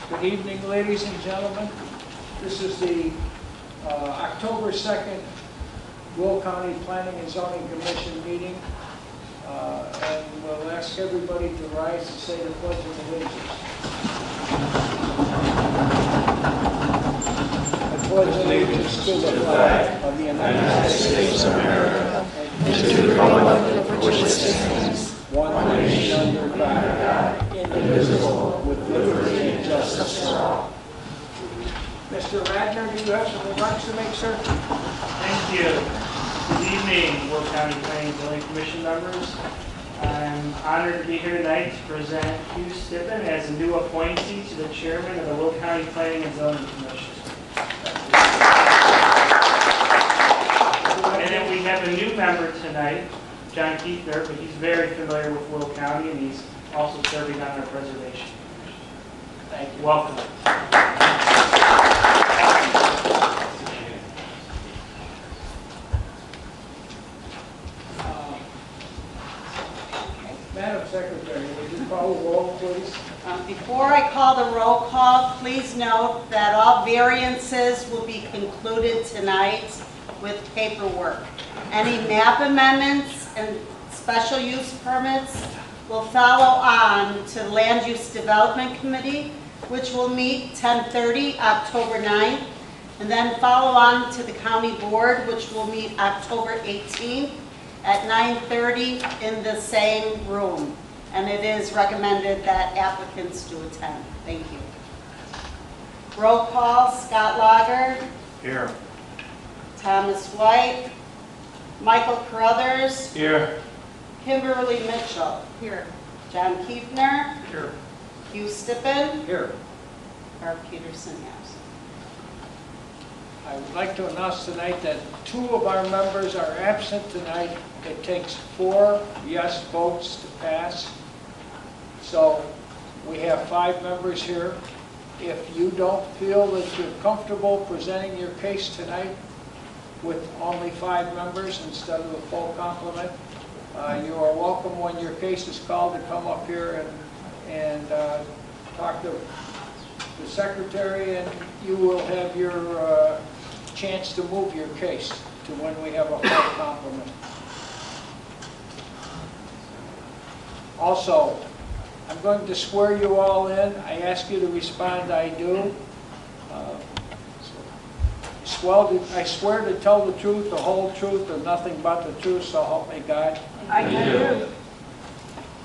Good evening, ladies and gentlemen. This is the October 2nd Will County Planning and Zoning Commission meeting. And we'll ask everybody to rise and say the Pledge of Allegiance. I pledge allegiance to the flag of the United States of America and to the republic for which it stands, one nation under God, indivisible, with liberty and justice for all. Mr. Radner, do you have some remarks to make, sir? Thank you. Good evening, Will County Planning and Zoning Commission members. I'm honored to be here tonight to present Hugh Stippen as a new appointee to the chairman of the Will County Planning and Zoning Commission. And then we have a new member tonight, John Kiefner, but he's very familiar with Will County and he's also serving on our preservation commission. Thank you. Welcome. Madam Secretary, would you call the roll, please? Before I call the roll call, please note that all variances will be concluded tonight with paperwork. Any map amendments and special use permits will follow on to the Land Use Development Committee, which will meet 10:30 October 9th, and then follow on to the County Board, which will meet October 18th at 9:30 in the same room. And it is recommended that applicants do attend. Thank you. Roll call, Scott Lager. Here. Thomas White. Michael Carruthers. Here. Kimberly Mitchell. Here. John Kiefner. Here. Hugh Stippen. Here. Barb Peterson, yes. I would like to announce tonight that 2 of our members are absent tonight. It takes 4 yes votes to pass. So we have 5 members here. If you don't feel that you're comfortable presenting your case tonight with only 5 members instead of the full complement, you are welcome when your case is called to come up here and talk to the secretary, and you will have your chance to move your case to when we have a full complement. Also, I'm going to swear you all in. I ask you to respond, I do. I swear to tell the truth, the whole truth, and nothing but the truth, so help me God. I do.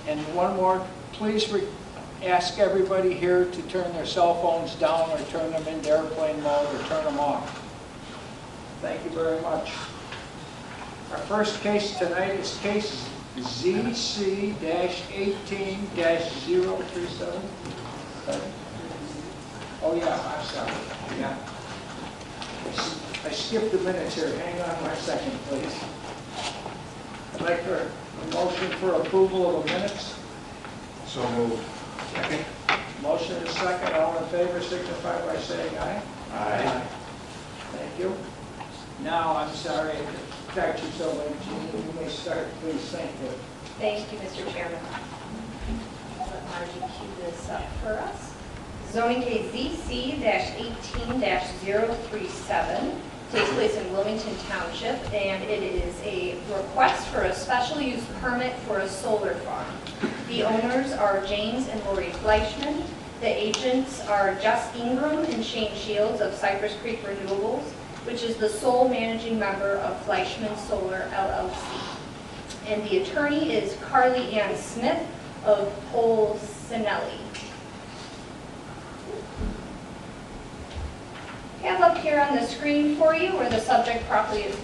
And one more, please ask everybody here to turn their cell phones down or turn them into airplane mode or turn them off. Thank you very much. Our first case tonight is case ZC-18-037. Oh yeah, I'm sorry. Yeah. I skipped a minute here. Hang on one second, please. I'd like a motion for approval of the minutes. So moved. Second. Motion is second. All in favor signify by saying aye. Aye. Thank you. Now, I'm sorry to catch you so late, Jean. You may start, please. Thank you. Thank you, Mr. Chairman. Let Margie cue this up for us. Zoning case ZC-18-037 takes place in Wilmington Township, and it is a request for a special use permit for a solar farm. The owners are James and Lori Fleischman. The agents are Jess Ingram and Shane Shields of Cypress Creek Renewables, which is the sole managing member of Fleischman Solar LLC. And the attorney is Carly Ann Smith of Polsinelli. I have up here on the screen for you where the subject property is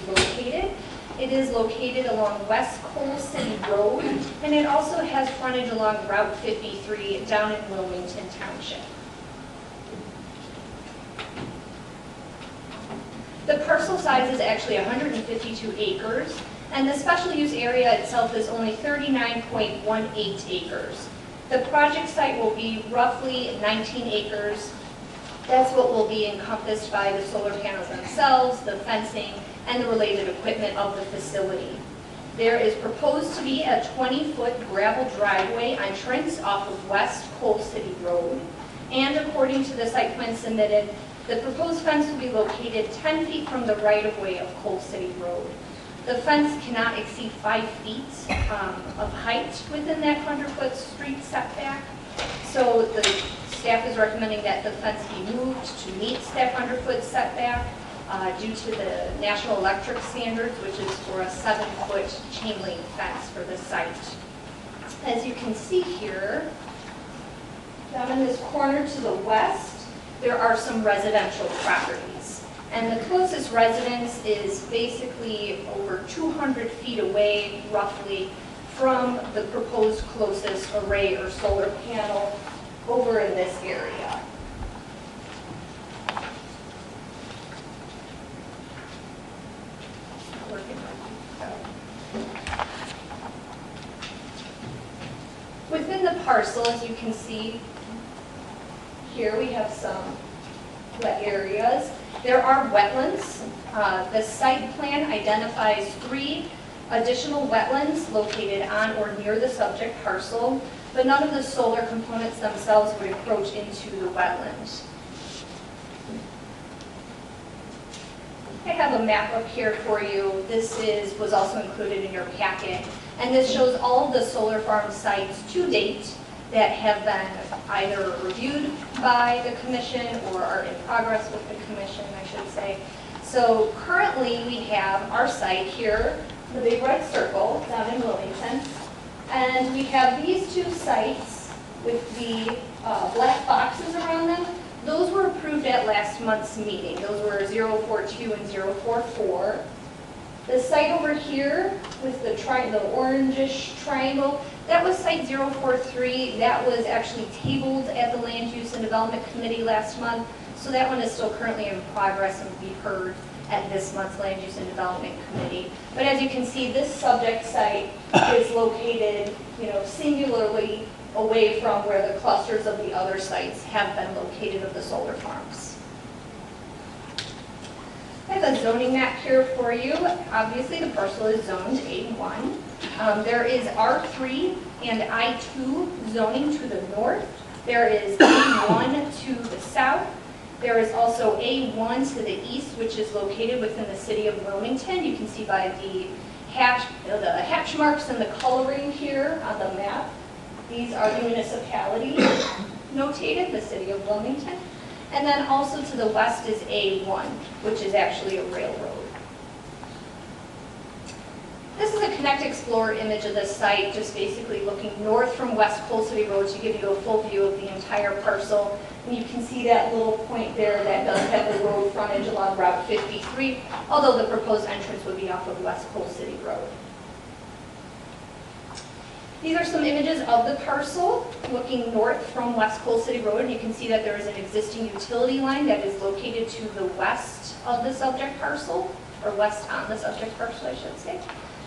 located. It is located along West Coal City Road, and it also has frontage along Route 53 down in Wilmington Township. The parcel size is actually 152 acres, and the special use area itself is only 39.18 acres. The project site will be roughly 19 acres. That's what will be encompassed by the solar panels themselves, the fencing, and the related equipment of the facility. There is proposed to be a 20-foot gravel driveway entrance off of West Coal City Road. And according to the site plan submitted, the proposed fence will be located 10 feet from the right-of-way of Coal City Road. The fence cannot exceed 5 feet of height within that 100-foot street setback. So the staff is recommending that the fence be moved to meet that 100-foot setback due to the National Electric standards, which is for a 7-foot chain link fence for the site. As you can see here, down in this corner to the west, there are some residential properties. And the closest residence is basically over 200 feet away, roughly, from the proposed closest array or solar panel over in this area. Within the parcel, as you can see, here we have some wet areas. There are wetlands. The site plan identifies 3 additional wetlands located on or near the subject parcel, but none of the solar components themselves would encroach into the wetlands. I have a map up here for you. This was also included in your packet, and this shows all of the solar farm sites to date that have been either reviewed by the commission or are in progress with the commission, I should say. So currently we have our site here, the big red circle down in Wilmington, and we have these 2 sites with the black boxes around them. Those were approved at last month's meeting. Those were 042 and 044. The site over here with the orangish triangle, that was site 043. That was actually tabled at the Land Use and Development Committee last month. So that one is still currently in progress and will be heard at this month's Land Use and Development Committee. But as you can see, this subject site is located, singularly away from where the clusters of the other sites have been located of the solar farms. I have a zoning map here for you. Obviously, the parcel is zoned A1. There is R3 and I2 zoning to the north. There is A1 to the south. There is also A1 to the east, which is located within the city of Wilmington. You can see by the hatch marks and the coloring here on the map. These are the municipalities notated, the city of Wilmington. And then also to the west is A1, which is actually a railroad. This is a Connect Explorer image of the site, just basically looking north from West Coal City Road to give you a full view of the entire parcel. And you can see that little point there that does have the road frontage along Route 53, although the proposed entrance would be off of West Coal City Road. These are some images of the parcel looking north from West Coal City Road. You can see that there is an existing utility line that is located to the west of the subject parcel, or west on the subject parcel, I should say.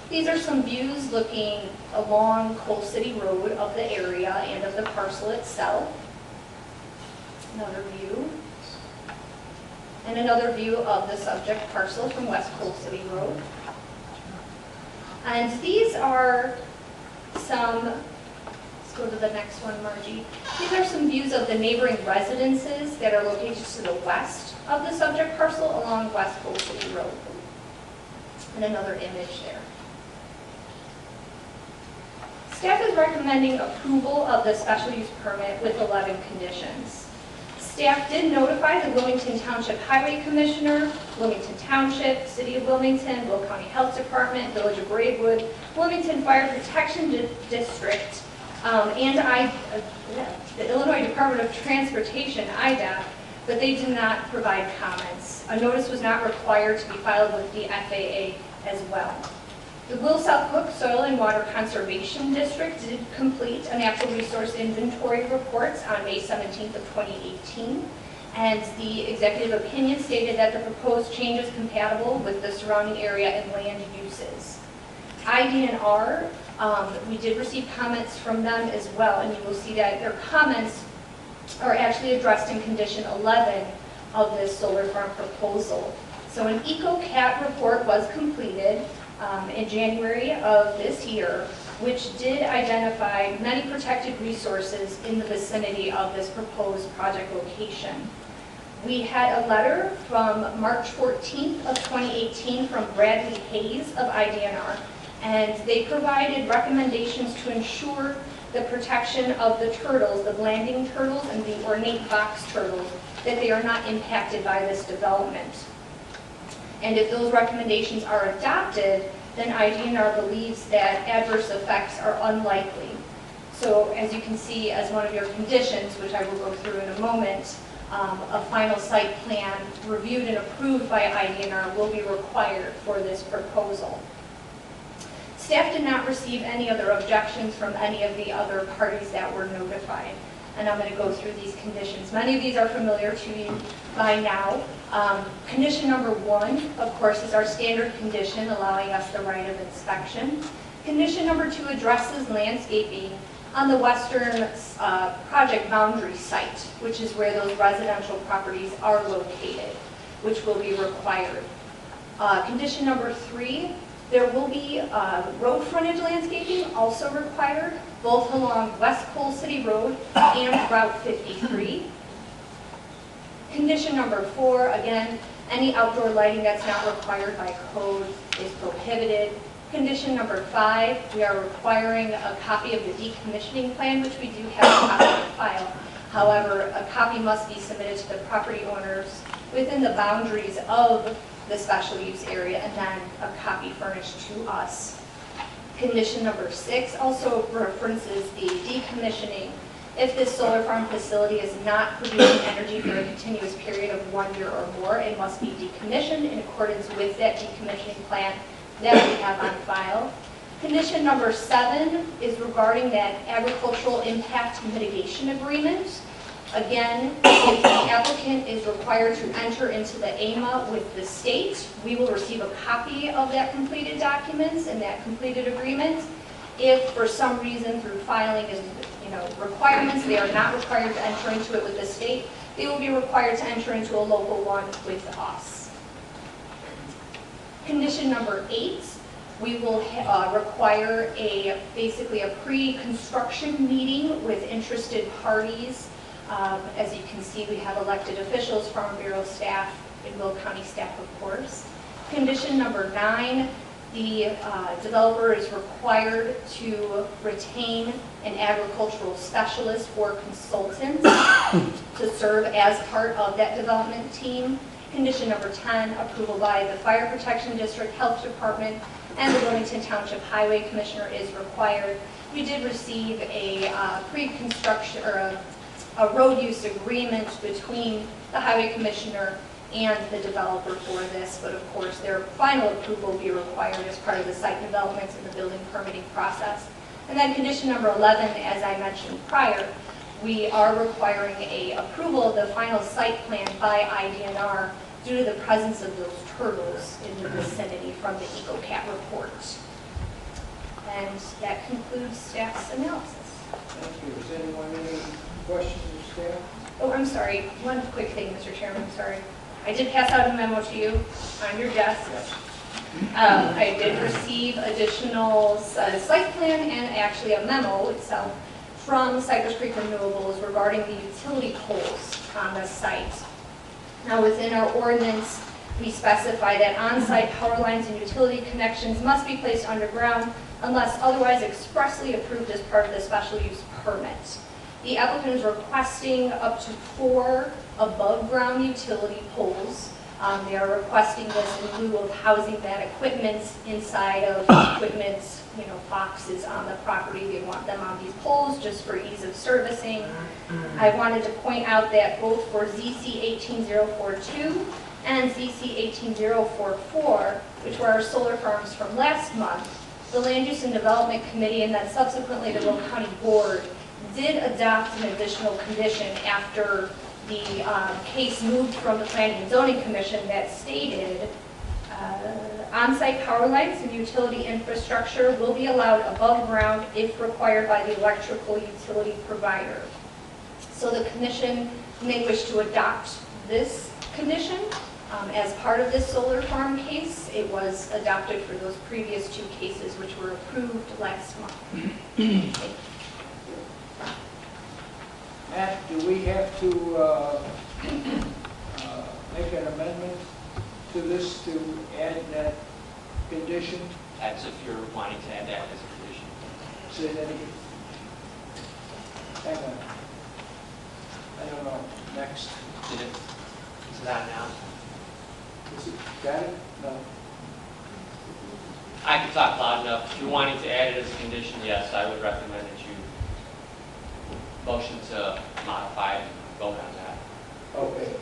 These are some views looking along Coal City Road of the area and of the parcel itself. Another view. And another view of the subject parcel from West Coal City Road. And these are some, let's go to the next one, Margie. These are some views of the neighboring residences that are located to the west of the subject parcel along West Coal City Road. And another image there. Staff is recommending approval of the special use permit with 11 conditions. Staff did notify the Wilmington Township Highway Commissioner, Wilmington Township, City of Wilmington, Will County Health Department, Village of Braidwood, Wilmington Fire Protection District, and the Illinois Department of Transportation, IDOT, but they did not provide comments. A notice was not required to be filed with the FAA as well. The Will South Cook Soil and Water Conservation District did complete a natural resource inventory reports on May 17th of 2018, and the executive opinion stated that the proposed change is compatible with the surrounding area and land uses. IDNR, we did receive comments from them as well, and you will see that their comments are actually addressed in condition 11 of this solar farm proposal. So an EcoCat report was completed in January of this year, which did identify many protected resources in the vicinity of this proposed project location. We had a letter from March 14th of 2018 from Bradley Hayes of IDNR, and they provided recommendations to ensure the protection of the turtles, the blanding turtles and the ornate box turtles, that they are not impacted by this development. And if those recommendations are adopted, then IDNR believes that adverse effects are unlikely. So as you can see, as one of your conditions, which I will go through in a moment, a final site plan reviewed and approved by IDNR will be required for this proposal. Staff did not receive any other objections from any of the other parties that were notified. And I'm going to go through these conditions. Many of these are familiar to you by now. Condition number 1, of course, is our standard condition allowing us the right of inspection. Condition number 2 addresses landscaping on the western project boundary site, which is where those residential properties are located, which will be required. Condition number 3, there will be road frontage landscaping also required, both along West Cole City Road and Route 53. Condition number 4, again, any outdoor lighting that's not required by code is prohibited. Condition number 5, we are requiring a copy of the decommissioning plan, which we do have a copy on file. However, a copy must be submitted to the property owners within the boundaries of the special use area, and then a copy furnished to us. Condition number 6 also references the decommissioning. If this solar farm facility is not producing energy for a continuous period of 1 year or more, it must be decommissioned in accordance with that decommissioning plan that we have on file. Condition number 7 is regarding that agricultural impact mitigation agreement. Again, if the applicant is required to enter into the AMA with the state, we will receive a copy of that completed documents and that completed agreement. If for some reason through filing and requirements, they are not required to enter into it with the state, they will be required to enter into a local one with us. Condition number 8, we will require basically a pre-construction meeting with interested parties. As you can see, we have elected officials, Farm Bureau staff, and Will County staff, of course. Condition number 9, the developer is required to retain an agricultural specialist or consultant to serve as part of that development team. Condition number 10, approval by the Fire Protection District, Health Department, and the Wilmington Township Highway Commissioner is required. We did receive a pre-construction or a road use agreement between the Highway Commissioner and the developer for this, but of course their final approval will be required as part of the site development and the building permitting process. And then condition number 11, as I mentioned prior, we are requiring a approval of the final site plan by IDNR due to the presence of those turtles in the vicinity from the EcoCat report. And that concludes staff's analysis. Thank you. Does anyone have any questions of staff? Oh, I'm sorry. One quick thing, Mr. Chairman, sorry. I did pass out a memo to you on your desk. I did receive additional site plan and actually a memo itself from Cypress Creek Renewables regarding the utility poles on the site. Now, within our ordinance, we specify that on-site power lines and utility connections must be placed underground unless otherwise expressly approved as part of the special use permit. The applicant is requesting up to 4 above-ground utility poles. They are requesting this in lieu of housing that equipment inside of equipment, boxes on the property. They want them on these poles just for ease of servicing. I wanted to point out that both for ZC 18042 and ZC 18044, which were our solar farms from last month, the Land Use and Development Committee and then subsequently the Will County Board did adopt an additional condition after the case moved from the Planning and Zoning Commission that stated on-site power lines and utility infrastructure will be allowed above ground if required by the electrical utility provider. So the commission may wish to adopt this condition, As part of this solar farm case, it was adopted for those previous 2 cases, which were approved last month. Matt, do we have to make an amendment to this to add that condition? That's if you're wanting to add that as a condition. Say that again. Hang on. I don't know. Next. Is it on now? Is it, got it? No. I can talk loud enough. If you're wanting to add it as a condition, yes, I would recommend that you motion to modify and vote on that. Okay.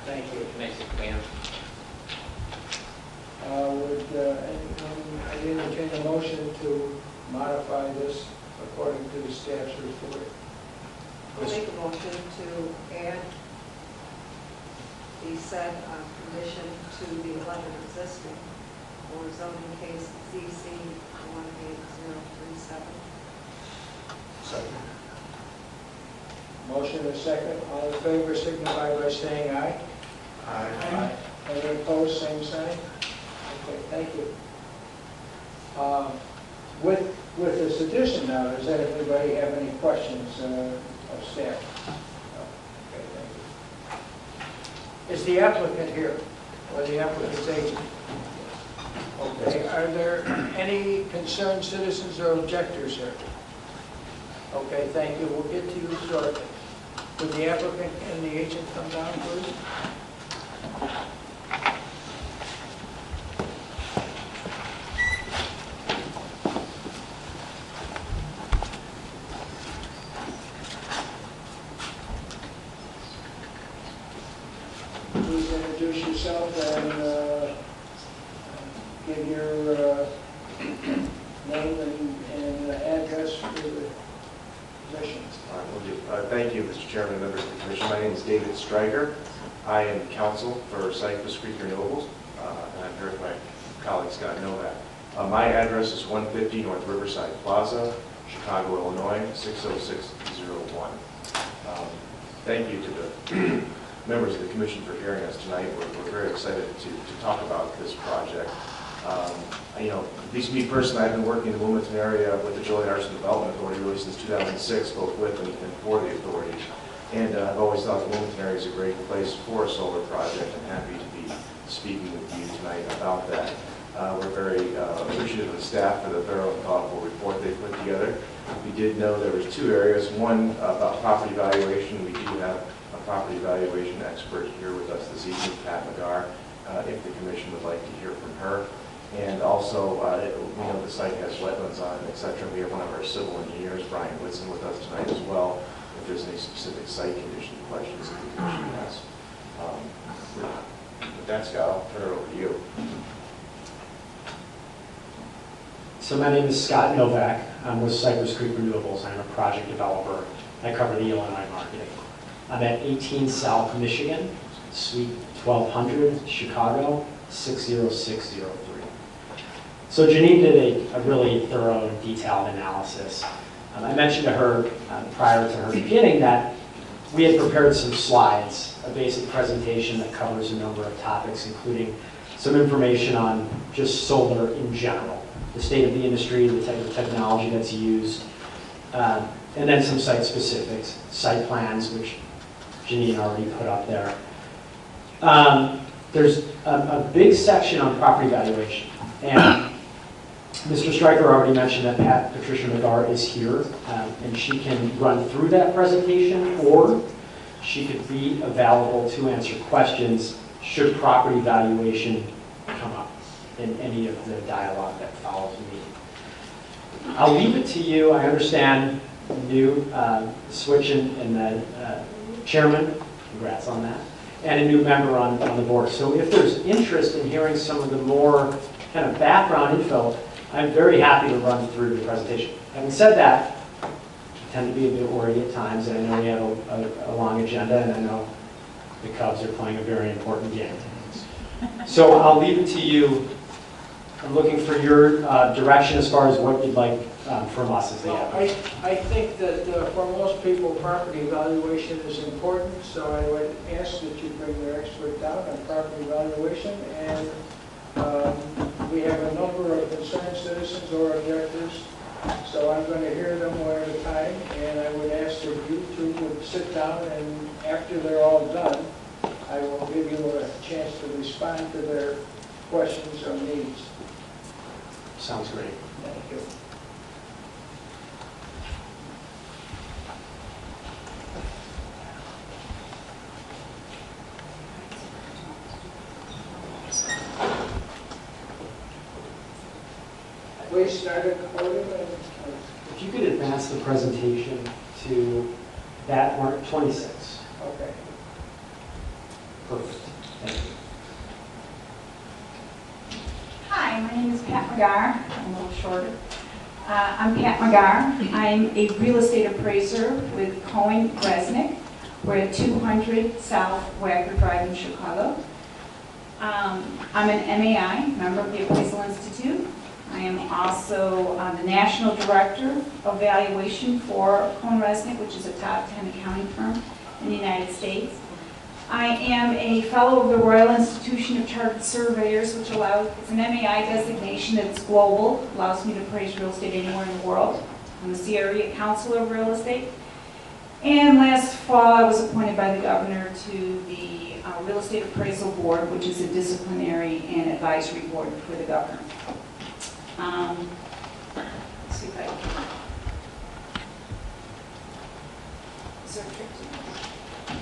Thank you. It makes it cleaner. Would I entertain a motion to modify this according to the staff's report? I'll make a motion to add the said condition to the 11 existing for zoning case ZC 18037. Second. Motion is second. All in favor signify by saying aye. Aye. Any opposed, same sign? Okay, thank you. With this addition now, does anybody have any questions of staff? No. Okay, thank you. Is the applicant here, or the applicant's agent? Okay, are there any concerned citizens or objectors here? Okay, thank you. We'll get to you shortly. Would the applicant and the agent come down, please? Please introduce yourself and give your name and address for the commission. All right, will do. Thank you, Mr. Chairman and members of the commission. My name is David Stryker. I am counsel for Cypress Creek Renewables, and I'm here with my colleague Scott Novak. My address is 150 North Riverside Plaza, Chicago, Illinois, 60601. Thank you to the members of the commission for hearing us tonight. We're very excited to talk about this project. You know, at least me personally, I've been working in the Wilmington area with the Joliet Arson Development Authority really since 2006, both with and for the authority. And I've always thought the Wilmington area is a great place for a solar project. I'm happy to be speaking with you tonight about that. We're very appreciative of the staff for the thorough and thoughtful report they put together. We did know there was 2 areas. One about property valuation. We do have a property valuation expert here with us this evening, Pat McGar, if the commission would like to hear from her. And also, we know the site has wetlands on it, et cetera. We have one of our civil engineers, Brian Whitson, with us tonight as well, if there's any specific site condition questions that the commission has. With that, Scott, I'll turn it over to you. So my name is Scott Novak. I'm with Cypress Creek Renewables. I'm a project developer. I cover the Illinois marketing. I'm at 18 South Michigan, Suite 1200, Chicago, 60603. So Janine did a really thorough and detailed analysis. I mentioned to her prior to her beginning that we had prepared some slides, a basic presentation that covers a number of topics, including some information on just solar in general, the state of the industry, the type of technology that's used, and then some site specifics, site plans, which Janine already put up there. There's a big section on property valuation, and Mr. Stryker already mentioned that Patricia McGar is here, and she can run through that presentation, or she could be available to answer questions should property valuation come up in any of the dialogue that follows the meeting. I'll leave it to you. I understand new switch in the chairman, congrats on that, and a new member on the board. So if there's interest in hearing some of the more kind of background info, I'm very happy to run through the presentation. Having said that, I tend to be a bit worried at times, and I know we have a long agenda, and I know the Cubs are playing a very important game. So I'll leave it to you. I'm looking for your direction as far as what you'd like from us as the Well, applicant. I think that for most people, property evaluation is important, so I would ask that you bring your expert down on property evaluation. And we have a number of concerned citizens or objectors, so I'm going to hear them one at a time. And I would ask that you two would sit down, and after they're all done, I will give you a chance to respond to their questions or needs. Sounds great. Thank you. Please start at the podium and, If you could advance the presentation to that one, 26. okay. Perfect. Thank you. Hi, my name is Pat McGar. I'm a little shorter. I'm Pat McGar. I'm a real estate appraiser with Cohen Resnick. We're at 200 South Wagner Drive in Chicago. I'm an MAI, member of the Appraisal Institute. I am also the National Director of Valuation for Cohen Resnick, which is a top 10 accounting firm in the United States. I am a fellow of the Royal Institution of Chartered Surveyors, which allows, it's an MAI designation that's global, allows me to appraise real estate anywhere in the world. I'm the CRE Counselor of Real Estate. And last fall, I was appointed by the governor to the Real Estate Appraisal Board, which is a disciplinary and advisory board for the governor. Let's see if I can. Is there a trick to that?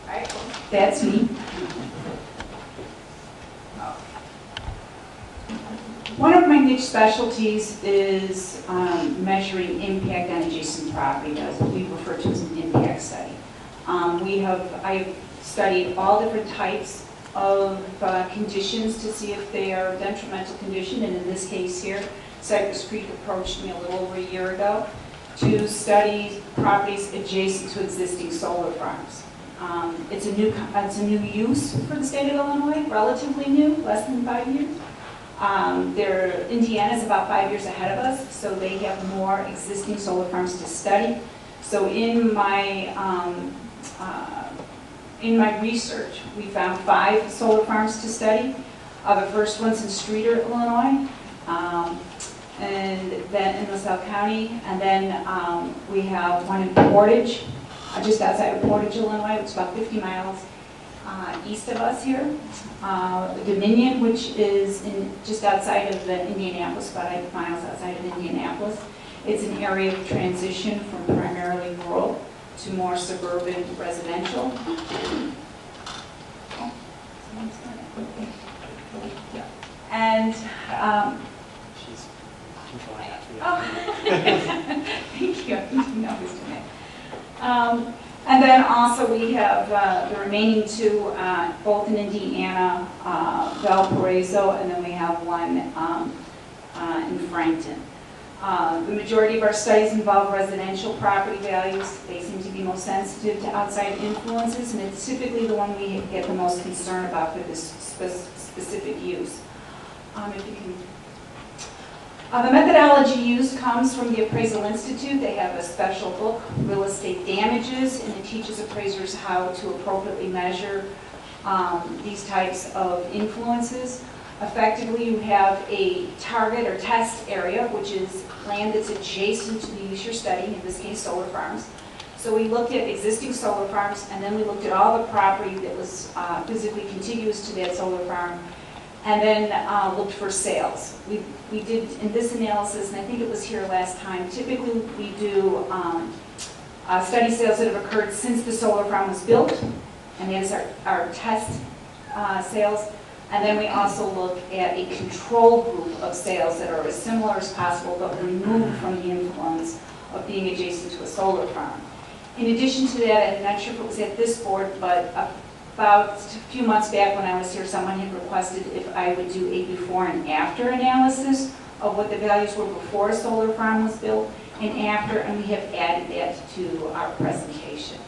All right, that's me. One of my niche specialties is measuring impact on adjacent property. That's what we refer to as an impact study. I've studied all different types of conditions to see if they are detrimental condition, and in this case here, Cypress Creek approached me a little over a year ago to study properties adjacent to existing solar farms. It's a new use for the state of Illinois, relatively new, less than 5 years. Indiana's about 5 years ahead of us, so they have more existing solar farms to study. So in my research, we found 5 solar farms to study. The first one's in Streator, Illinois, and then in LaSalle County, and then we have one in Portage, just outside of Portage, Illinois. It's about 50 miles east of us here. Dominion, which is just outside of Indianapolis, about 8 miles outside of Indianapolis. It's an area of transition from primarily rural to more suburban residential. And She's controlling that for you. oh, thank you. I didn't know who's doing it. And then also we have the remaining 2, both in Indiana, Valparaiso, and then we have one in Frankton. The majority of our studies involve residential property values. They seem to be most sensitive to outside influences, and it's typically the one we get the most concern about for this specific use. If you can. The methodology used comes from the Appraisal Institute. They have a special book, Real Estate Damages, and it teaches appraisers how to appropriately measure these types of influences. Effectively, you have a target or test area, which is land that's adjacent to the use you're studying, in this case solar farms. So we looked at existing solar farms, and then we looked at all the property that was physically contiguous to that solar farm, and then looked for sales. We did, in this analysis, and I think it was here last time, typically we do study sales that have occurred since the solar farm was built, and that is our test sales. And then we also look at a control group of sales that are as similar as possible, but removed from the influence of being adjacent to a solar farm. In addition to that, I'm not sure if it was at this board, but about a few months back when I was here, someone had requested if I would do a before and after analysis of what the values were before a solar farm was built and after, and we have added that to our presentation.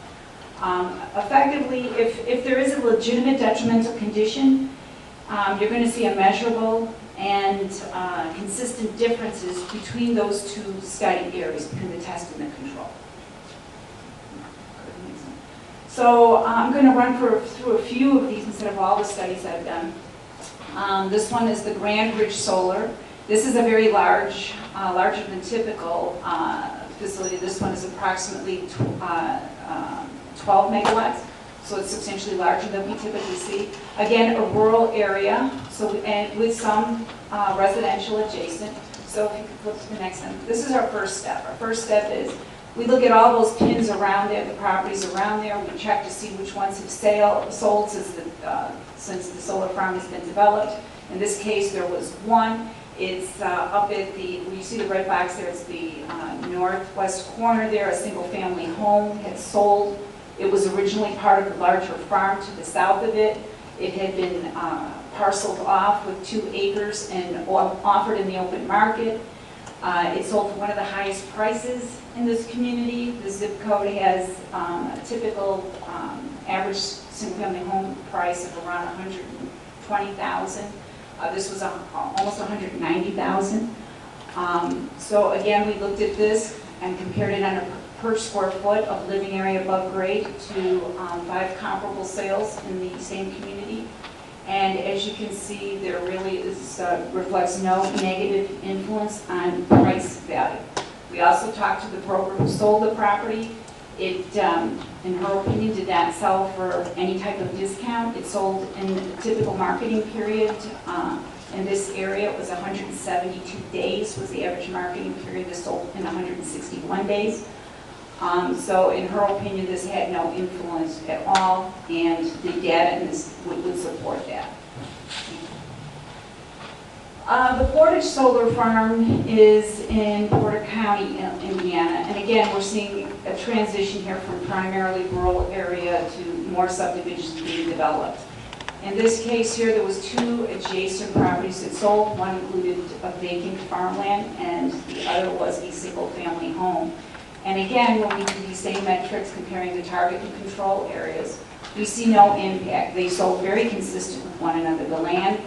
Effectively, if there is a legitimate detrimental condition, you're going to see immeasurable and consistent differences between those two study areas, between the test and the control. So I'm going to run through a few of these instead of all the studies I've done. This one is the Grand Ridge Solar. This is a very large, larger than typical facility. This one is approximately 12 megawatts, so it's substantially larger than we typically see. Again, a rural area, so and with some residential adjacent. So if you could flip to the next one. This is our first step. Our first step is we look at all those pins around there, the properties around there. We check to see which ones have sold since the solar farm has been developed. In this case, there was one. It's up at the, where you see the red box there, it's the northwest corner there, a single-family home had sold. It was originally part of a larger farm to the south of it. It had been parceled off with 2 acres and offered in the open market. It sold for one of the highest prices in this community. The zip code has a typical average single-family home price of around $120,000. This was almost $190,000. So again, we looked at this and compared it on a per square foot of living area above grade to 5 comparable sales in the same community. And as you can see, there really is, reflects no negative influence on price value. We also talked to the broker who sold the property. It, in her opinion, did not sell for any type of discount. It sold in the typical marketing period. In this area, it was 172 days was the average marketing period. This sold in 161 days. So in her opinion, this had no influence at all, and the data in this would support that. The Portage Solar Farm is in Porter County, Indiana, and again, we're seeing a transition here from primarily rural area to more subdivisions being developed. In this case here, there was 2 adjacent properties that sold. One included a vacant farmland, and the other was a single-family home. And again, when we do these same metrics comparing the target and control areas, we see no impact. They sold very consistent with one another. The land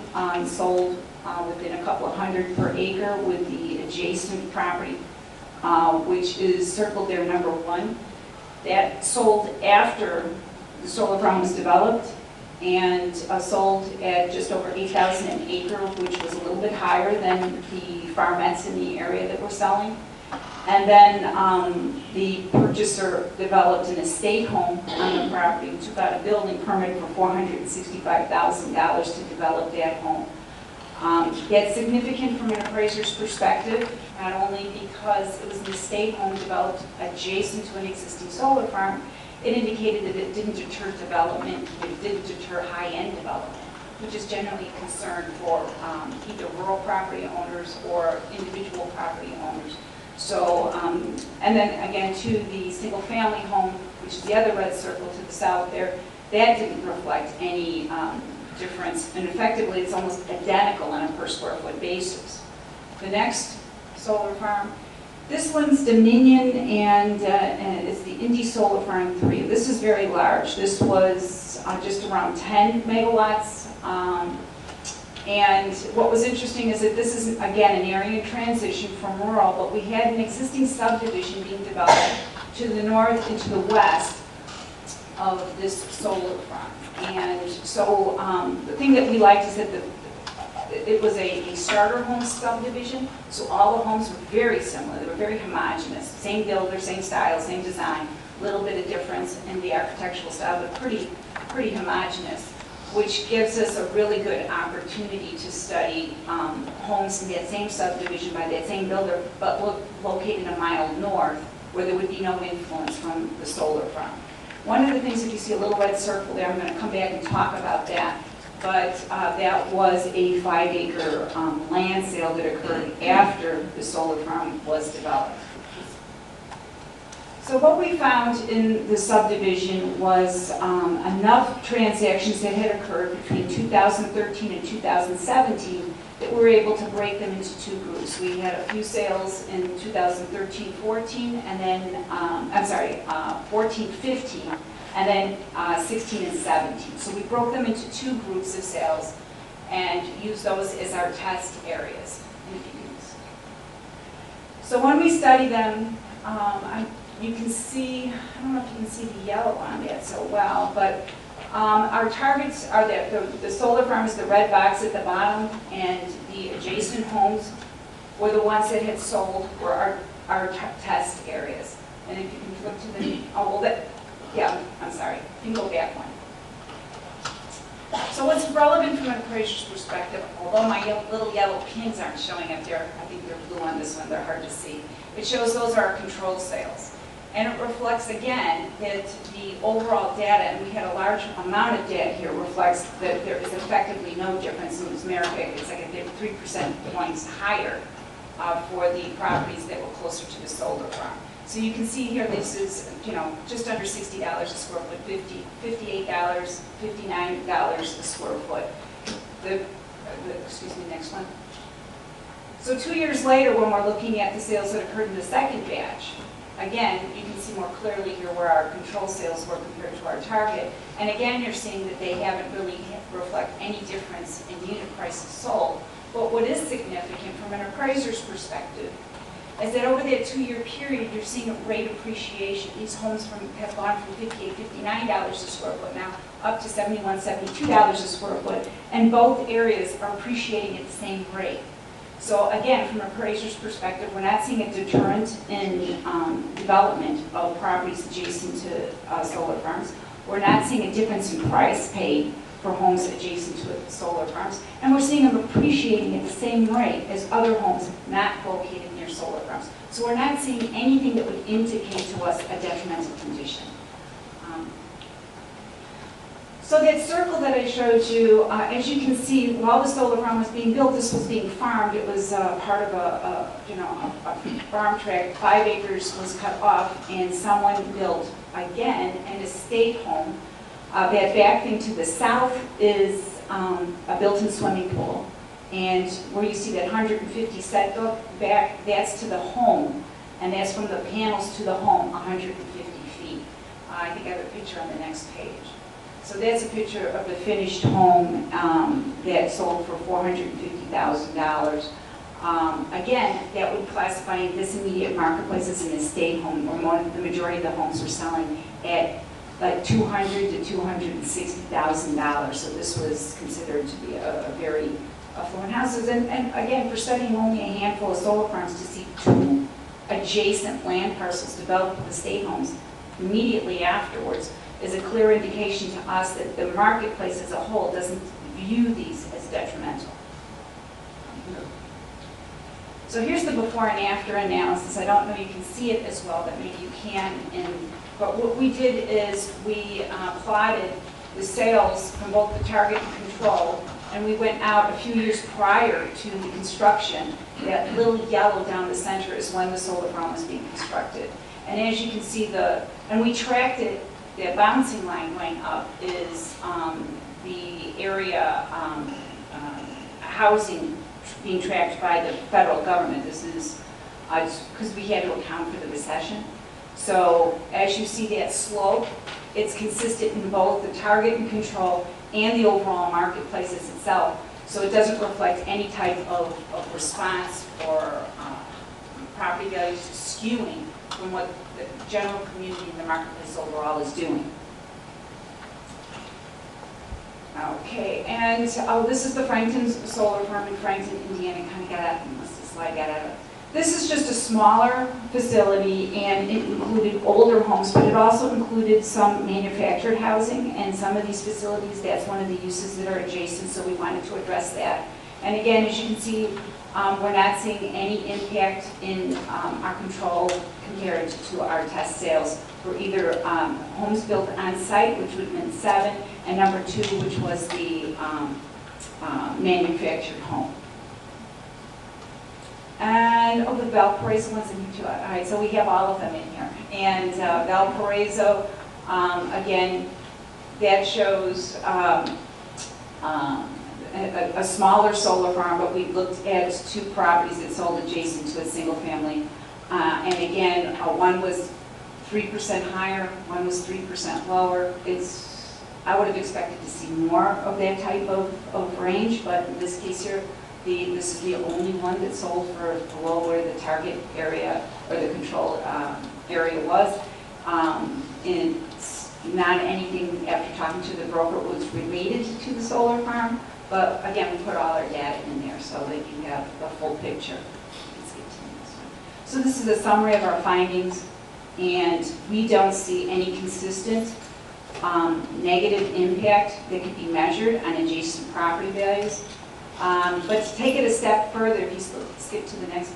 sold within a couple of hundred per acre with the adjacent property, which is circled there, number 1. That sold after the solar farm was developed and sold at just over $8,000 an acre, which was a little bit higher than the farmettes in the area that were selling. And then the purchaser developed an estate home on the property, took out a building permit for $465,000 to develop that home. That's significant from an appraiser's perspective, not only because it was an estate home developed adjacent to an existing solar farm. It indicated that it didn't deter development, it didn't deter high-end development, which is generally a concern for either rural property owners or individual property owners. So, and then again to the single-family home, which is the other red circle to the south there, that didn't reflect any difference, and effectively it's almost identical on a per square foot basis. The next solar farm, this one's Dominion, and it's the Indy Solar Farm 3. This is very large. This was just around 10 megawatts. And what was interesting is that this is, again, an area in transition from rural, but we had an existing subdivision being developed to the north and to the west of this solar farm. And so the thing that we liked is that it was a starter home subdivision, so all the homes were very similar. They were very homogeneous. Same builder, same style, same design, a little bit of difference in the architectural style, but pretty homogeneous, which gives us a really good opportunity to study homes in that same subdivision by that same builder, but located a mile north, where there would be no influence from the solar farm. One of the things, if you see a little red circle there, I'm going to come back and talk about that, but that was a 5-acre land sale that occurred after the solar farm was developed. So what we found in the subdivision was enough transactions that had occurred between 2013 and 2017 that we were able to break them into 2 groups. We had a few sales in 2013-14, and then, 14-15, and then 16 and 17. So we broke them into 2 groups of sales. and use those as our test areas. And if you can just- So when we study them, you can see, I don't know if you can see the yellow on that so well, but our targets are that the solar farms, the red box at the bottom, and the adjacent homes were the ones that had sold were our test areas. And if you can flip to the, I'm sorry, you can go back one. So what's relevant from an appraiser's perspective, although my little yellow pins aren't showing up there, I think they're blue on this one, they're hard to see. It shows those are our control sales. And it reflects, again, that the overall data, and we had a large amount of data here, reflects that there is effectively no difference in this Merrimack. It's like 3% points higher for the properties that were closer to the solar farm. So you can see here, this is, just under $60 a square foot, $58, $59 a square foot. Excuse me, next one. So 2 years later, when we're looking at the sales that occurred in the second batch, again, you can see more clearly here where our control sales were compared to our target. And again, you're seeing that they haven't really reflect any difference in unit prices sold. But what is significant from an appraiser's perspective is that over that 2-year period, you're seeing a rate appreciation. These homes have gone from $58, $59 a square foot now up to $71, $72 a square foot. And both areas are appreciating at the same rate. So again, from an appraiser's perspective, we're not seeing a deterrent in development of properties adjacent to solar farms. We're not seeing a difference in price paid for homes adjacent to solar farms. And we're seeing them appreciating at the same rate as other homes not located near solar farms. So we're not seeing anything that would indicate to us a detrimental condition. So that circle that I showed you, as you can see, while the solar farm was being built, this was being farmed. It was part of a farm tract. 5 acres was cut off, and someone built, again, an estate home. That back thing to the south is a built-in swimming pool. And where you see that 150 setback, that's to the home. And that's from the panels to the home, 150 feet. I think I have a picture on the next page. So that's a picture of the finished home that sold for $450,000. Again, that would classify in this immediate marketplace as an estate home, where the majority of the homes are selling at like $200,000 to $260,000. So this was considered to be a very affluent houses. And again, for studying only a handful of solar farms, to see 2 adjacent land parcels developed with estate homes immediately afterwards is a clear indication to us that the marketplace as a whole doesn't view these as detrimental. So here's the before and after analysis. I don't know you can see it as well, but maybe you can. But what we did is we plotted the sales from both the target and control, and we went out a few years prior to the construction. That little yellow down the center is when the solar farm was being constructed. And as you can see, and we tracked it. The bouncing line going up is the area housing being tracked by the federal government. This is because we had to account for the recession. So as you see that slope, it's consistent in both the target and control and the overall marketplaces itself. So it doesn't reflect any type of response or property values skewing from what the general community in the marketplace overall is doing. Okay, and this is the Frankton Solar Farm in Frankton, Indiana. Kind of got out, unless the slide got out of it. This is just a smaller facility, and it included older homes, but it also included some manufactured housing, and some of these facilities, that's one of the uses that are adjacent, so we wanted to address that. And again, as you can see, we're not seeing any impact in our control compared to our test sales for either homes built on site, which would have been 7, and number 2, which was the manufactured home. And the Valparaiso one's in here too. All right, so we have all of them in here. And Valparaiso, again, that shows a smaller solar farm, but we looked at 2 properties that sold adjacent to a single family. And again, one was 3% higher, one was 3% lower. I would have expected to see more of that type of range, but in this case here, this is the only one that sold for below where the target area or the control area was. And it's not anything, after talking to the broker, was related to the solar farm. But again, we put all our data in there so that you have the full picture. Let's get to this one. So this is a summary of our findings, and we don't see any consistent negative impact that could be measured on adjacent property values. But to take it a step further, if you skip to the next,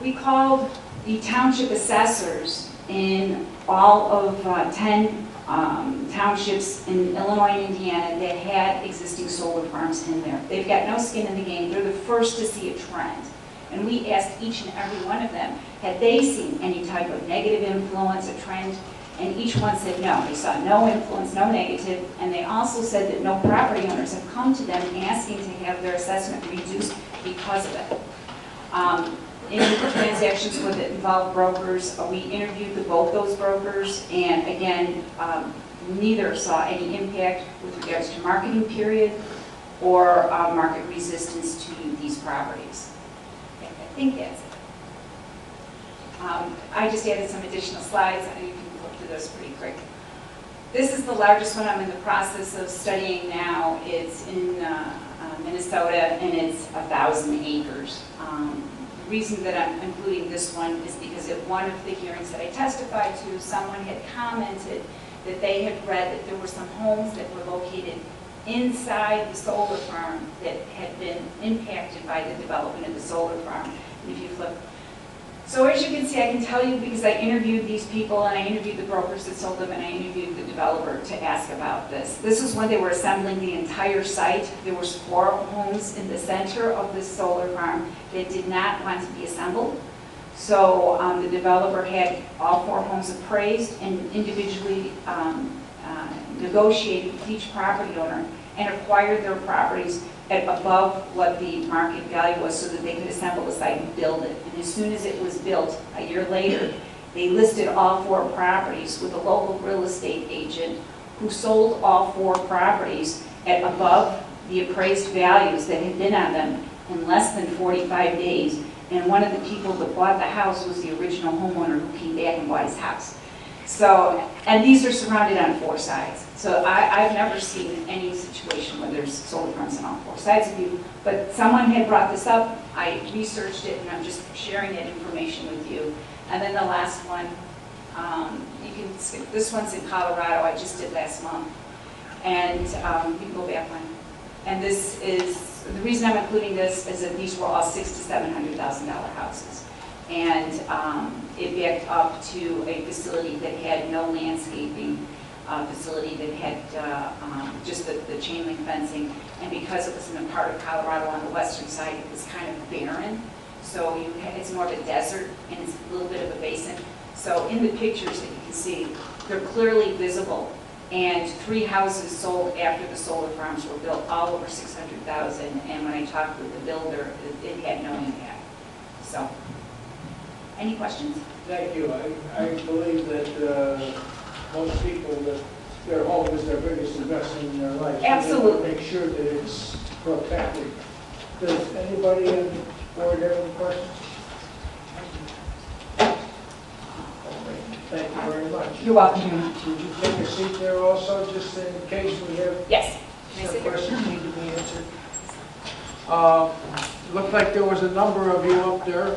we called the township assessors in all of 10 townships in Illinois and Indiana that had existing solar farms in there. They've got no skin in the game. They're the first to see a trend. And we asked each and every one of them, had they seen any type of negative influence, a trend? And each one said no. They saw no influence, no negative, and they also said that no property owners have come to them asking to have their assessment reduced because of it. In the transactions with it involved brokers, we interviewed both those brokers, and again, neither saw any impact with regards to marketing period or market resistance to these properties. And I think that's it. I just added some additional slides, and you can look through those pretty quick. This is the largest one I'm in the process of studying now. It's in Minnesota, and it's 1,000 acres. The reason that I'm including this one is because at one of the hearings that I testified to, someone had commented that they had read that there were some homes that were located inside the solar farm that had been impacted by the development of the solar farm. And if you flip. So as you can see, I can tell you because I interviewed these people, and I interviewed the brokers that sold them, and I interviewed the developer to ask about this. This is when they were assembling the entire site. There were 4 homes in the center of this solar farm that did not want to be assembled. So the developer had all 4 homes appraised and individually negotiated with each property owner and acquired their properties at above what the market value was so that they could assemble the site and build it. And as soon as it was built, a year later, they listed all 4 properties with a local real estate agent who sold all 4 properties at above the appraised values that had been on them in less than 45 days. And one of the people that bought the house was the original homeowner who came back and bought his house. So, and these are surrounded on 4 sides. So I've never seen any situation where there's solar farms on all 4 sides of you. But someone had brought this up. I researched it, and I'm just sharing that information with you. And then the last one, you can skip. This one's in Colorado. I just did last month. And you can go back one. And this is, the reason I'm including this is that these were all $600,000 to $700,000 houses. And it backed up to a facility that had no landscaping, facility that had just the chain link fencing. And because it was in a part of Colorado on the western side, it was kind of barren. So it's more of a desert, and it's a little bit of a basin. So in the pictures that you can see, they're clearly visible. And 3 houses sold after the solar farms were built, all over $600,000. And when I talked with the builder, it had no impact. So, any questions? Thank you. I believe that most people, that their home is their biggest investment in their life. Absolutely. They want to make sure that it's protected. Does anybody in the board have any questions? Thank you very much. You're welcome. Would you take a seat there also, just in case we have Yes. some questions need to be answered? Looked like there was a number of you up there.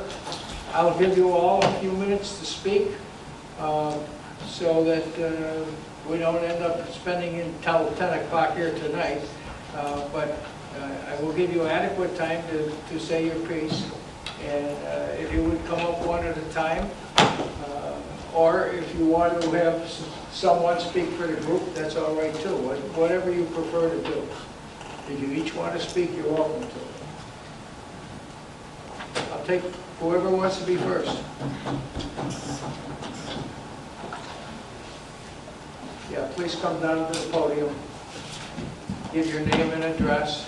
I'll give you all a few minutes to speak so that we don't end up spending until 10 o'clock here tonight. But I will give you adequate time to say your piece. And if you would come up one at a time, or if you want to have someone speak for the group, that's all right too. Whatever you prefer to do. If you each want to speak, you're welcome to. I'll take whoever wants to be first. Yeah, please come down to the podium. Give your name and address.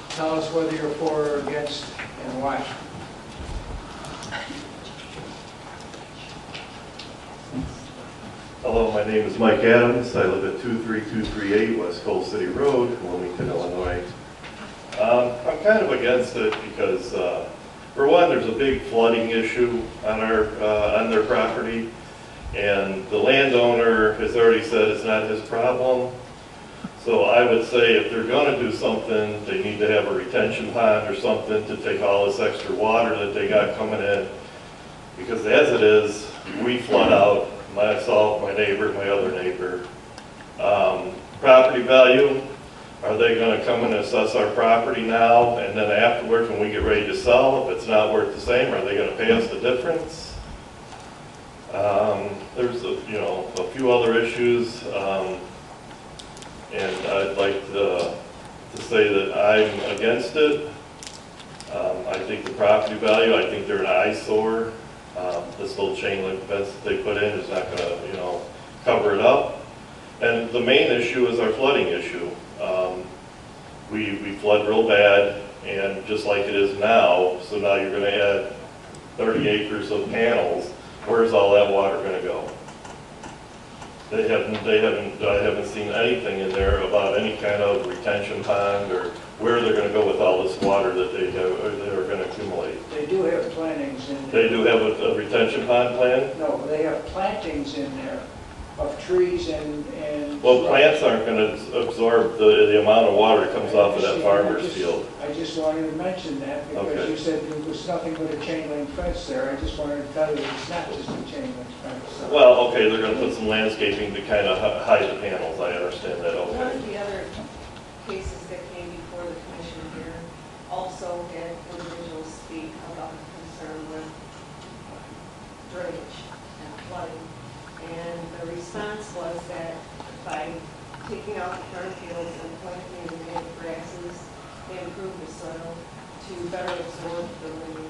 Tell us whether you're for or against and why. Hello, my name is Mike Adams. I live at 23238 West Coal City Road, Wilmington, Illinois. I'm kind of against it because, for one, there's a big flooding issue on on their property, and the landowner has already said it's not his problem. So I would say if they're going to do something, they need to have a retention pond or something to take all this extra water that they got coming in. Because as it is, we flood out, myself, my neighbor, my other neighbor. Property value, are they going to come and assess our property now, and then afterwards when we get ready to sell, if it's not worth the same, are they going to pay us the difference? There's a few other issues, and I'd like to say that I'm against it. I think the property value, I think they're an eyesore. This little chain link fence that they put in is not going to, cover it up. And the main issue is our flooding issue. We flood real bad, and just like it is now, so now you're going to add 30 acres of panels. Where's all that water going to go? I haven't seen anything in there about any kind of retention pond or where they're going to go with all this water that they are going to accumulate. They do have plantings in there. They do have a retention pond plan? No, they have plantings in there of trees and. Well, plants aren't going to absorb the amount of water that comes off of that farmer's field. I just wanted to mention that because Okay. you said there was nothing but a chain link fence there. I just wanted to tell you it's not just a chain link fence. So. Well, okay, they're going to put some landscaping to kind of hide the panels. I understand that, One okay. of the other cases that came before the commission here also had individuals speak about the concern with drainage and flooding. And the response was that by taking out the current fields and planting the native grasses, they improve the soil to better absorb the rain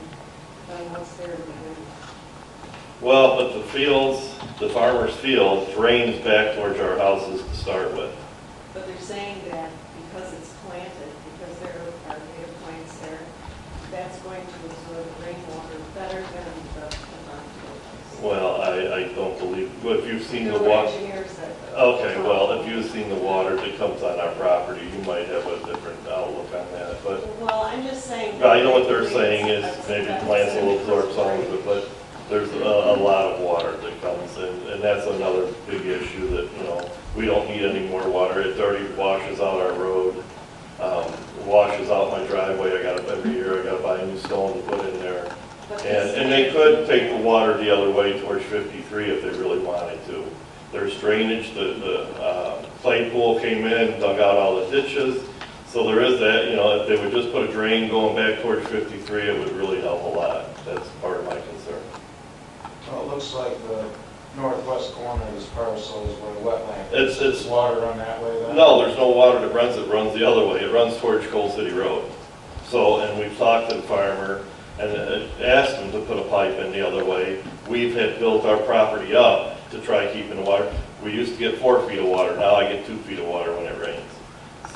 than what's there to begin with. Well, but the fields, the farmer's field drains back towards our houses to start with. But they're saying that because it's planted, because there are native plants there, that's going to absorb the rainwater better than the farm field does. Well, I don't believe, well, if you've seen the The water. engineer said that. Okay, well, if you've seen the water that comes on our property, you might have a different outlook on that, but Well, I'm just saying. I know what they're saying is maybe plants will absorb some of it, but there's a lot of water that comes in, and that's another big issue that, we don't need any more water. It already washes out our road, washes out my driveway. Every year I gotta buy a new stone to put in there. And they could take the water the other way towards 53 if they really wanted to. There's drainage, the clay pool came in, dug out all the ditches. So there is that, if they would just put a drain going back towards 53, it would really help a lot. That's part of my concern. Well, it looks like the northwest corner of this parcel is where the wetland It's- is. Does water run that way then? No, there's no water that runs, it runs the other way. It runs towards Coal City Road. So, and we've talked to the farmer and asked him to put a pipe in the other way. We've had built our property up to try keeping the water. We used to get 4 feet of water, now I get 2 feet of water when it rains.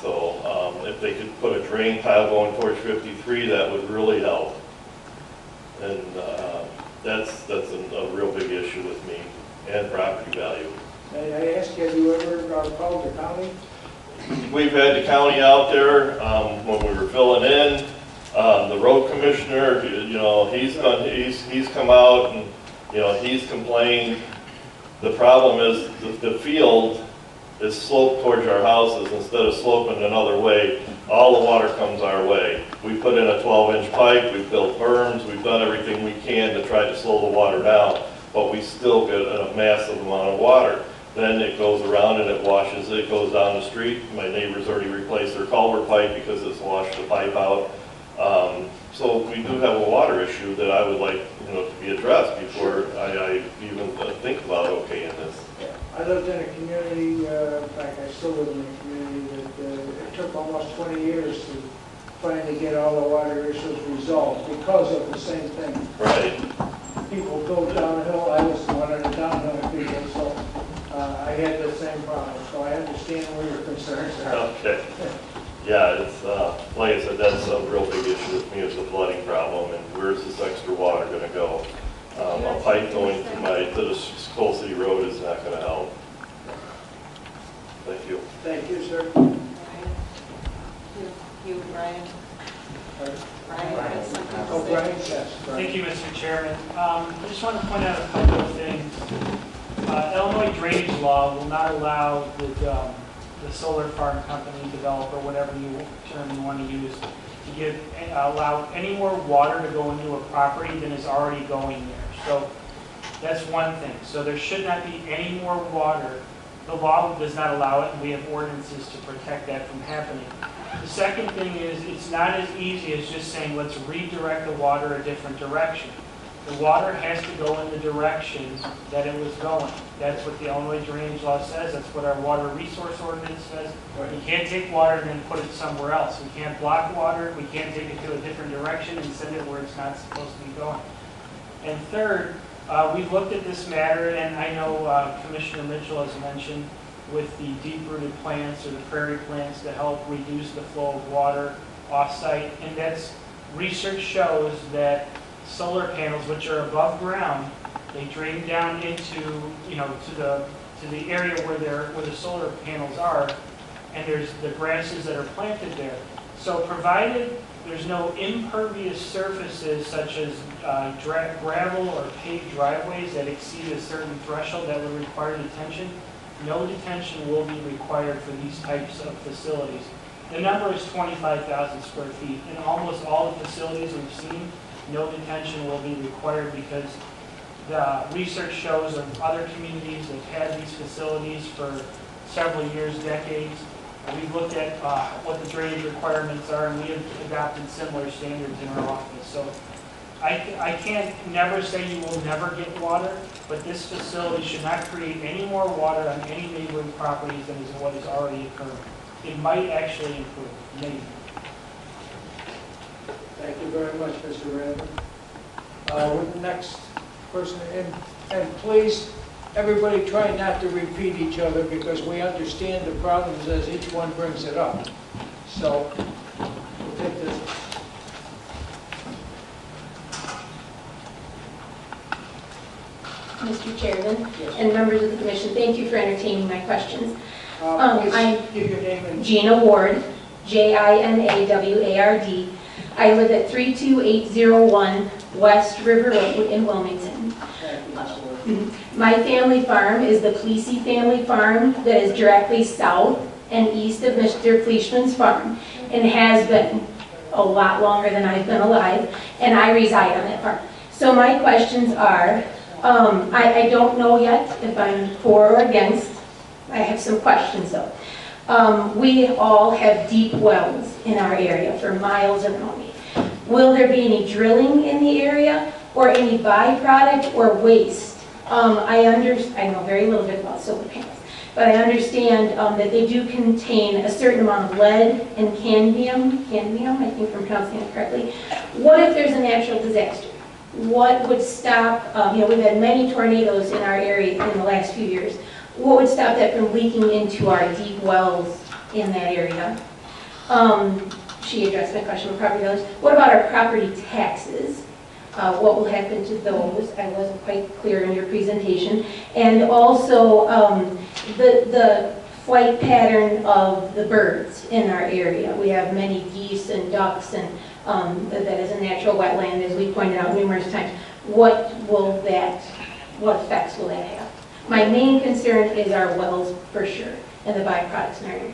So, if they could put a drain tile going towards 53, that would really help. And, that's a real big issue with me and property value. May I ask, have you ever called the county? We've had the county out there when we were filling in. The road commissioner, he's come out and, he's complained. The problem is the field is sloped towards our houses instead of sloping another way. All the water comes our way. We put in a 12-inch pipe, we've built berms, we've done everything we can to try to slow the water down, but we still get a massive amount of water. Then it goes around and it washes, it goes down the street. My neighbor's already replaced their culvert pipe because it's washed the pipe out. So we do have a water issue that I would like, to be addressed before I even think about okaying this. I lived in a community, in fact, I still live in a community that it took almost 20 years to finally get all the water issues resolved because of the same thing. Right. People go downhill, I was one of the downhill people, so I had the same problem. So I understand where your concerns are. Okay. Yeah, it's, like I said, that's a real big issue with me is the flooding problem and where's this extra water going to go? A pipe going to the Cole City Road is not going to help. Thank you. Thank you, sir. Brian? You, Brian? Brian, has something to Oh, say? Brian, yes. Brian. Thank you, Mr. Chairman. I just want to point out a couple of things. Illinois drainage law will not allow the solar farm company, developer, whatever term you want to use, to allow any more water to go into a property than is already going there. So that's one thing. So there should not be any more water. The law does not allow it, and we have ordinances to protect that from happening. The second thing is, it's not as easy as just saying, let's redirect the water a different direction. The water has to go in the direction that it was going. That's what the Illinois drainage law says. That's what our water resource ordinance says. You can't take water and then put it somewhere else. We can't block water. We can't take it to a different direction and send it where it's not supposed to be going. And third, we've looked at this matter, and I know Commissioner Mitchell has mentioned with the deep-rooted plants or the prairie plants to help reduce the flow of water off-site. And that's, research shows that solar panels, which are above ground, they drain down into, to the area where the solar panels are, and there's the grasses that are planted there. So provided there's no impervious surfaces such as gravel or paved driveways that exceed a certain threshold that would require detention, no detention will be required for these types of facilities. The number is 25,000 square feet. In almost all the facilities we've seen, no detention will be required because the research shows of other communities that have had these facilities for several years, decades. We've looked at what the drainage requirements are, and we have adopted similar standards in our office. So I can't never say you will never get water, but this facility should not create any more water on any neighboring properties than is what is already occurring. It might actually improve, maybe. Thank you very much, Mr. Randall. With the next person, and please, everybody try not to repeat each other because we understand the problems as each one brings it up. So, we'll take this. Mr. Chairman Yes. and members of the commission, thank you for entertaining my questions. Please give your name and... Gina Ward, Jinaward. I live at 32801 West River Road in Wilmington. Thank you, Ms. Ward. My family farm is the Plessy family farm that is directly south and east of Mr. Fleischman's farm and has been a lot longer than I've been alive, and I reside on that farm. So my questions are, I don't know yet if I'm for or against. I have some questions though. We all have deep wells in our area for miles around me. Will there be any drilling in the area or any byproduct or waste? I know very little bit about solar panels, but I understand that they do contain a certain amount of lead and cadmium, I think I'm pronouncing it correctly. What if there's a natural disaster? What would stop, we've had many tornadoes in our area in the last few years. What would stop that from leaking into our deep wells in that area? She addressed my question with property values. What about our property taxes? What will happen to those? I wasn't quite clear in your presentation. And also the flight pattern of the birds in our area. We have many geese and ducks, and that is a natural wetland, as we pointed out numerous times. What effects will that have? My main concern is our wells, for sure, and the byproducts in our area.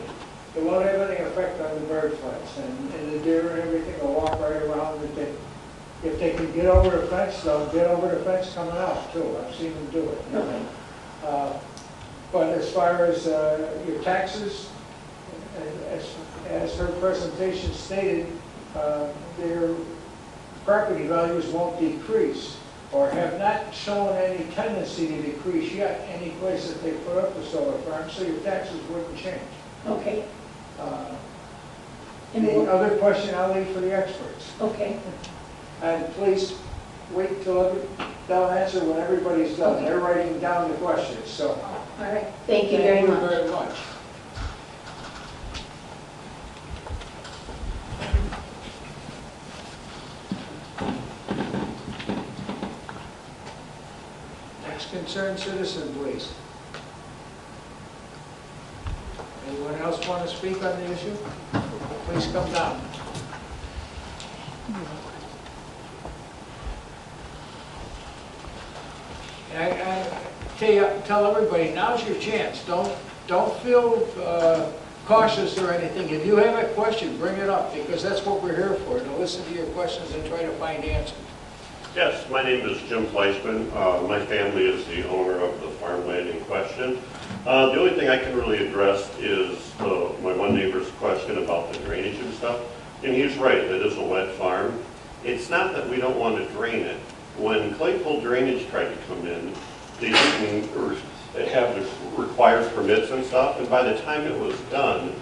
It won't have any effect on the bird flights, and the deer and everything will walk right around. If they can get over the fence, they'll get over the fence coming out too. I've seen them do it. Okay. But as far as your taxes, as her presentation stated, their property values won't decrease or have not shown any tendency to decrease yet any place that they put up the solar farm, so your taxes wouldn't change. Okay. The other question I'll leave for the experts. Okay. And please wait till they'll answer when everybody's done. Okay. They're writing down the questions, so. All right. Thank you very much. Thank you very much. concerned citizen, please? Anyone else want to speak on the issue? Please come down. I tell everybody, now's your chance. Don't feel cautious or anything. If you have a question, bring it up, because that's what we're here for, to listen to your questions and try to find answers. Yes, my name is Jim Fleischman. My family is the owner of the farmland in question. The only thing I can really address is my one neighbor's question about the drainage and stuff. And he's right, it is a wet farm. It's not that we don't want to drain it. When Claypool Drainage tried to come in, they didn't have the required permits and stuff, and by the time it was done,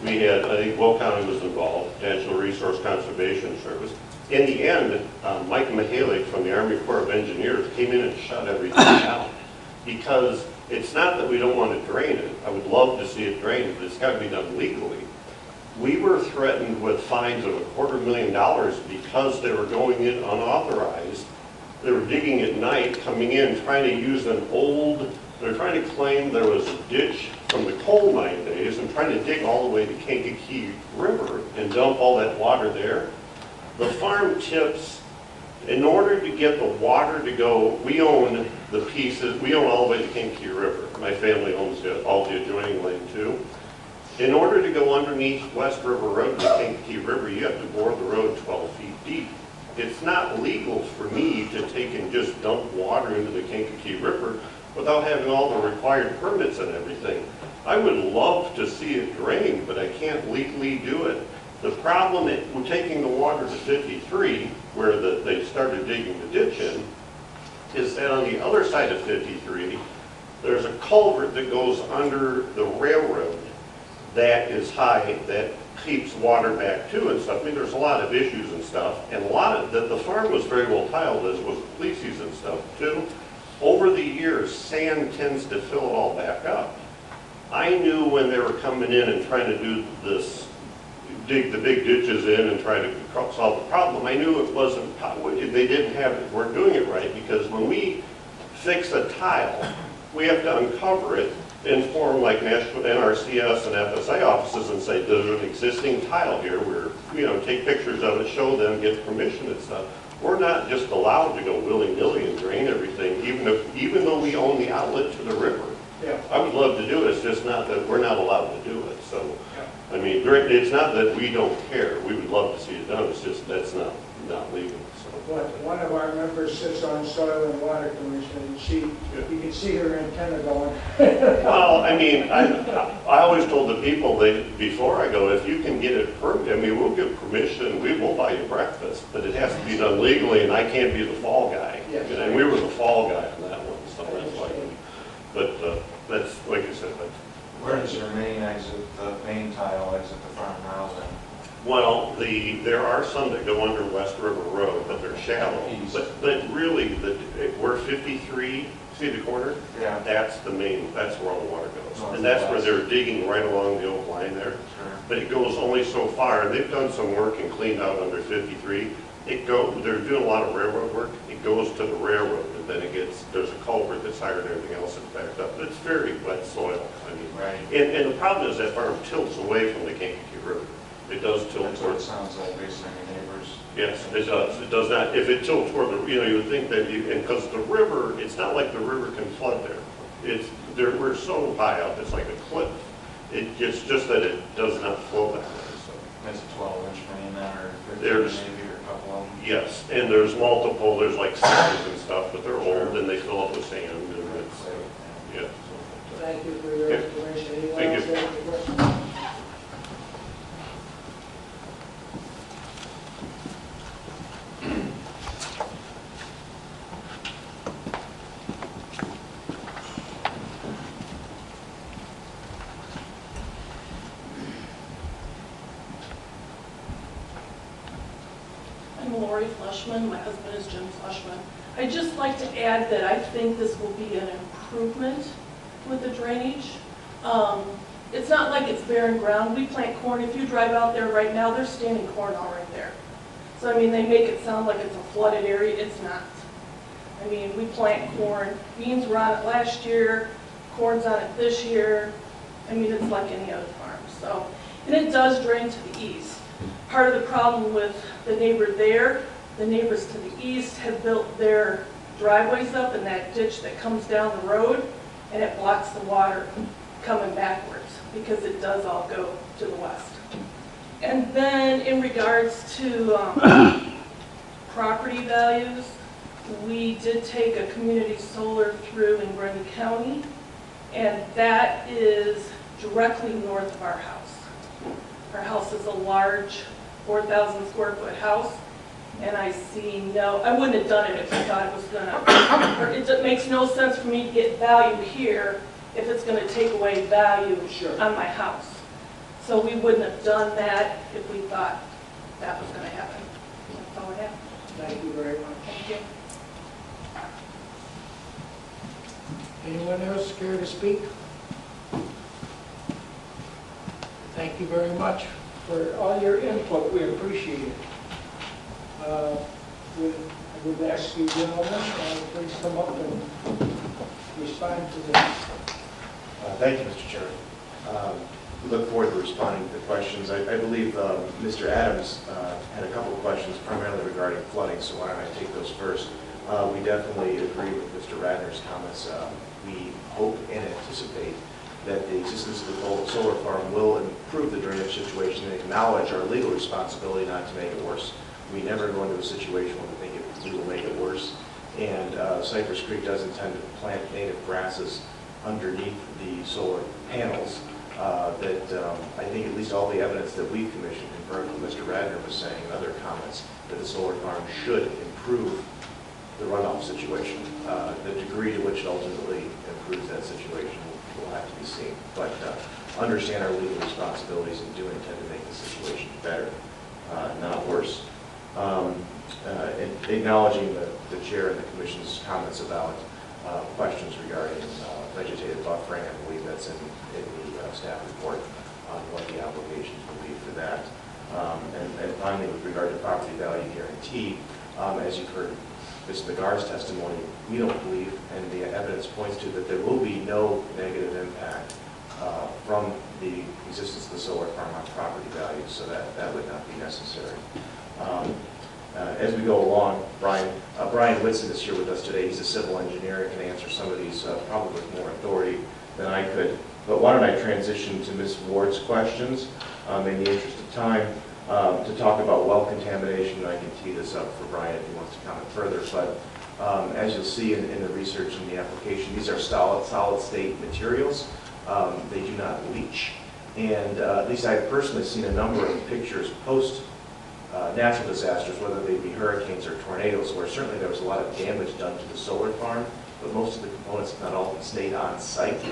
we had, I think Will County was involved, National Resource Conservation Service. In the end, Mike Mihalik from the Army Corps of Engineers came in and shut everything down, because it's not that we don't want to drain it. I would love to see it drained, but it's got to be done legally. We were threatened with fines of $250,000 because they were going in unauthorized. They were digging at night, coming in, trying to use an old, they're trying to claim there was a ditch from the coal mine days and trying to dig all the way to Kankakee River and dump all that water there. The farm tips, in order to get the water to go, we own the pieces, we own all the way to Kankakee River. My family owns all the adjoining land too. In order to go underneath West River Road to Kankakee River, you have to bore the road 12 feet deep. It's not legal for me to take and just dump water into the Kankakee River without having all the required permits and everything. I would love to see it drained, but I can't legally do it. The problem with taking the water to 53, where they started digging the ditch in, is that on the other side of 53, there's a culvert that goes under the railroad that is high, that keeps water back too and stuff. I mean, there's a lot of issues and stuff, and a lot of the farm was very well tiled, as was the Plessis and stuff too. Over the years, sand tends to fill it all back up. I knew when they were coming in and trying to do this, dig the big ditches in and try to solve the problem, I knew it wasn't, they didn't have it, weren't doing it right, because when we fix a tile, we have to uncover it, inform like National NRCS and FSA offices and say, there's an existing tile here, take pictures of it, show them, get permission and stuff. We're not just allowed to go willy-nilly and drain everything, even though we own the outlet to the river. Yeah. I would love to do it, it's just not that we're not allowed to do it. So, I mean, it's not that we don't care. We would love to see it done, it's just that's not legal. So. But one of our members sits on Soil and Water Commission, and you can see her antenna going. Well, I mean, I always told the people before I go, if you can get it permit, I mean, we'll give permission, we will buy you breakfast, but it has to be done legally, and I can't be the fall guy. Yes. And we were the fall guy on that one, so that's why. But that's, like I said, that's. Where does your main exit, the main tile exit the farm now then? Well, there are some that go under West River Road, but they're shallow. But really, we're 53, see the corner? Yeah. That's the main, that's where all the water goes. North And that's and where west. they're digging right along the old line there. Sure. But it goes only so far. They've done some work and cleaned out under 53. They're doing a lot of railroad work. It goes to the railroad, and then there's a culvert that's higher than everything else that's backed up. It's very wet soil. I mean, Right. and the problem is that farm tilts away from the Kankakee River. It does tilt That's what it towards. sounds like based on your neighbors. Yes, it does. It does not, if it tilts toward the, you would think that, and because the river, it's not like the river can flood there. We're so high up, it's like a cliff. It's just that it does not flow that way, so. It's a 12-inch main then, or 15 There's- maybe, or a couple of them. Yes, and there's like sixes and stuff, but they're old and they fill up with sand and it's, yeah. so. Thank you for your Yeah. explanation. Anyone Thank else you. have any questions? I'm Lori Fleischman, my husband is Jim Fleischman. I'd just like to add that I think this will be an improvement with the drainage. It's not like it's barren ground. We plant corn. If you drive out there right now, there's standing corn all right there. So I mean, they make it sound like it's a flooded area. It's not. I mean, we plant corn, beans were on it last year, corn's on it this year. I mean, it's like any other farm, so. And it does drain to the east. Part of the problem with the neighbor there, the neighbors to the east have built their driveways up in that ditch that comes down the road, and it blocks the water coming backwards because it does all go to the west. And then in regards to property values, we did take a community solar through in Grundy County, and that is directly north of our house. Our house is a large 4,000 square foot house, and I see no, I wouldn't have done it if I thought it was gonna, or it makes no sense for me to get value here if it's gonna take away value on my house. So we wouldn't have done that if we thought that was gonna happen. That's all I have. Thank you very much. Thank you. Anyone else care to speak? Thank you very much for all your input. We appreciate it. I would ask you gentlemen, please come up and respond to this. Thank you, Mr. Chairman. We look forward to responding to the questions. I believe Mr. Adams had a couple of questions primarily regarding flooding, so why don't I take those first? We definitely agree with Mr. Radner's comments. We hope and anticipate that the existence of the solar farm will improve the drainage situation and acknowledge our legal responsibility not to make it worse. We never go into a situation where we think we will make it worse. And Cypress Creek does intend to plant native grasses underneath the solar panels that I think at least all the evidence that we've commissioned confirmed what Mr. Radner was saying and other comments that the solar farm should improve the runoff situation. The degree to which it ultimately improves that situation will have to be seen. But understand our legal responsibilities and do intend to make the situation better, not worse. And acknowledging the chair and the commission's comments about questions regarding vegetative buffering, I believe that's in the staff report on what the obligations will be for that. And finally, with regard to property value guarantee, as you've heard Ms. Nagar's testimony, we don't believe, and the evidence points to, that there will be no negative impact from the existence of the solar farm on property values, so that would not be necessary. As we go along, Brian Whitson is here with us today. He's a civil engineer and can answer some of these probably with more authority than I could. But why don't I transition to Ms. Ward's questions in the interest of time to talk about well contamination. I can tee this up for Brian if he wants to comment further. But as you'll see in the research and the application, these are solid state materials. They do not leach. And at least I've personally seen a number of pictures post natural disasters, whether they be hurricanes or tornadoes, where certainly there was a lot of damage done to the solar farm, but most of the components, if not all, stayed on site.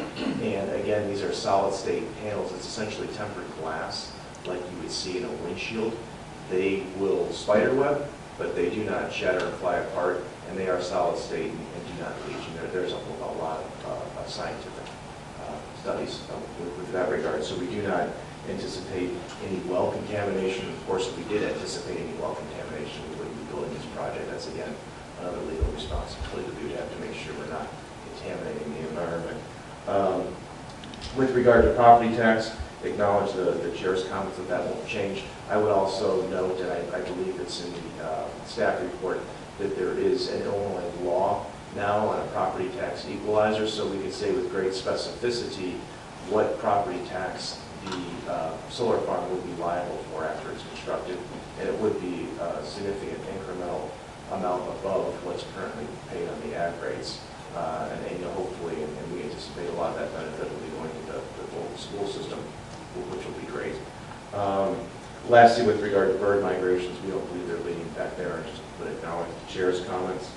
And again, these are solid state panels. It's essentially tempered glass, like you would see in a windshield. They will spider web, but they do not shatter and fly apart, and they are solid state and do not leach. And there's a lot of scientific studies with that regard. So we do not anticipate any well contamination. Of course, if we did anticipate any well contamination, we wouldn't be building this project. That's, again, another legal responsibility that we would have to make sure we're not contaminating the environment. With regard to property tax, acknowledge the chair's comments that won't change. I would also note, and I believe it's in the staff report, that there is an Illinois law now on a property tax equalizer, so we can say with great specificity what property tax the solar farm would be liable for after it's constructed, and it would be a significant incremental amount above what's currently paid on the ag rates. And hopefully, and we anticipate a lot of that benefit will be going to the whole school system, which will be great. Lastly, with regard to bird migrations, we don't believe they're leading back there. Just to acknowledge the chair's comments.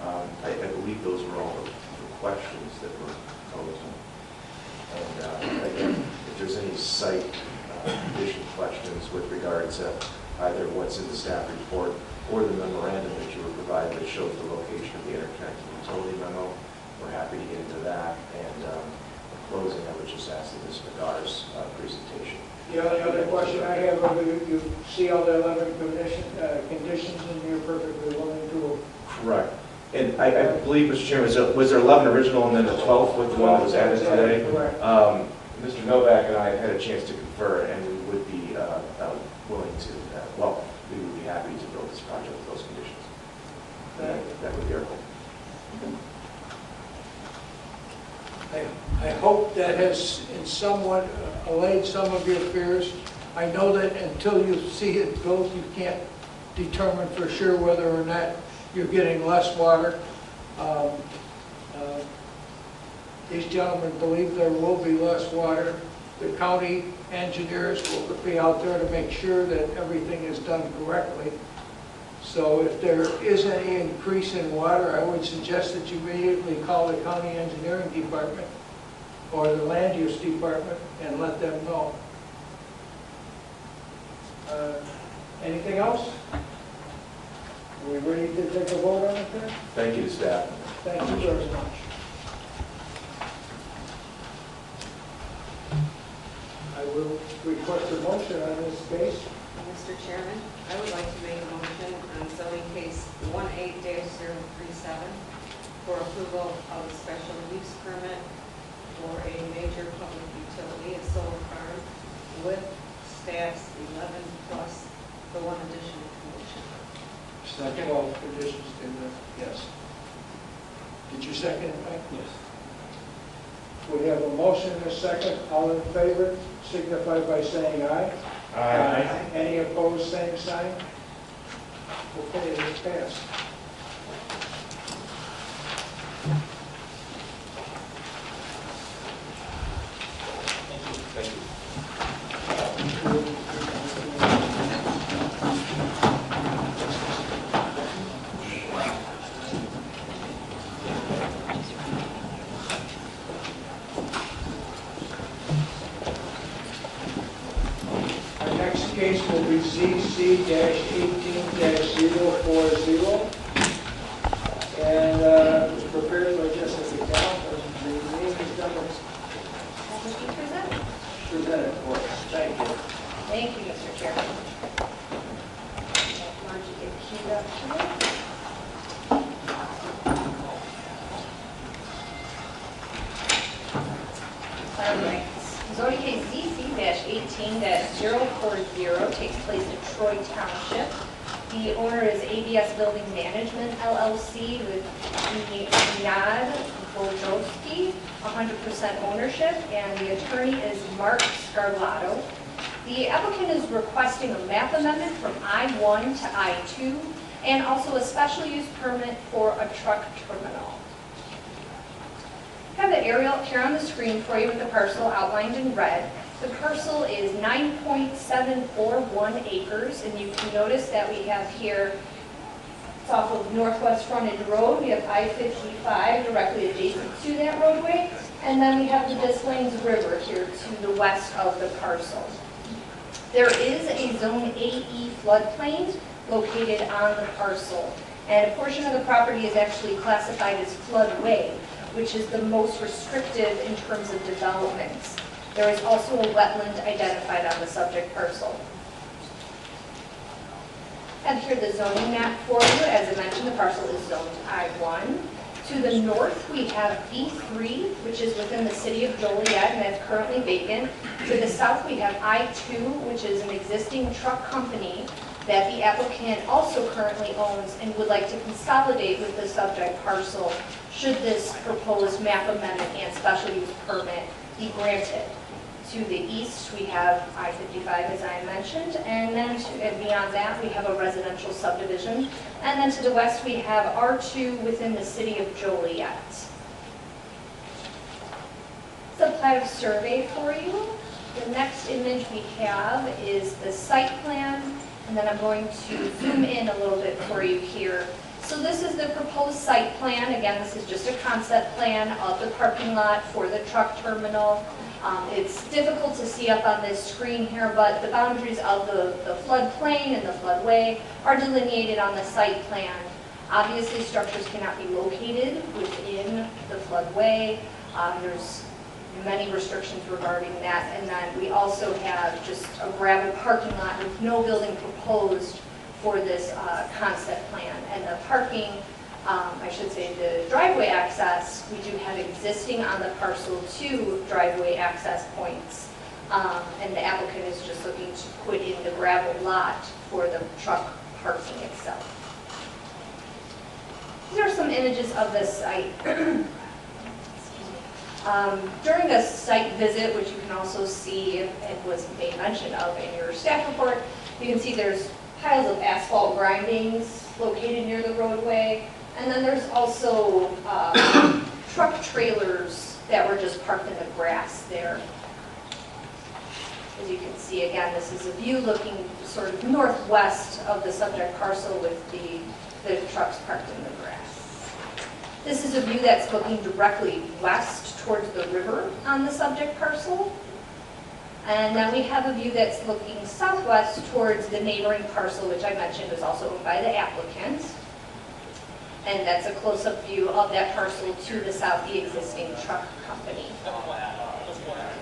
I believe those were all the questions that were posed. And again, if there's any site condition questions with regard to either what's in the staff report or the memorandum that you were provided that shows the location of the interconnected utility memo, we're happy to get into that. And in closing, I would just ask that Ms. Nagar's presentation. The only other question I have, you see all the 11 conditions and you're perfectly willing to... Correct. And I believe, Mr. Chairman, was there 11 original and then the 12th with the one that was added today? Correct. Mr. Novak and I had a chance to confer, and we would be willing to, we would be happy to build this project with those conditions. That would be our goal. I hope that has in somewhat allayed some of your fears. I know that until you see it built, you can't determine for sure whether or not you're getting less water. These gentlemen believe there will be less water. The county engineers will be out there to make sure that everything is done correctly. So if there is any increase in water, I would suggest that you immediately call the county engineering department or the land use department and let them know. Anything else? Are we ready to take a vote on it then? Thank you to staff. Thank you very much. I will request a motion on this case. Mr. Chairman, I would like to make a motion on zoning case 18-037 for approval of a special use permit for a major public utility, a solar farm, with staff's 11 plus the one additional condition. Second. All conditions in the, yes. Did you second it, Mike? Yes. We have a motion and a second. All in favor, signify by saying aye. Aye. Any opposed, same sign? Okay, it is passed. Thank you. Our next case will be ZC-18-040. And it was prepared by Jessica Galvin. The name is done. Presented for us. Thank you. Thank you, Mr. Chairman. Margie, get queued up here. All right. Zoning case ZC-18-040 takes place in Troy Township. The owner is ABS Building Management LLC with Nad Bojowski, 100% ownership, and the attorney is Mark Scarlato. The applicant is requesting a map amendment from I-1 to I-2 and also a special use permit for a truck terminal. I have the aerial up here on the screen for you with the parcel outlined in red. The parcel is 9.741 acres, and you can notice that we have here, it's off of Northwest Frontage Road, we have I-55 directly adjacent to that roadway, and then we have the Des Plaines River here to the west of the parcel. There is a Zone AE floodplain located on the parcel, and a portion of the property is actually classified as floodway, which is the most restrictive in terms of developments. There is also a wetland identified on the subject parcel. And here the zoning map for you. As I mentioned, the parcel is zoned I-1. To the north, we have B3, which is within the city of Joliet, and that's currently vacant. To the south, we have I-2, which is an existing truck company that the applicant also currently owns and would like to consolidate with the subject parcel should this proposed map amendment and special use permit be granted. To the east, we have I-55, as I mentioned, and then beyond that, we have a residential subdivision. And then to the west, we have R2 within the city of Joliet. The plat of survey for you. The next image we have is the site plan, and then I'm going to zoom in a little bit for you here. So this is the proposed site plan. Again, this is just a concept plan of the parking lot for the truck terminal. It's difficult to see up on this screen here, but the boundaries of the floodplain and the floodway are delineated on the site plan. Obviously, structures cannot be located within the floodway. There's many restrictions regarding that. And then we also have just a gravel parking lot with no building proposed for this concept plan. And the parking I should say the driveway access, we do have existing on the parcel 2 driveway access points. And the applicant is just looking to put in the gravel lot for the truck parking itself. These are some images of the site. During the site visit, which you can also see and was made mention of in your staff report, you can see there's piles of asphalt grindings located near the roadway. And then there's also truck trailers that were just parked in the grass there. As you can see, again, this is a view looking sort of northwest of the subject parcel with the trucks parked in the grass. This is a view that's looking directly west towards the river on the subject parcel. And then we have a view that's looking southwest towards the neighboring parcel, which I mentioned is also owned by the applicant. And that's a close-up view of that parcel to the south, the existing truck company.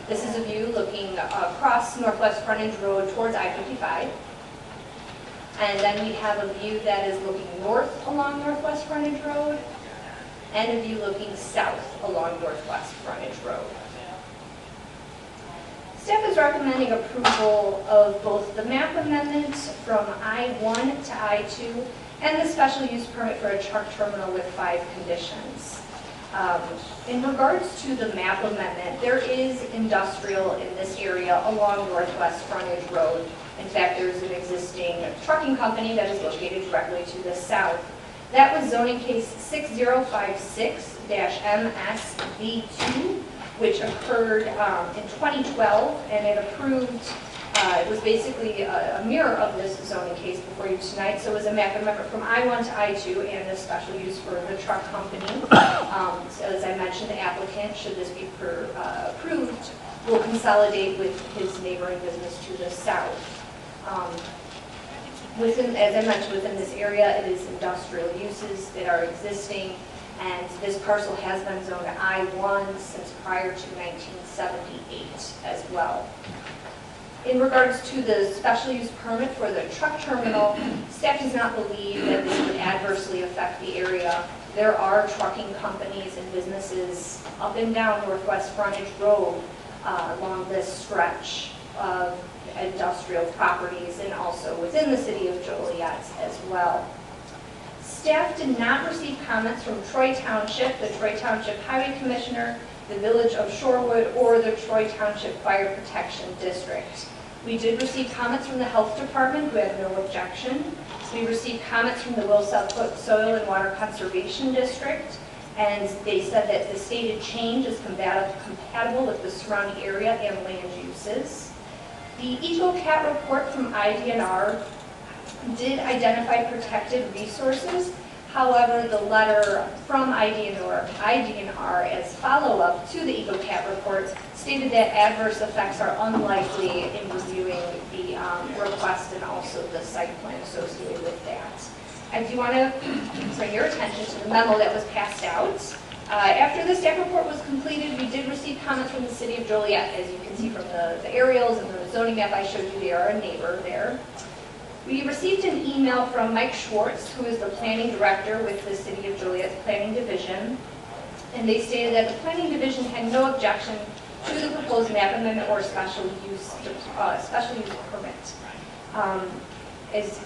This is a view looking across Northwest Frontage Road towards I-55. And then we have a view that is looking north along Northwest Frontage Road, and a view looking south along Northwest Frontage Road. Staff is recommending approval of both the map amendment from I-1 to I-2 and the special use permit for a truck terminal with 5 conditions. In regards to the map amendment, there is industrial in this area along Northwest Frontage Road. In fact, there's an existing trucking company that is located directly to the south. That was zoning case 6056-MSV2, which occurred in 2012, and it approved. It was basically a mirror of this zoning case before you tonight. So it was a map amendment from I-1 to I-2 and a special use for the truck company. So as I mentioned, the applicant, should this be approved, will consolidate with his neighboring business to the south. As I mentioned, within this area, it is industrial uses that are existing, and this parcel has been zoned I-1 since prior to 1978 as well. In regards to the special use permit for the truck terminal, staff does not believe that this would adversely affect the area. There are trucking companies and businesses up and down Northwest Frontage Road along this stretch of industrial properties and also within the city of Joliet as well. Staff did not receive comments from Troy Township, the Troy Township Highway Commissioner, the Village of Shorewood, or the Troy Township Fire Protection District. We did receive comments from the Health Department, who had no objection. We received comments from the Will South Soil and Water Conservation District, and they said that the stated change is compatible with the surrounding area and land uses. The EcoCat report from IDNR did identify protected resources. However, the letter from IDNR as follow-up to the EcoCat report stated that adverse effects are unlikely in reviewing the request and also the site plan associated with that. I do want to bring your attention to the memo that was passed out. After the staff report was completed, we did receive comments from the city of Joliet. As you can see from the aerials and the zoning map I showed you, they are a neighbor there. We received an email from Mike Schwartz, who is the planning director with the City of Joliet's Planning Division, and they stated that the Planning Division had no objection to the proposed map amendment or special use permit.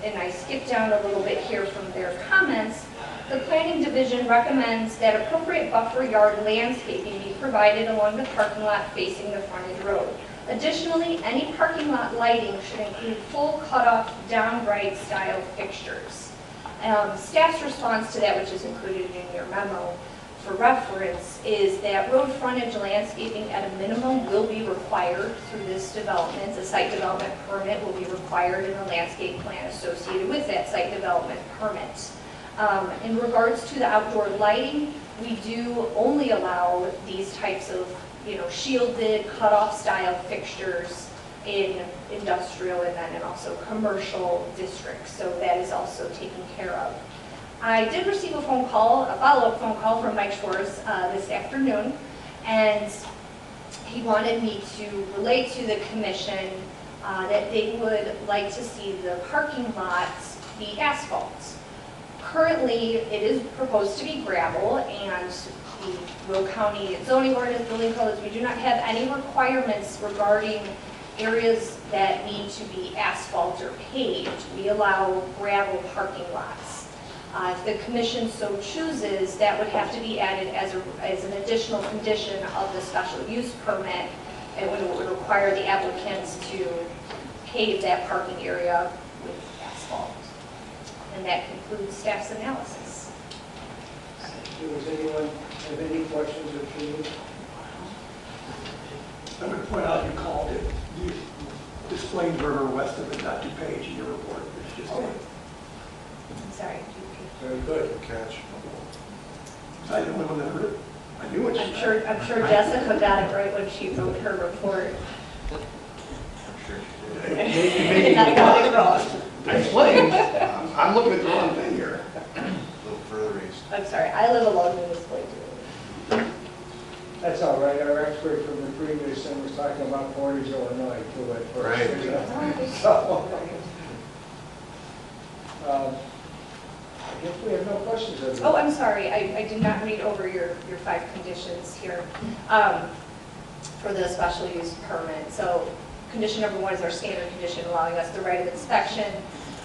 And I skipped down a little bit here from their comments. The Planning Division recommends that appropriate buffer yard landscaping be provided along the parking lot facing the frontage road. Additionally, any parking lot lighting should include full cutoff downright style fixtures. Staff's response to that, which is included in your memo for reference, is that road frontage landscaping at a minimum will be required through this development. A site development permit will be required in the landscape plan associated with that site development permit. In regards to the outdoor lighting, we do only allow these types of shielded cutoff style fixtures in industrial and then also commercial districts. So that is also taken care of. I did receive a follow-up phone call from Mike Schwartz this afternoon, and he wanted me to relate to the commission that they would like to see the parking lots be asphalt. Currently, it is proposed to be gravel, and the Will County zoning ordinance, building codes, we do not have any requirements regarding areas that need to be asphalt or paved. We allow gravel parking lots. If the commission so chooses, that would have to be added as an additional condition of the special use permit, and it would require the applicants to pave that parking area with asphalt. And that concludes staff's analysis. Does anyone have any questions or feelings? I'm going to point out you called it, you displayed River west of the not two page in your report. It's just, I'm sorry. Very good. Catch. was I the only one that heard it? I knew what she I'm said. sure Jessica got it right when she wrote her report. Maybe I got it wrong. I explained. I'm looking at the wrong thing here. A little further east. I'm sorry, I live along in this place. That's all right. Our expert from the previous thing was talking about Portage, Illinois, too, at first. Right. So, I guess we have no questions. Of Oh, I'm sorry, I did not read over your 5 conditions here for the special use permit. So condition number 1 is our standard condition allowing us the right of inspection.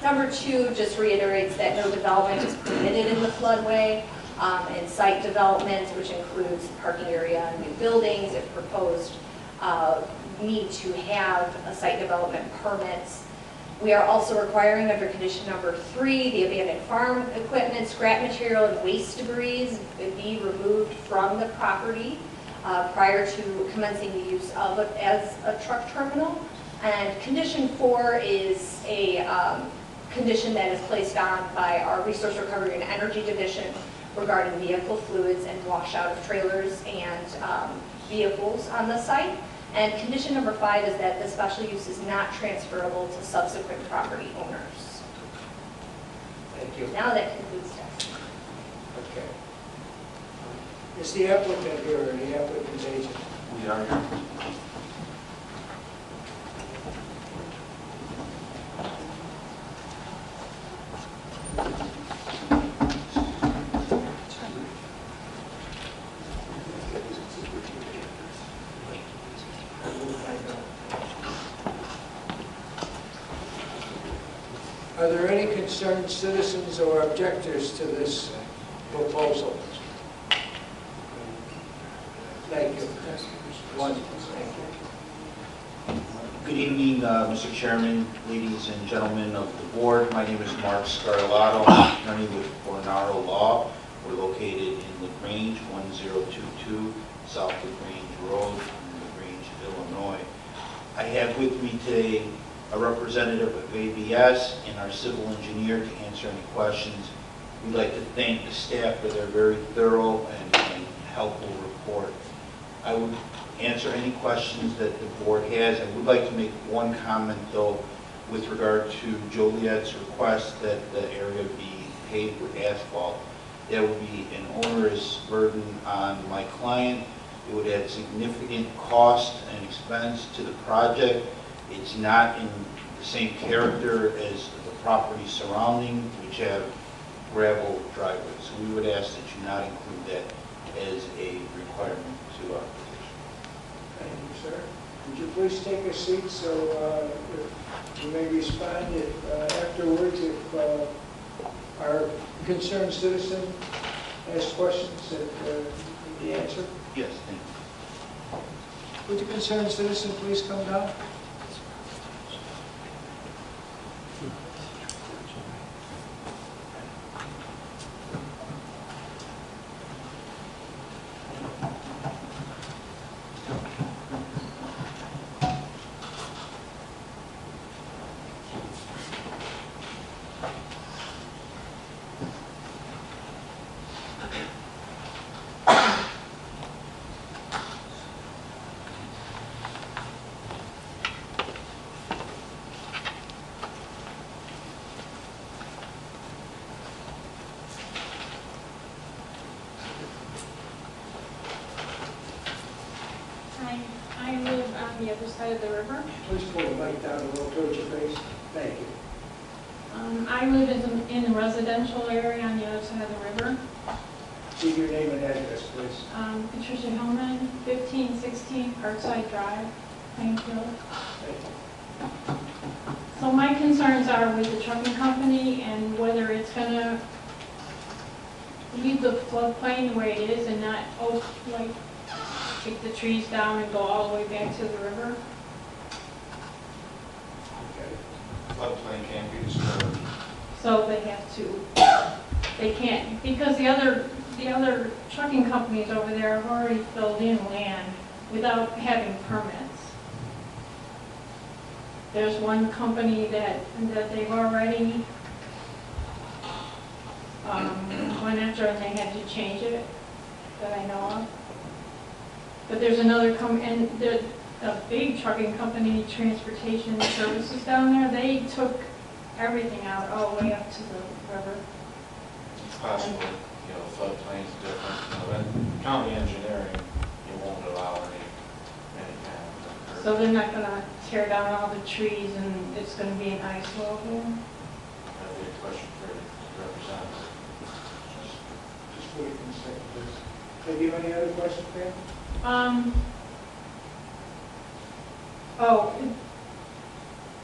Number 2 just reiterates that no development is permitted in the floodway, and site development, which includes parking area and new buildings, if proposed, need to have a site development permits. We are also requiring under condition number 3, the abandoned farm equipment, scrap material, and waste debris be removed from the property prior to commencing the use of it as a truck terminal. And condition 4 is a condition that is placed on by our Resource Recovery and Energy Division regarding vehicle fluids and washout of trailers and vehicles on the site. And condition number 5 is that the special use is not transferable to subsequent property owners. Thank you. Now that concludes that. Okay. Is the applicant here or the applicant's agent? We are here. Are there any concerned citizens or objectors to this proposal? Thank you. One. Thank you. Good evening, Mr. Chairman, ladies and gentlemen of the board. My name is Mark Scarlato, attorney with Fornaro Law. We're located in LaGrange, 1022 South LaGrange Road, in LaGrange, Illinois. I have with me today a representative of ABS and our civil engineer to answer any questions. We'd like to thank the staff for their very thorough and helpful report. I would answer any questions that the board has. I would like to make one comment, though, with regard to Joliet's request that the area be paved with asphalt. That would be an onerous burden on my client. It would add significant cost and expense to the project. It's not in the same character as the property surrounding, which have gravel driveways. So we would ask that you not include that as a requirement to our petition. Thank you, sir. Would you please take a seat so you may respond afterwards if our concerned citizen asks questions that need the answer? Yes, thank you. Would the concerned citizen please come down? I live on the other side of the river. Please pull the mic down a little towards your face. Thank you. I live in a residential area on the other side of the river. Give your name and address, please. Patricia Hillman, 1516 Parkside Drive, Plainfield. So my concerns are with the trucking company and whether it's gonna leave the floodplain the way it is and not, take the trees down and go all the way back to the river. Floodplain can't be disturbed. So they have to, they can't, because the other trucking companies over there have already filled in land without having permits. There's one company that they've already went after and they had to change it, that I know of. But there's another and a big trucking company, Transportation Services down there, they took everything out all the way up to the river. It's possible, floodplain's different, but county engineering, you won't allow any kind of. So they're not gonna tear down all the trees and it's gonna be an ice wall there? That'd be a question for the representative. Just wait a second, please. Have you any other questions, Pam?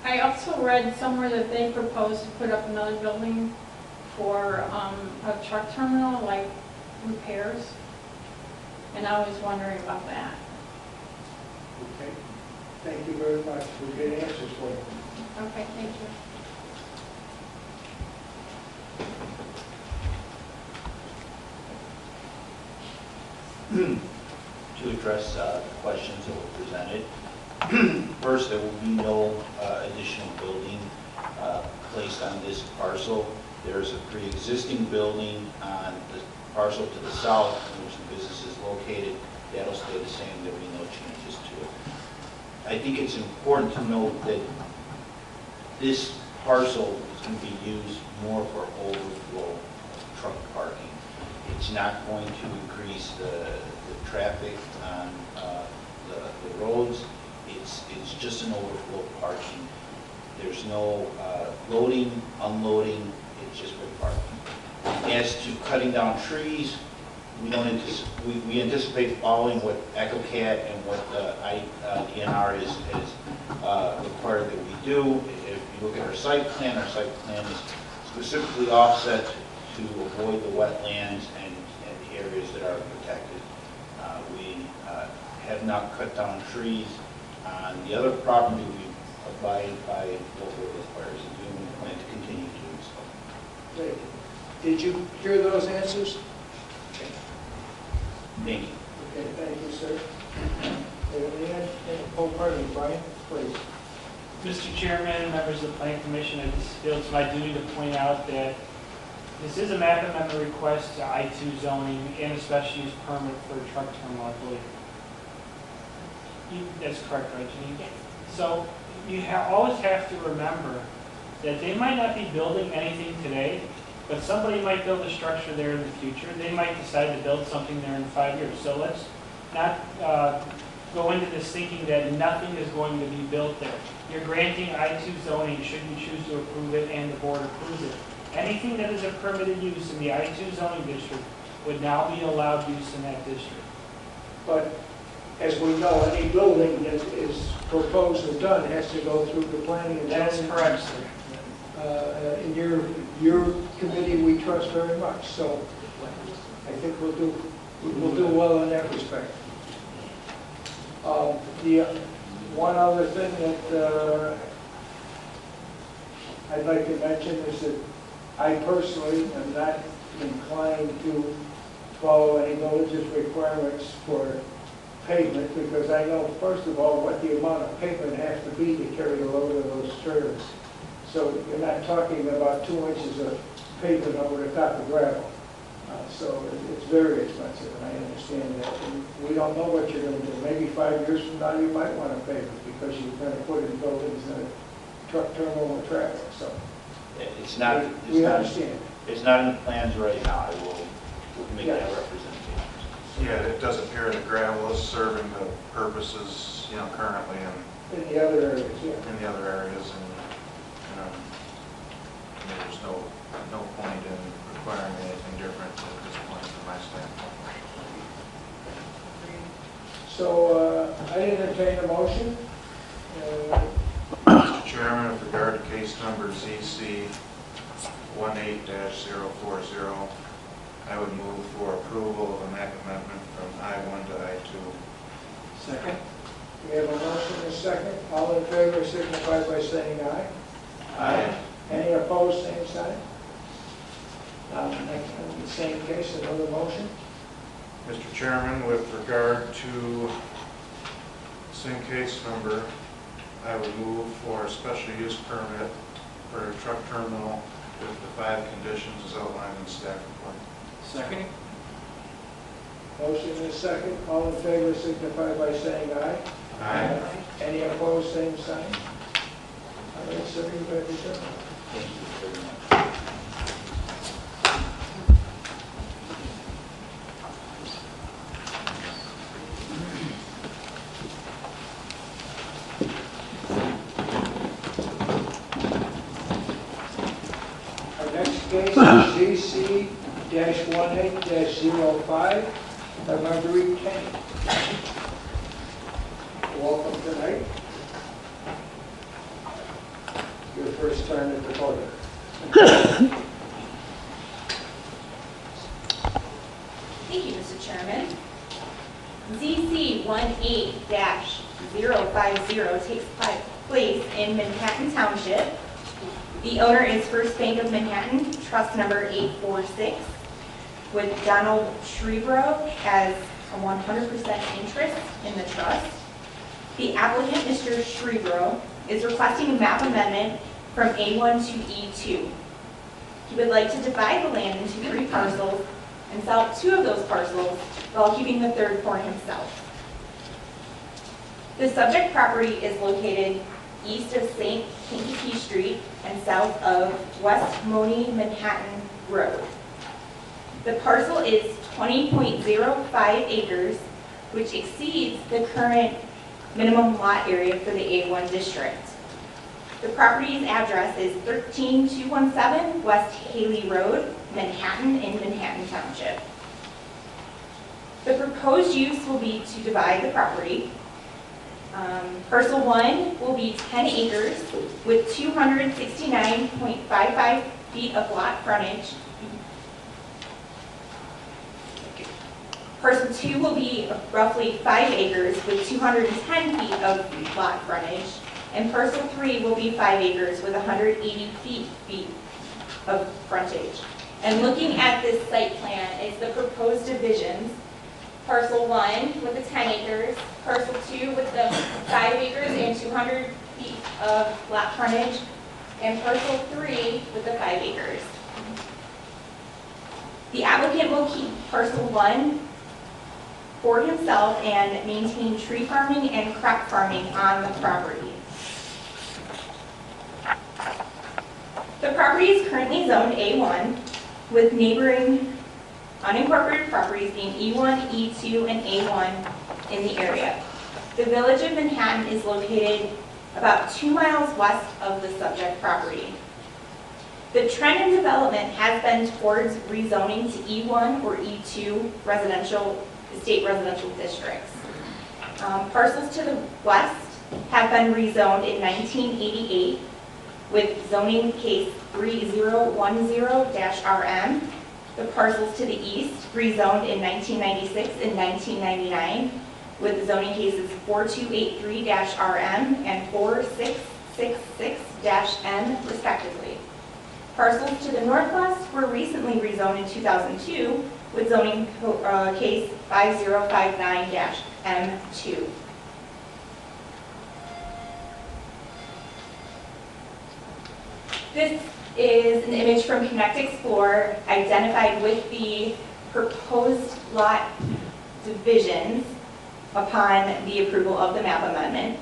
I also read somewhere that they proposed to put up another building for a truck terminal, like repairs. And I was wondering about that. Okay. Thank you very much. We'll get answers for you. Okay, thank you. To address the questions that were presented. First, there will be no additional building placed on this parcel. There's a pre-existing building on the parcel to the south in which the business is located. That'll stay the same. There'll be no changes to it. I think it's important to note that this parcel is going to be used more for overflow truck parking. It's not going to increase the traffic on the roads. It's just an overflow parking. There's no loading, unloading, it's just for parking. As to cutting down trees, we anticipate following what EchoCat and what the DNR is required that we do. If you look at our site plan is specifically offset to avoid the wetlands and the areas that are protected. We have not cut down trees. On the other property, we abide by what we're required to do, and we plan to continue doing so. Great. Did you hear those answers? Thank you. Okay, thank you, sir. Pardon me, Brian, please. Mr. Chairman, members of the Planning Commission, I just feel it's my duty to point out that this is a map amendment request to I-2 zoning and a special use permit for a truck terminal, I believe. That's correct, right, Janine? Yes. So you always have to remember that they might not be building anything today, but somebody might build a structure there in the future. They might decide to build something there in 5 years. So let's not go into this thinking that nothing is going to be built there. You're granting I-2 zoning should you choose to approve it and the board approves it. Anything that is a permitted use in the I-2 zoning district would now be allowed use in that district. But as we know, any building that is proposed or done has to go through the planning and That's zoning. correct, sir. In your committee, we trust very much, so I think we'll do well in that respect. The one other thing that I'd like to mention is that I personally am not inclined to follow any village's requirements for pavement, because I know, first of all, what the amount of pavement has to be to carry a load of those trailers. So you're not talking about 2 inches of pavement over the top of gravel. So it's very expensive, and I understand that. And we don't know what you're going to do. Maybe 5 years from now, you might want to pave it because you're going to put in buildings and a truck terminal and traffic. So we understand. It's not in the plans right now. I will make that representation. Yeah, it does appear that gravel is serving the purposes, currently in the other areas, yeah. In the other areas, and entertain a motion. Mr. Chairman, with regard to case number ZC 18-040, I would move for approval of a map amendment from I-1 to I-2. Second? We have a motion and a second. All in favor signify by saying aye. Aye. Any opposed, same sign. Now, next, in the same case, another motion. Mr. Chairman, with regard to same case number, I would move for a special use permit for a truck terminal with the 5 conditions as outlined in the staff report. Second? Motion and a second. All in favor signify by saying aye. Aye. Any opposed, same sign. All right, sir, you ready to go? Thank you very much. Our next case is ZC-18-05 by Marguerite Kenny. Welcome tonight. Your first turn at the podium. Thank you, Mr. Chairman. ZC-18-050 takes place in Manhattan Township. The owner is First Bank of Manhattan, trust number 846, with Donald Shrevero as a 100% interest in the trust. The applicant, Mr. Shrevero, is requesting a map amendment from A1 to E2. He would like to divide the land into 3 parcels and sell 2 of those parcels while keeping the 3rd for himself. The subject property is located east of St. Kankakee Street and south of West Moni Manhattan Road. The parcel is 20.05 acres, which exceeds the current minimum lot area for the A1 district. The property's address is 13217 West Haley Road, Manhattan in Manhattan Township. The proposed use will be to divide the property. Parcel 1 will be 10 acres with 269.55 feet of lot frontage. Parcel 2 will be roughly 5 acres with 210 feet of lot frontage. And parcel 3 will be 5 acres with 180 feet of frontage. And looking at this site plan, it's the proposed divisions. Parcel 1 with the 10 acres, parcel 2 with the 5 acres and 200 feet of lot frontage, and parcel 3 with the 5 acres. The applicant will keep parcel 1 for himself and maintain tree farming and crop farming on the property. The property is currently zoned A1 with neighboring unincorporated properties being E1, E2, and A1 in the area. The village of Manhattan is located about 2 miles west of the subject property. The trend in development has been towards rezoning to E1 or E2 state residential districts. Parcels to the west have been rezoned in 1988 with zoning case 3010-RM. The parcels to the east rezoned in 1996 and 1999 with zoning cases 4283-RM and 4666-M respectively. Parcels to the northwest were recently rezoned in 2002 with zoning case 5059-M2. This is an image from Connect Explore identified with the proposed lot divisions upon the approval of the map amendment.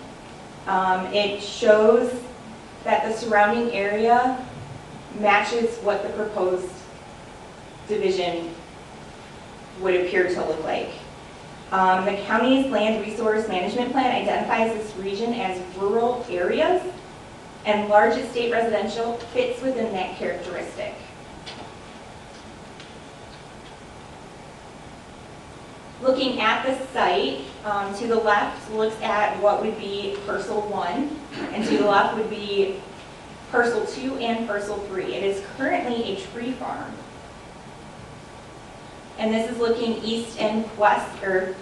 It shows that the surrounding area matches what the proposed division would appear to look like. The county's land resource management plan identifies this region as rural areas, and large estate residential fits within that characteristic. Looking at the site, To the left looks at what would be parcel 1, and to the left would be parcel 2 and parcel 3. It is currently a tree farm. And this is looking east and west, or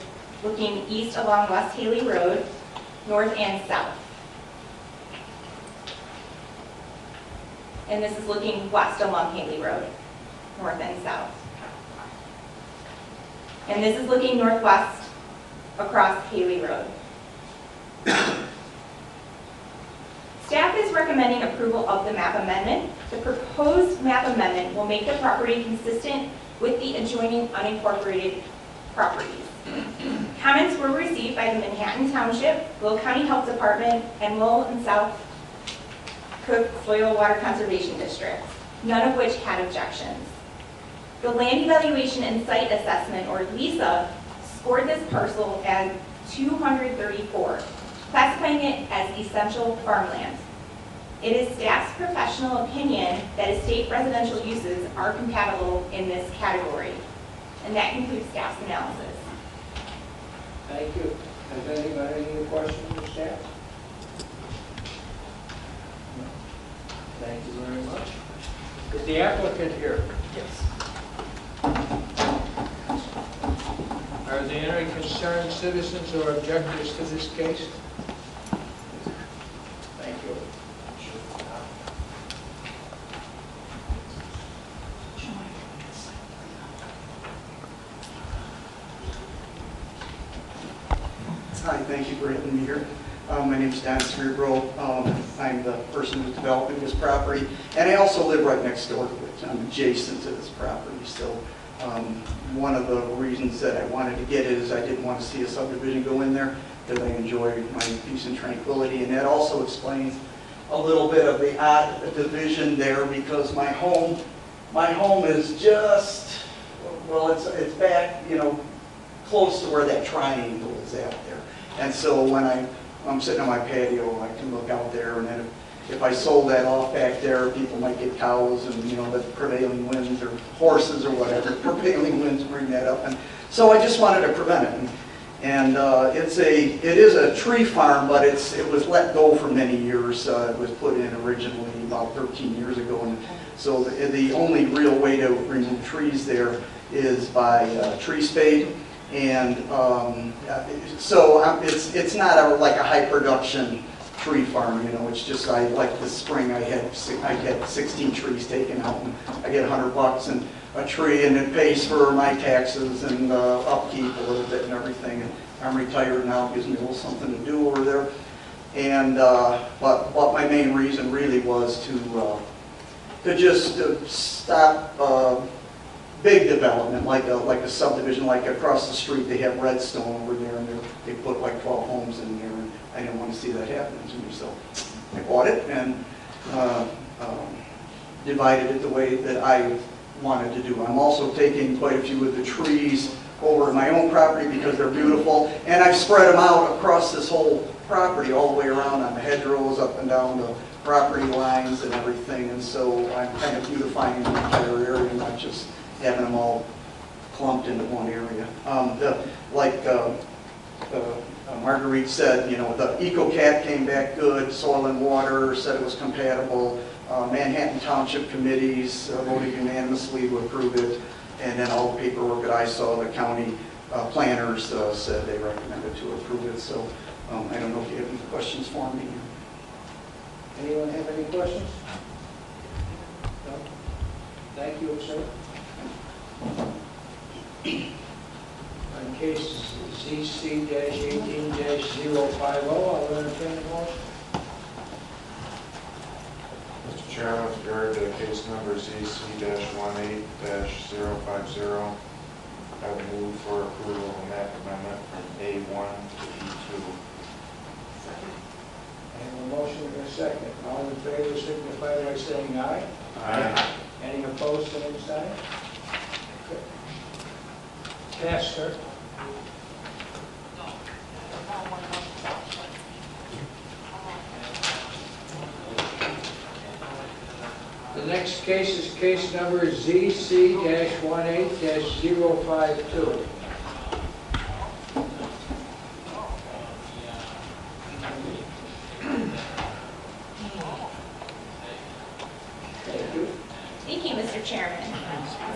looking east along West Haley Road, north and south. And this is looking west along Haley Road, north and south. And this is looking northwest across Haley Road. Staff is recommending approval of the map amendment. The proposed map amendment will make the property consistent with the adjoining unincorporated properties. Comments were received by the Manhattan Township, Will County Health Department, and Will and South Cook Soil Water Conservation District, none of which had objections. The Land Evaluation and Site Assessment, or LISA, scored this parcel as 234, classifying it as essential farmland. It is staff's professional opinion that estate residential uses are compatible in this category. And that concludes staff's analysis. Thank you. Has anybody any questions of staff? No. Thank you very much. Is the applicant here? Yes. Are there any concerned citizens or objectors to this case? Thank you. Hi, thank you for having me here. My name is Don Cerebro. I'm the person who's developing this property, and I also live right next door to it. I'm adjacent to this property, so one of the reasons that I wanted to get it is I didn't want to see a subdivision go in there because I enjoy my peace and tranquility, and that also explains a little bit of the odd division there because my home is just, well, it's back, you know, close to where that triangle is out there. And so when I'm sitting on my patio, I can look out there, and then if I sold that off back there, people might get cows and, you know, the prevailing winds or horses or whatever, prevailing winds bring that up. And so I just wanted to prevent it. And it is a tree farm, but it was let go for many years. It was put in originally about 13 years ago. And so the only real way to remove trees there is by tree spade. And so it's not like a high production tree farm, you know. It's just like this spring I had 16 trees taken out, and I get $100 and a tree, and it pays for my taxes and upkeep a little bit and everything. And I'm retired now, it gives me a little something to do over there. And but my main reason really was to just stop big development, like a subdivision, like across the street. They have Redstone over there, and they put like 12 homes in there, and I didn't want to see that happening to me. So I bought it and divided it the way that I wanted to do. I'm also taking quite a few of the trees over to my own property because they're beautiful, and I've spread them out across this whole property all the way around on the hedgerows, up and down the property lines and everything. And so I'm kind of beautifying the entire area, not just having them all clumped into one area. Marguerite said, you know, the EcoCat came back good, Soil and Water said it was compatible, Manhattan Township committees voted unanimously to approve it, and then all the paperwork that I saw, the county planners said they recommended to approve it. So I don't know if you have any questions for me. Anyone have any questions? No? Thank you, sir. On case ZC-18-050, I'll entertain a motion. Mr. Chairman, with regard to case number ZC-18-050, I would move for approval of a map amendment from A1 to E2. I have a motion and a second. All in favor signify by saying aye. Aye. Any opposed, same sign? Okay. Pass, sir. The next case is case number ZC-18-052. Thank you, Mr. Chairman.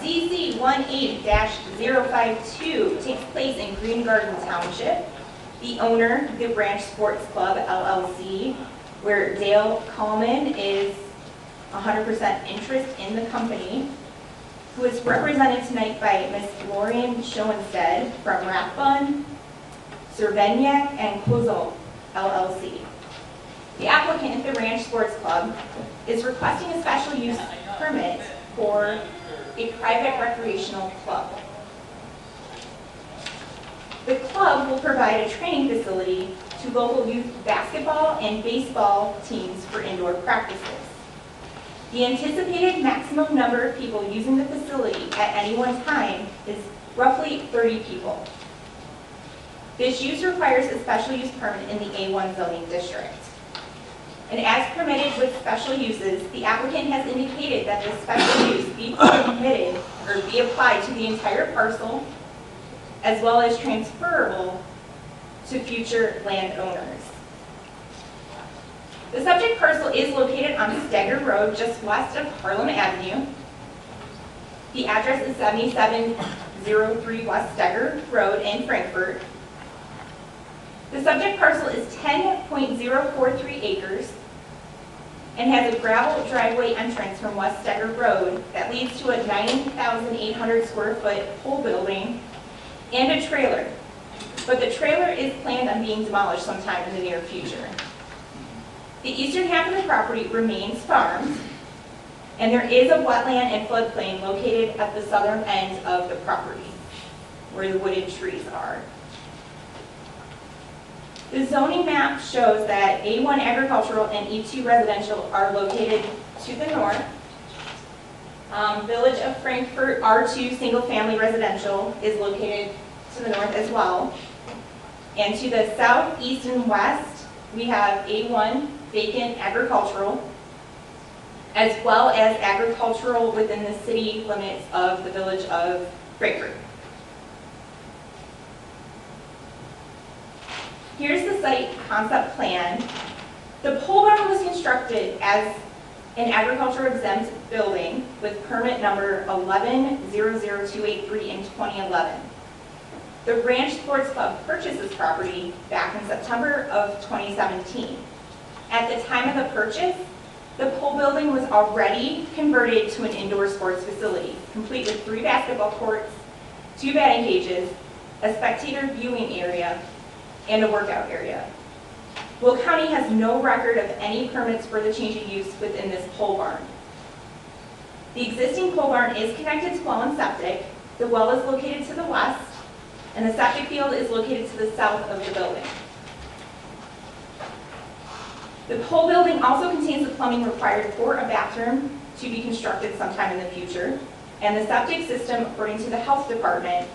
ZC 18-052 takes place in Green Garden Township. The owner, the Branch Sports Club LLC, where Dale Coleman is 100% interest in the company, who is represented tonight by Ms. Lorian Schoenstead from Rathbun, Cervenyak, and Kozel LLC. The applicant, the Ranch Sports Club, is requesting a special use permit for a private recreational club. The club will provide a training facility to local youth basketball and baseball teams for indoor practices. The anticipated maximum number of people using the facility at any one time is roughly 30 people. This use requires a special use permit in the A1 zoning district. And as permitted with special uses, the applicant has indicated that the special use be permitted or be applied to the entire parcel, as well as transferable to future landowners. The subject parcel is located on Steger Road, just west of Harlem Avenue. The address is 7703 West Steger Road in Frankfort. The subject parcel is 10.043 acres and has a gravel driveway entrance from West Steger Road that leads to a 9,800 square foot pole building and a trailer. But the trailer is planned on being demolished sometime in the near future. The eastern half of the property remains farmed, and there is a wetland and floodplain located at the southern end of the property, where the wooded trees are. The zoning map shows that A1 agricultural and E2 residential are located to the north. Village of Frankfort R2 single-family residential is located to the north as well. And to the south, east, and west, we have A1 vacant agricultural, as well as agricultural within the city limits of the village of Frankfort. Here's the site concept plan. The pole barn was constructed as an agriculture exempt building with permit number 1100283 in 2011. The Ranch Sports Club purchased this property back in September of 2017. At the time of the purchase, the pole building was already converted to an indoor sports facility, complete with 3 basketball courts, 2 batting cages, a spectator viewing area, and a workout area. Will County has no record of any permits for the change of use within this pole barn. The existing pole barn is connected to well and septic. The well is located to the west, and the septic field is located to the south of the building. The pole building also contains the plumbing required for a bathroom to be constructed sometime in the future, and the septic system, according to the health department,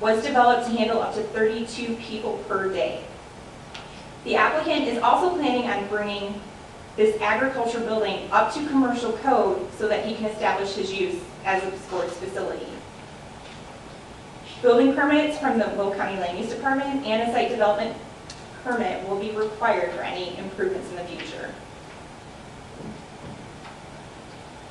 was developed to handle up to 32 people per day. The applicant is also planning on bringing this agriculture building up to commercial code so that he can establish his use as a sports facility. Building permits from the Will County Land Use Department and a site development permit will be required for any improvements in the future.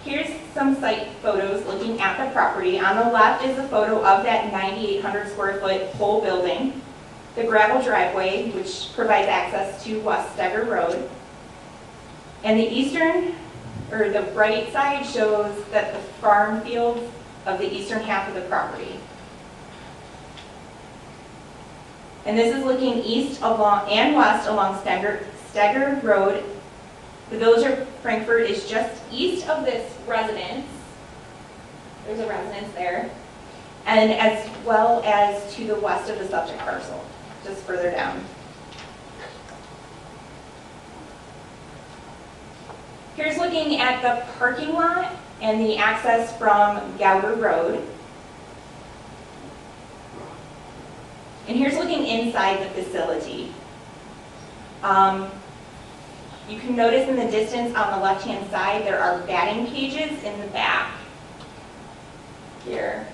Here's some site photos looking at the property. On the left is a photo of that 9,800 square foot pole building, the gravel driveway, which provides access to West Steger Road. And the eastern, or the right side, shows that the farm fields of the eastern half of the property. And this is looking east along and west along Steger Road. The village of Frankfort is just east of this residence. There's a residence there. And as well as to the west of the subject parcel, just further down. Here's looking at the parking lot and the access from Gowder Road. And here's looking inside the facility. You can notice in the distance on the left-hand side, there are batting cages in the back here.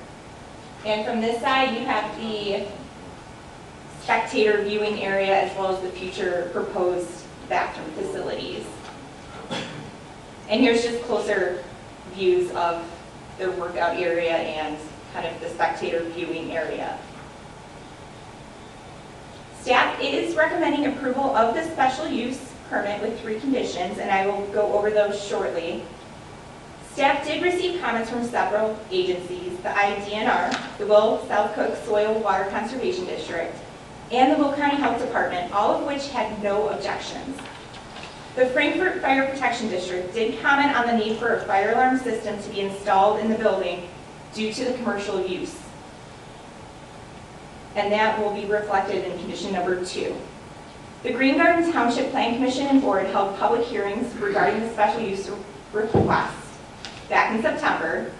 And from this side, you have the spectator viewing area as well as the future proposed bathroom facilities. And here's just closer views of their workout area and kind of the spectator viewing area. Staff is recommending approval of the special use permit with 3 conditions, and I will go over those shortly. Staff did receive comments from several agencies, the IDNR, the Will South Cook Soil Water Conservation District, and the Will County Health Department, all of which had no objections. The Frankfort Fire Protection District did comment on the need for a fire alarm system to be installed in the building due to the commercial use. And that will be reflected in condition number 2. The Green Garden Township Plan Commission and Board held public hearings regarding the special use request back in September,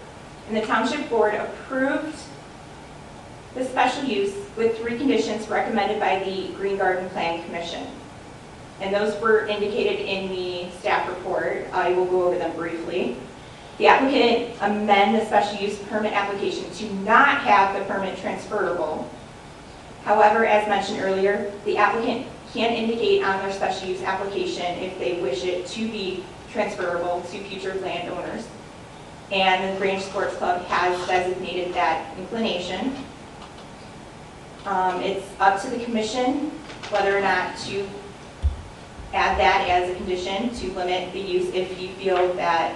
and the Township Board approved the special use with 3 conditions recommended by the Green Garden Plan Commission. And those were indicated in the staff report. I will go over them briefly. The applicant amend the special use permit application to not have the permit transferable. However, as mentioned earlier, the applicant can indicate on their special use application if they wish it to be transferable to future landowners. And the Grange Sports Club has designated that inclination. It's up to the commission whether or not to add that as a condition to limit the use if you feel that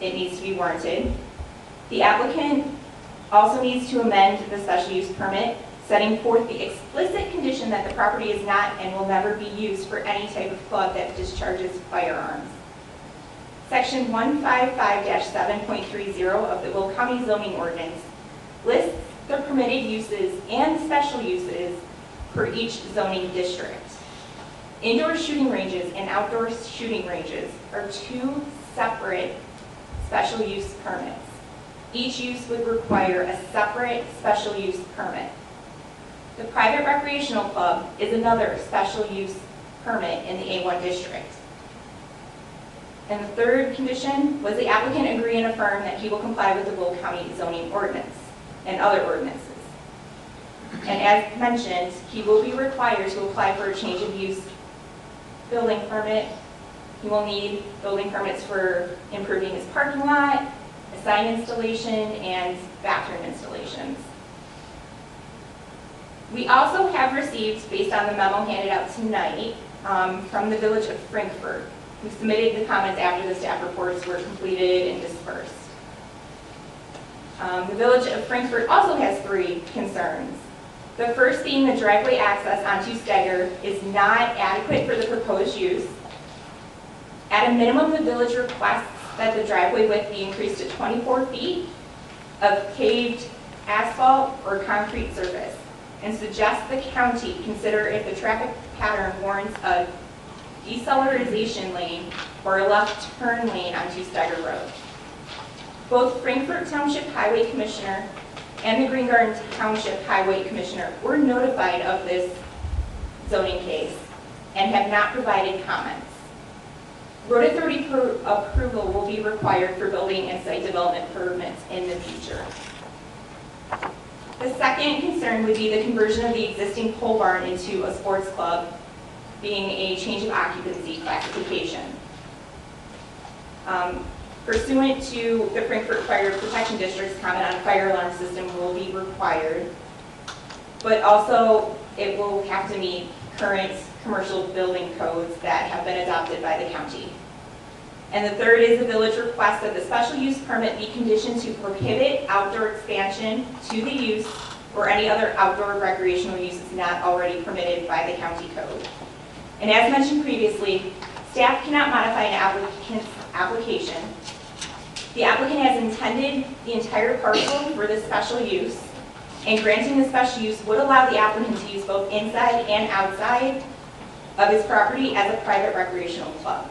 it needs to be warranted. The applicant also needs to amend the special use permit, setting forth the explicit condition that the property is not and will never be used for any type of club that discharges firearms. Section 155-7.30 of the Will County zoning ordinance lists the permitted uses and special uses for each zoning district. Indoor shooting ranges and outdoor shooting ranges are 2 separate special use permits. Each use would require a separate special use permit. The private recreational club is another special use permit in the A1 district. And the 3rd condition was the applicant agree and affirm that he will comply with the Will County zoning ordinance and other ordinances. And as mentioned, he will be required to apply for a change of use building permit. He will need building permits for improving his parking lot, a sign installation, and bathroom installations. We also have received, based on the memo handed out tonight, from the Village of Frankfort, who submitted the comments after the staff reports were completed and dispersed. The Village of Frankfort also has 3 concerns. The first being the driveway access onto Steger is not adequate for the proposed use. At a minimum, the village requests that the driveway width be increased to 24 feet of paved asphalt or concrete surface, and suggests the county consider if the traffic pattern warrants a deceleration lane or a left turn lane onto Steger Road. Both Frankfort Township Highway Commissioner and the Green Garden Township Highway Commissioner were notified of this zoning case and have not provided comments. Road Authority approval will be required for building and site development permits in the future. The second concern would be the conversion of the existing pole barn into a sports club, being a change of occupancy classification. Pursuant to the Frankfort Fire Protection District's comment on a fire alarm system will be required, but also it will have to meet current commercial building codes that have been adopted by the county. And the third is the village request that the special use permit be conditioned to prohibit outdoor expansion to the use or any other outdoor recreational uses not already permitted by the county code. And as mentioned previously, staff cannot modify an applicant's application. The applicant has intended the entire parcel for the special use, and granting the special use would allow the applicant to use both inside and outside of his property as a private recreational club.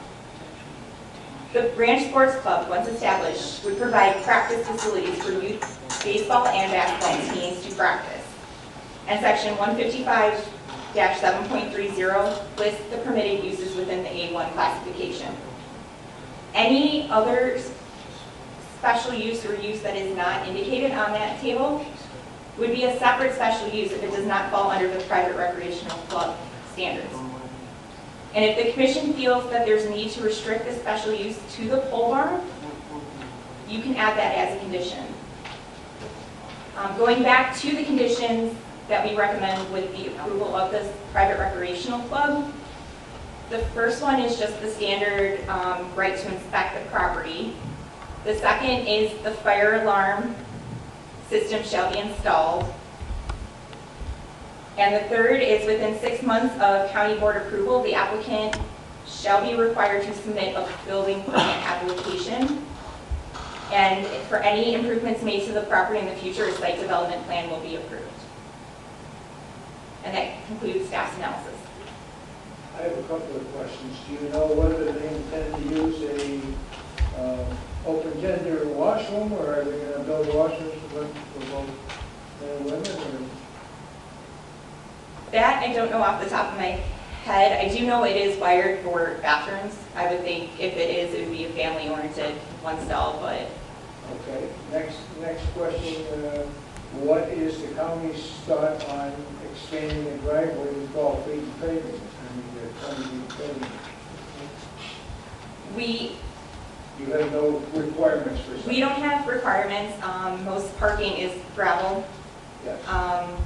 The Branch Sports Club, once established, would provide practice facilities for youth baseball and basketball teams to practice. And Section 155-7.30 lists the permitted uses within the A1 classification. Any other special use or use that is not indicated on that table would be a separate special use if it does not fall under the private recreational club standards. And if the commission feels that there's a need to restrict the special use to the pole barn, you can add that as a condition. Going back to the conditions that we recommend with the approval of this private recreational club, the first one is just the standard right to inspect the property. The second is the fire alarm system shall be installed. And the third is within 6 months of county board approval, the applicant shall be required to submit a building permit application. And for any improvements made to the property in the future, a site development plan will be approved. And that concludes staff's analysis. I have a couple of questions. Do you know whether they intend to use a open gender washroom, or are they going to build washrooms for both men and women? Or? That I don't know off the top of my head. I do know it is wired for bathrooms. I would think if it is, it would be a family-oriented one stall, but. Okay. Next question. What is the county's thought on expanding the driveway to 12 feet in pavement? I mean, the 20 feet pavement. You have no requirements for something? We don't have requirements. Most parking is gravel. Yes.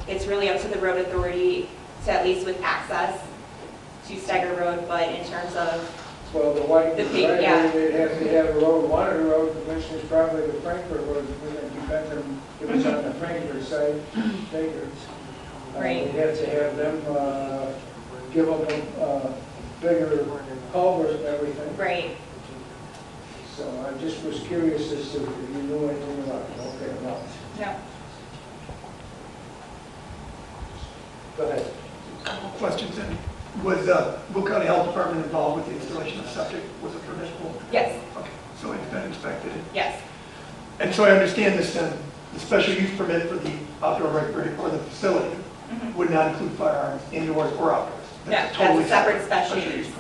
It's really up to the road authority to at least with access to Steiger Road, but in terms of well, the white driveway, yeah. they'd have to have a road, Water Road, which is probably the Frankfurt Road, depends on if it's on the Frankfurt side, Steiger. Right. We'd have to have them give up a bigger culvert and everything. Right. So I just was curious as to if you knew anything about it. Okay, no. No. Go ahead. Questions then? Was Will County Health Department involved with the installation of septic? Was it permissible? Yes. Okay, so it's been inspected? Yes. And so I understand this, the special use permit for the outdoor recreation or the facility would not include firearms indoors or outdoors? That's a separate special use. permit.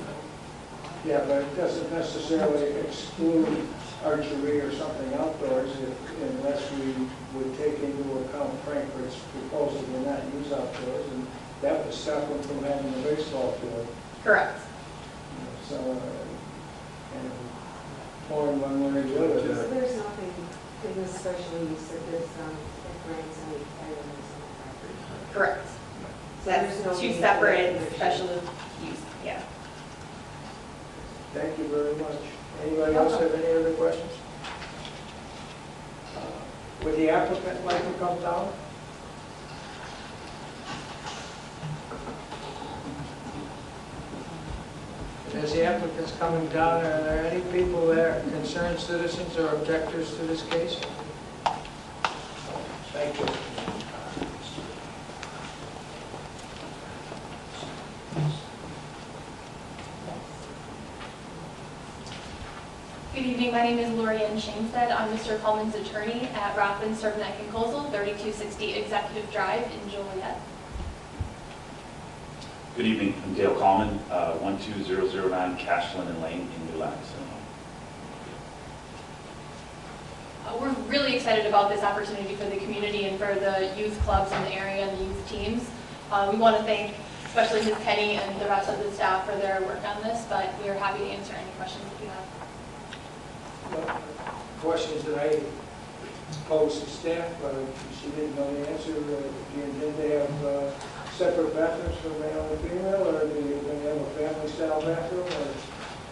Yeah, but it doesn't necessarily exclude archery or something outdoors unless we would take into account Frankfurt's proposal to not use outdoors, and that would stop them from having a baseball field. Correct. So, and more in one way or the other. So there's nothing in this special use that grants any items on the property? Correct. So That's there's no two need for separate recognition. special use, yeah. Thank you very much. Anybody else have any other questions? Would the applicant like to come down? As the applicant's coming down, are there any people there, concerned citizens or objectors to this case? Thank you. Good evening, my name is Lorianne Shainstead. I'm Mr. Coleman's attorney at Rothman, Servneck & Kozel, 3260 Executive Drive in Joliet. Good evening, I'm Dale Coleman, 12009 Cash London Lane in New Lenox. We're really excited about this opportunity for the community and for the youth clubs in the area and the youth teams. We want to thank especially Ms. Kenny and the rest of the staff for their work on this, but we are happy to answer any questions if you have. Questions that I posed to staff, but she didn't know the answer. Do you intend to have separate bathrooms for male and female, or do you going to have a family-style bathroom, or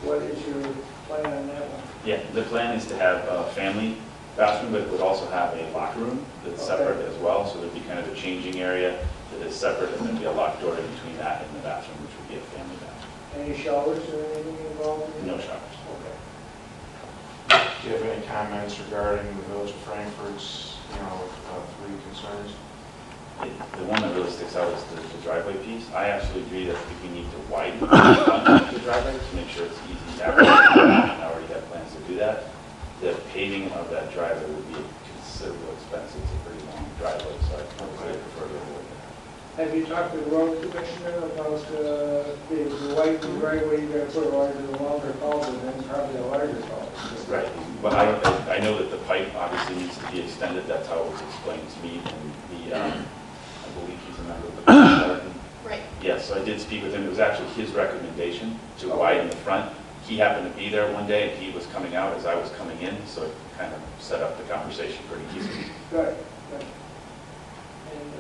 what is your plan on that one? Yeah, the plan is to have a family bathroom, but it would also have a locker room that's separate as well, so there'd be kind of a changing area that is separate, and there'd be a locked door in between that and the bathroom, which would be a family bathroom. Any showers or anything involved? No showers. Okay. Do you have any comments regarding the Village of Frankfurt's, 3 concerns? The one that really sticks out is the driveway piece. I absolutely agree that we need to widen the driveway to make sure it's easy to access. I already have plans to do that. The paving of that driveway would be a considerable expense. It's a pretty long driveway, so I prefer to avoid that. Have you talked to the road commissioner about the white driveway? You got to put a longer culvert, then probably a larger culvert. Right, but I know that the pipe obviously needs to be extended. That's how it was explained to me, and I believe he's a member of the planning department. Right. Yes, so I did speak with him. It was actually his recommendation to widen the front. He happened to be there one day, and he was coming out as I was coming in, so it kind of set up the conversation pretty easily. Good, good. And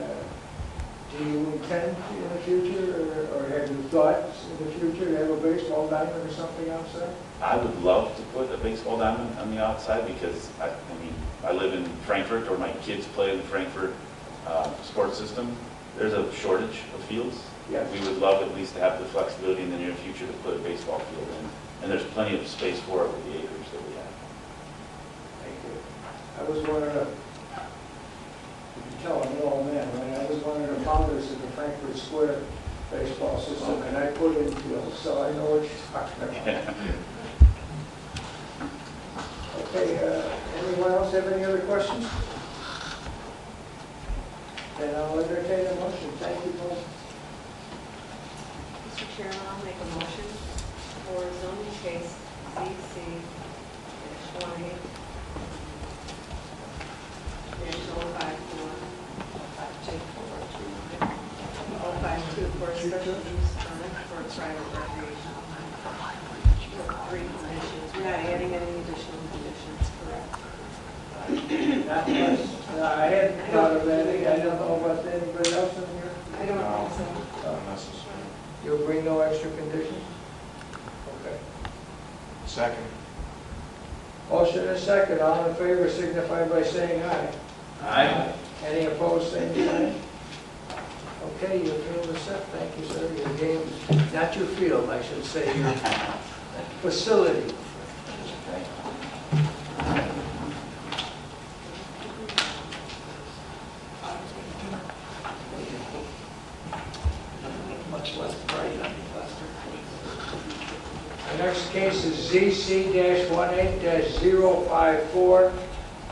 do you intend in the future, or have you thought in the future to have a baseball diamond or something outside? I would love to put a baseball diamond on the outside because, I mean, I live in Frankfurt, or my kids play in the Frankfurt sports system. There's a shortage of fields. Yes. We would love at least to have the flexibility in the near future to put a baseball field in. And there's plenty of space for it with the acreage that we have. Thank you. I was one of the, you can tell I'm an old man, right? I was one of the founders of the Frankfurt Square baseball system, and I put in fields, so I know what you're talking about. Okay, anyone else have any other questions? Then I'll entertain a motion. Thank you, Paul. Mr. Chairman, I'll make a motion for zoning case ZC-18-052-052 for a special use permit for private recreation. With 3 conditions. We're not adding any additional conditions, correct? Not much. I hadn't thought of any. I don't know about anybody else in here. I don't think so. Not necessary. You'll bring no extra conditions? Okay. Second. Motion and second. All in favor signify by saying aye. Aye. Any opposed, same sign? Okay, your field is set. Thank you, sir. Your game, not your field, I should say, your facility. Much less bright on the cluster. The next case is ZC-18-054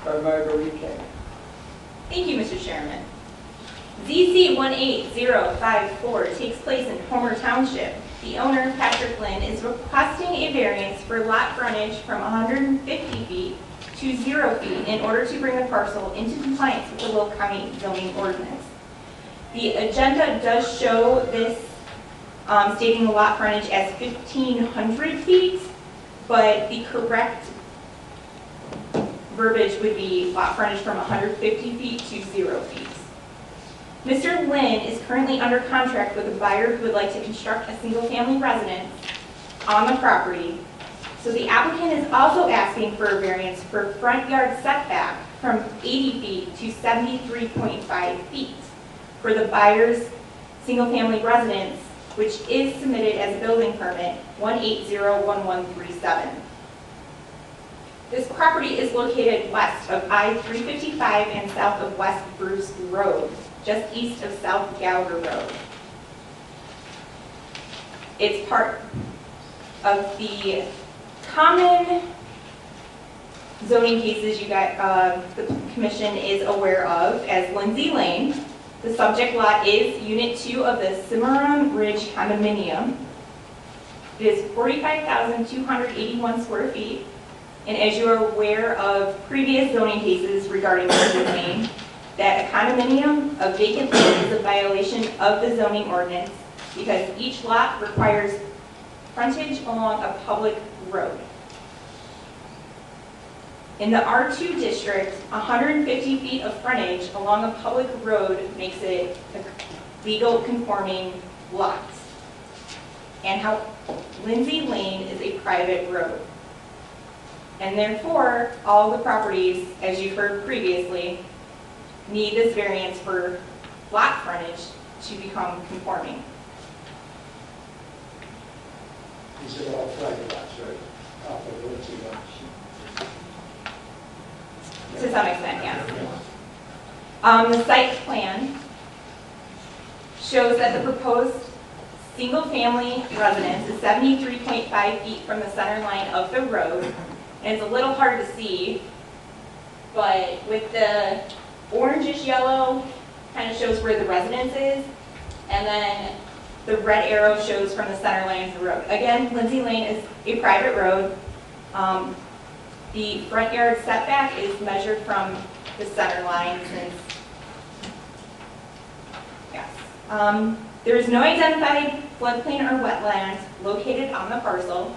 by Marguerite King. Thank you, Mr. Chairman. ZC 18054 takes place in Homer Township. The owner, Patrick Lynn, is requesting a variance for lot frontage from 150 feet to 0 feet in order to bring the parcel into compliance with the Will County zoning ordinance. The agenda does show this stating the lot frontage as 1,500 feet, but the correct verbiage would be lot frontage from 150 feet to 0 feet. Mr. Lynn is currently under contract with a buyer who would like to construct a single-family residence on the property. So the applicant is also asking for a variance for front yard setback from 80 feet to 73.5 feet for the buyer's single-family residence, which is submitted as a building permit 1801137. This property is located west of I-355 and south of West Bruce Road, just east of South Gallagher Road. It's part of the common zoning cases you got, the commission is aware of as Lindsay Lane. The subject lot is Unit 2 of the Cimarron Ridge condominium. It is 45,281 square feet. And as you are aware of previous zoning cases regarding Lindsay Lane, that a condominium of vacant land is a violation of the zoning ordinance because each lot requires frontage along a public road. In the R2 district, 150 feet of frontage along a public road makes it a legal conforming lot. And how Lindsay Lane is a private road. And therefore, all the properties, as you've heard previously, need this variance for lot frontage to become conforming. These are all private lots, right? Off of Lindsay Lane. To some extent, yes. The site plan shows that the proposed single-family residence is 73.5 feet from the center line of the road. And it's a little hard to see, but with the orangish yellow kind of shows where the residence is, and then the red arrow shows from the center line of the road. Again, Lindsay Lane is a private road. The front yard setback is measured from the center line since, yes. There is no identified floodplain or wetlands located on the parcel,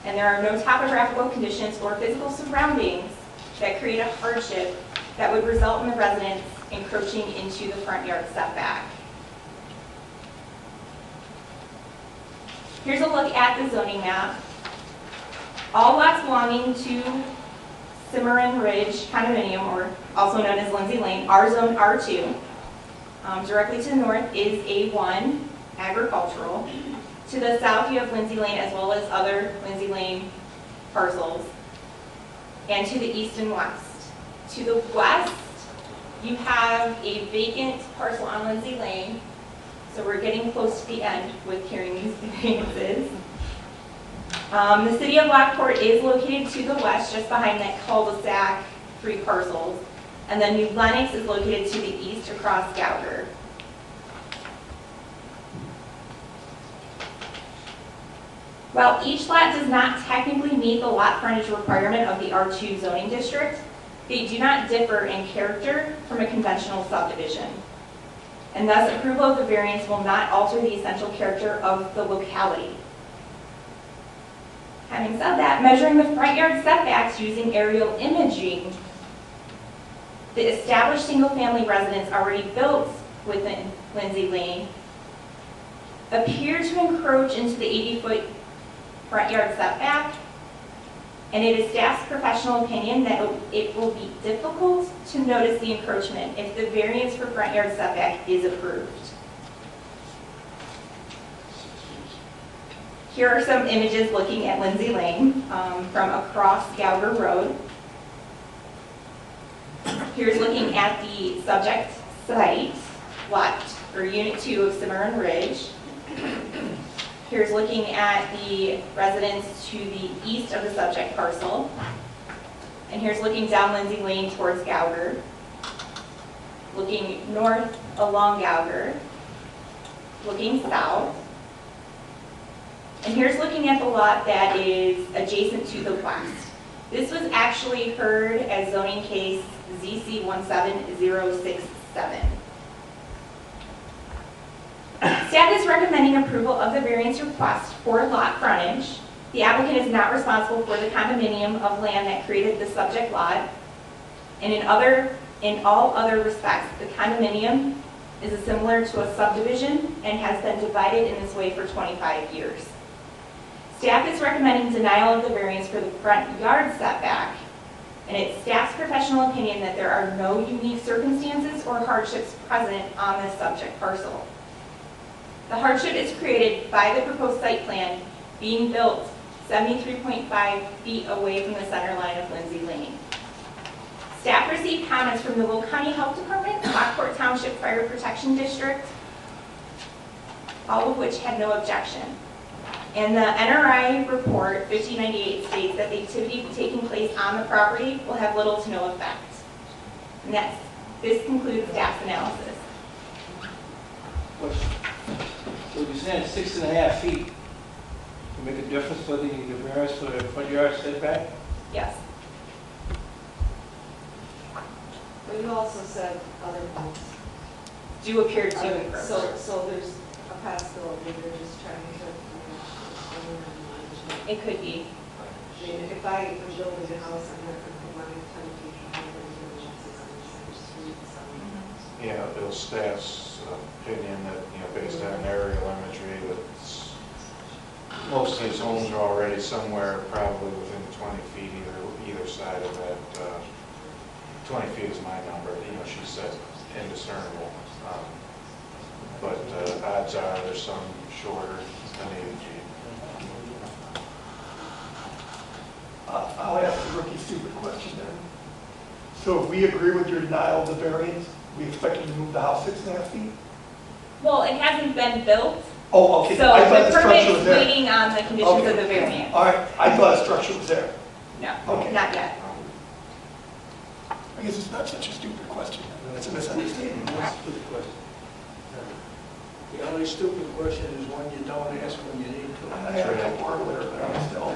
and there are no topographical conditions or physical surroundings that create a hardship that would result in the residents encroaching into the front yard setback. Here's a look at the zoning map. All lots belonging to Cimarron Ridge condominium, or also known as Lindsay Lane, are zoned R2. Directly to the north is A1, agricultural. To the south, you have Lindsay Lane as well as other Lindsay Lane parcels. And to the east and west. To the west, you have a vacant parcel on Lindsay Lane. So we're getting close to the end with hearing these variances. The city of Lockport is located to the west, just behind that cul-de-sac, 3 parcels. And then New Lenox is located to the east across Gouger. While each lot does not technically meet the lot frontage requirement of the R2 zoning district, they do not differ in character from a conventional subdivision. And thus, approval of the variance will not alter the essential character of the locality. Having said that, measuring the front yard setbacks using aerial imaging, the established single-family residence already built within Lindsay Lane appear to encroach into the 80-foot front yard setback, and it is staff's professional opinion that it will be difficult to notice the encroachment if the variance for front yard setback is approved. Here are some images looking at Lindsay Lane from across Gouger Road. Here's looking at the subject site, lot or unit 2 of Cimarron Ridge. Here's looking at the residence to the east of the subject parcel. And here's looking down Lindsay Lane towards Gouger. Looking north along Gouger. Looking south. And here's looking at the lot that is adjacent to the west. This was actually heard as zoning case ZC 17067. Staff is recommending approval of the variance request for lot frontage. The applicant is not responsible for the condominium of land that created the subject lot. And in all other respects, the condominium is similar to a subdivision and has been divided in this way for 25 years. Staff is recommending denial of the variance for the front yard setback, and it's staff's professional opinion that there are no unique circumstances or hardships present on this subject parcel. The hardship is created by the proposed site plan being built 73.5 feet away from the center line of Lindsay Lane. Staff received comments from the Will County Health Department, Lockport Township Fire Protection District, all of which had no objection. And the NRI report 5098 states that the activity taking place on the property will have little to no effect. And this concludes staff's analysis. So you're saying 6.5 feet to make a difference for the variance for the front yard setback? Yes. But you also said other things. Do appear to encroach. So there's a possibility they're just trying to. It could be. I mean, if I am building a house, I'm not going to put my 10 feet behind the street, so. Yeah, Bill staff's opinion that, based on aerial imagery, that most of these homes are already somewhere probably within 20 feet either side of that. 20 feet is my number, she said indiscernible. But odds are there's some shorter than 80 feet. I'll ask the rookie stupid question then. So if we agree with your denial of the variance, we expect you to move the house 6.5 feet? Well, it hasn't been built. Oh, okay. So I thought the the permit structure was is there. waiting on the conditions of the variance. All right, I thought a structure was there. No, Okay. not yet. I guess it's not such a stupid question. It's a misunderstanding. The only stupid question is one you don't ask when you need to. I have a couple earlier, but I'm still,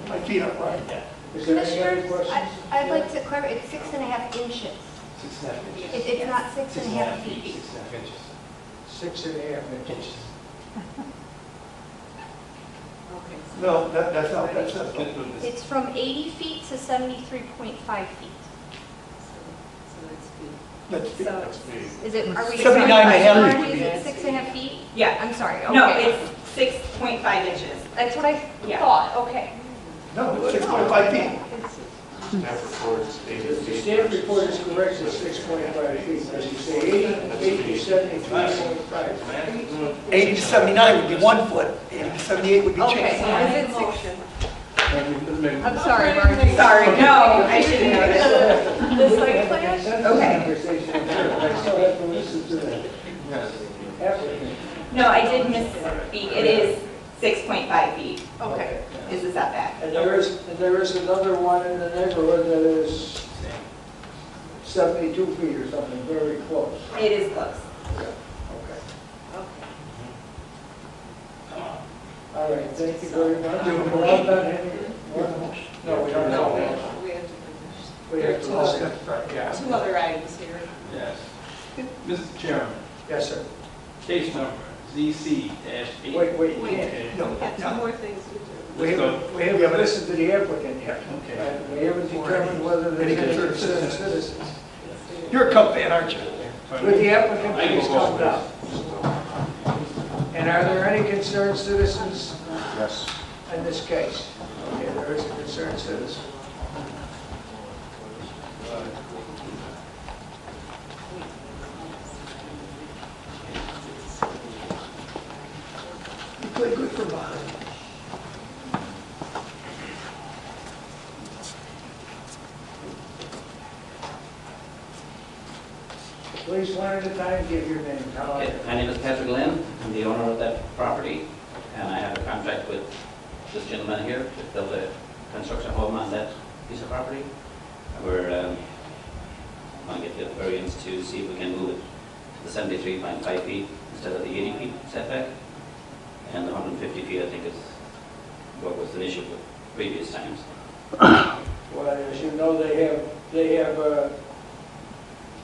my feet aren't right. Is there any other Commissioners, questions? I'd like to clarify, it's 6.5 inches. 6.5 inches. It's not 6.5 feet. 6.5 inches. 6.5 inches. No, that's not. It's from 80 feet to 73.5 feet. That's feet. So, is it, are we? 79.5 would Is be- it 6.5 feet? Yeah. I'm sorry, okay. No, it's 6.5 inches. That's what I Yeah. thought, okay. No, it's 6.5 feet. Staff reports 80 The feet. staff report is correct, it's 6.5 feet, because you say 80 to 73.5. 80 to 79 would be 1 foot, 80 to 78 would be Okay, change. so is it 6? I'm sorry, Margie. Sorry, no, I didn't notice. The site plan? Okay. Conversation, I still have to listen to that. Applicant. No, I did misspeak. It is 6.5 feet. Okay. Is the setback. And there is another one in the neighborhood that is 72 feet or something, very close. It is close. Okay. All right, thank you very much. We're all done, Henry? No, we don't know. We have to, yeah. Two other items here. Yes. Mr. Chairman, Yes, sir. case number ZC-8. Wait, you can't. No, Got two no. more things to do. We haven't listened to the applicant yet. Okay. We haven't determined whether there's Any any concerned concerned citizens. You're a Cub fan, aren't you? Would the applicant I can please go come first. down? And are there any concerned citizens Yes. in this case? Okay, there is a concerned citizen. You play good for Bob. Please, one at a time, give your name. How are you? Okay, my name is Patrick Lynn. I'm the owner of that property, and I have a contract with this gentleman here to build a construction home on that piece of property. We're going to get the variance to see if we can move it to the 73.5 feet instead of the 80 feet setback. And the 150 feet, I think, is what was an issue with previous times. Well, as you know, they have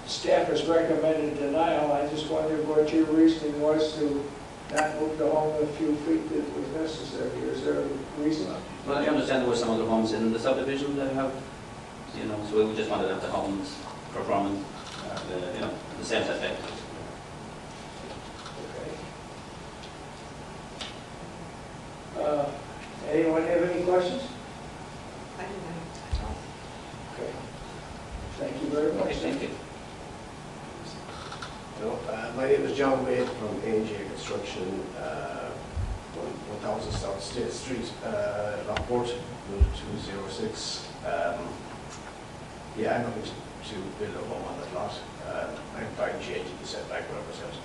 staff has recommended denial. I just wondered what your reasoning was to not move the home a few feet that was necessary. Is there a reason? Well, I understand there were some other homes in the subdivision that have, so we just wanted to have the homes performing, the same setback. Okay. Anyone have any questions? I didn't know. Okay. Thank you very much. Okay, thank you. My name is John Wade from A&J Construction, 1000 South State Street, Lockport, 206. I'm looking to build a home on that lot. I'm fine changing the setback whatever it's going to be.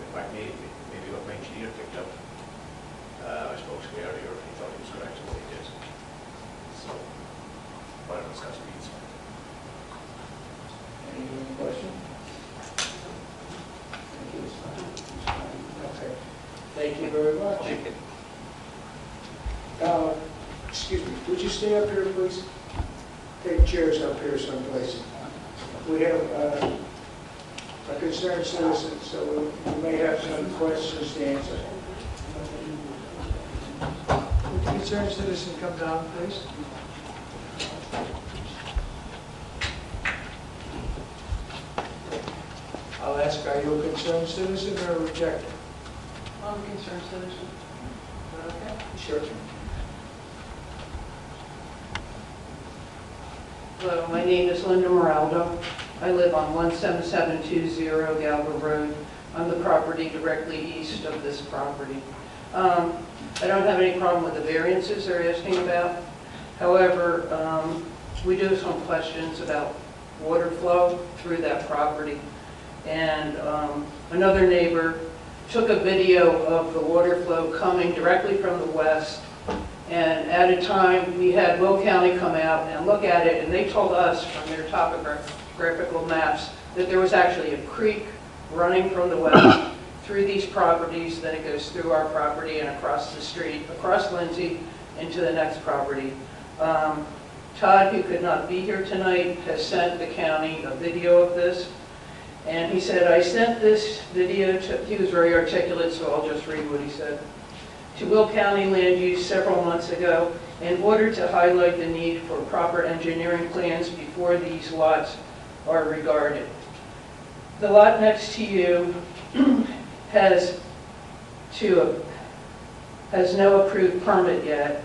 In fact, maybe what my engineer picked up. I spoke to him earlier, he thought he was correct in what he did. So, whatever it's got to be, it's fine. Any question? Thank you. Okay. Thank you very much. Thank you. Excuse me, would you stay up here, please? Take chairs up here someplace. We have a concerned citizen, so we may have some questions to answer. Would the concerned citizen come down, please? I'll ask, are you a concerned citizen or a rejecter? I'm a concerned citizen. Okay. Sure. Hello, my name is Linda Moraldo. I live on 17720 Galva Road. I'm the property directly east of this property. I don't have any problem with the variances they're asking about. However, we do have some questions about water flow through that property. And another neighbor took a video of the water flow coming directly from the west. And at a time, we had Will County come out and look at it, and they told us from their topographical maps that there was actually a creek running from the west through these properties, then it goes through our property and across the street, across Lindsay, into the next property. Todd, who could not be here tonight, has sent the county a video of this. And he said, I sent this video to, he was very articulate, so I'll just read what he said, to Will County Land Use several months ago in order to highlight the need for proper engineering plans before these lots are regarded. The lot next to you has no approved permit yet.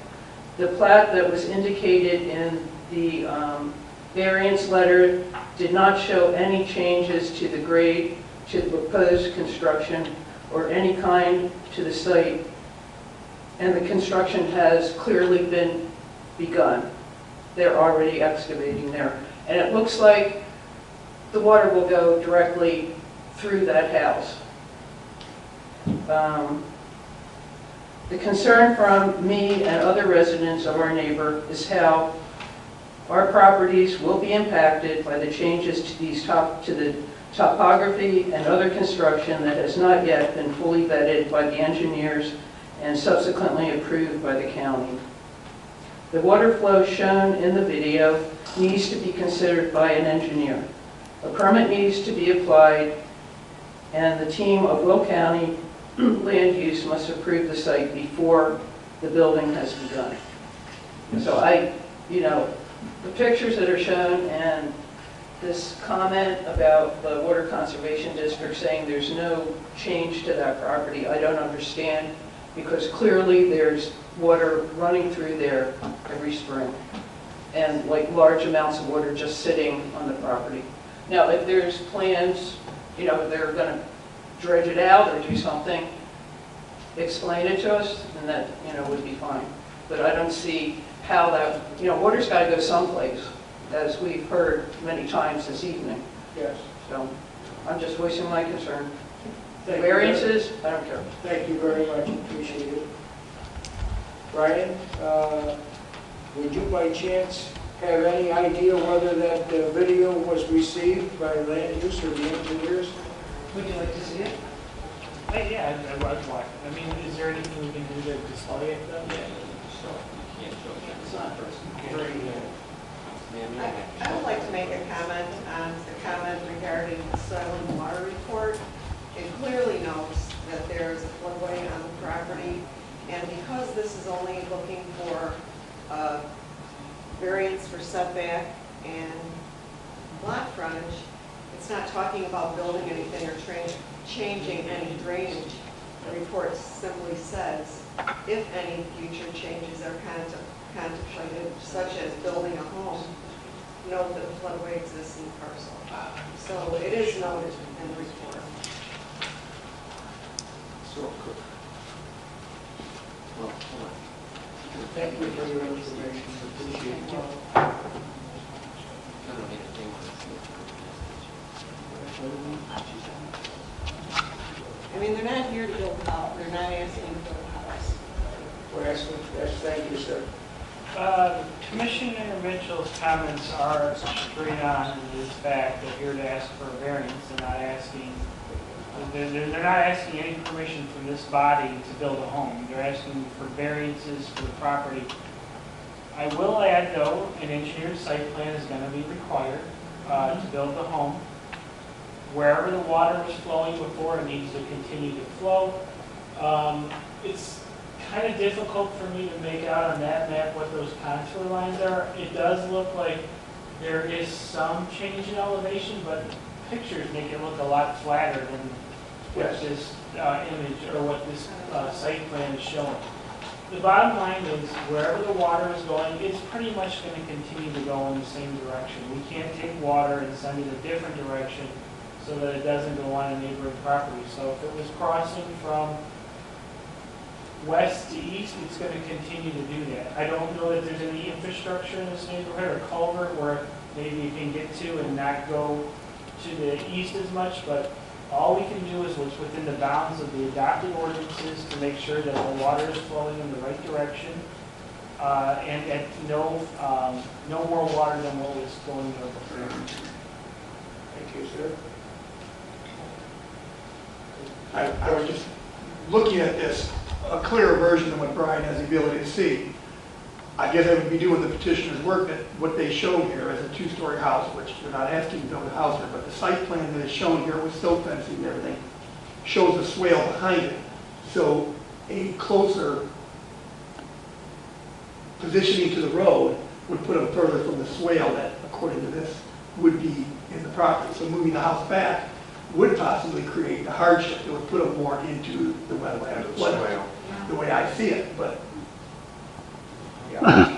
The plat that was indicated in the variance letter did not show any changes to the grade, to the proposed construction, or any kind to the site, and the construction has clearly been begun. They're already excavating there. And it looks like the water will go directly through that house. The concern from me and other residents of our neighbor is how our properties will be impacted by the changes to the topography and other construction that has not yet been fully vetted by the engineers and subsequently approved by the county. The water flow shown in the video needs to be considered by an engineer. A permit needs to be applied, and the team of Will County Land Use must approve the site before the building has begun. So the pictures that are shown and this comment about the Water Conservation District saying there's no change to that property, I don't understand, because clearly there's water running through there every spring, and like large amounts of water just sitting on the property. Now, if there's plans, they're going to dredge it out or do something, explain it to us, and that, would be fine. But I don't see how that, water's got to go someplace, as we've heard many times this evening. Yes. So I'm just voicing my concern. Thank Variances, I don't care. Thank you very much, appreciate it. Brian, would you by chance have any idea whether that video was received by land use or the engineers? Would you like to see it? Yeah, I'd like. I mean, is there anything we can do to display it though? Yeah. It's not first. I would like to make a comment on the comment regarding the soil and water report. It clearly notes that there is a floodway on the property, and because this is only looking for variance for setback and lot frontage, it's not talking about building anything or changing any drainage. The report simply says, if any future changes are contemplated, such as building a home, note that a floodway exists in the parcel. So it is noted in the report. Thank you for your information, appreciate it. I mean, they're not here to build a house. They're not asking to build a house. We're asking, yes, thank you, sir. Commissioner Mitchell's comments are straight on in this fact that you're to ask for a variance. They're not asking any permission from this body to build a home. They're asking for variances for the property. I will add, though, an engineered site plan is going to be required to build the home. Wherever the water was flowing before, it needs to continue to flow. It's kind of difficult for me to make out on that map what those contour lines are. It does look like there is some change in elevation, but pictures make it look a lot flatter than what this image or what this site plan is showing. The bottom line is wherever the water is going, it's pretty much going to continue to go in the same direction. We can't take water and send it a different direction so that it doesn't go on a neighboring property. So if it was crossing from west to east, it's going to continue to do that. I don't know that there's any infrastructure in this neighborhood or culvert where maybe you can get to and not go to the east as much, but all we can do is what's within the bounds of the adopted ordinances to make sure that the water is flowing in the right direction and that no more water than what was going there before. Thank you, sir. I was just looking at this, a clearer version of what Brian has the ability to see. I guess I would be doing the petitioner's work that what they show here is a two-story house, which they're not asking to build a house here, but the site plan that is shown here with silt fencing and everything shows a swale behind it. So a closer positioning to the road would put them further from the swale that, according to this, would be in the property. So moving the house back would possibly create the hardship. It would put them more into the wetland, Swale. the way I see it, but, yeah.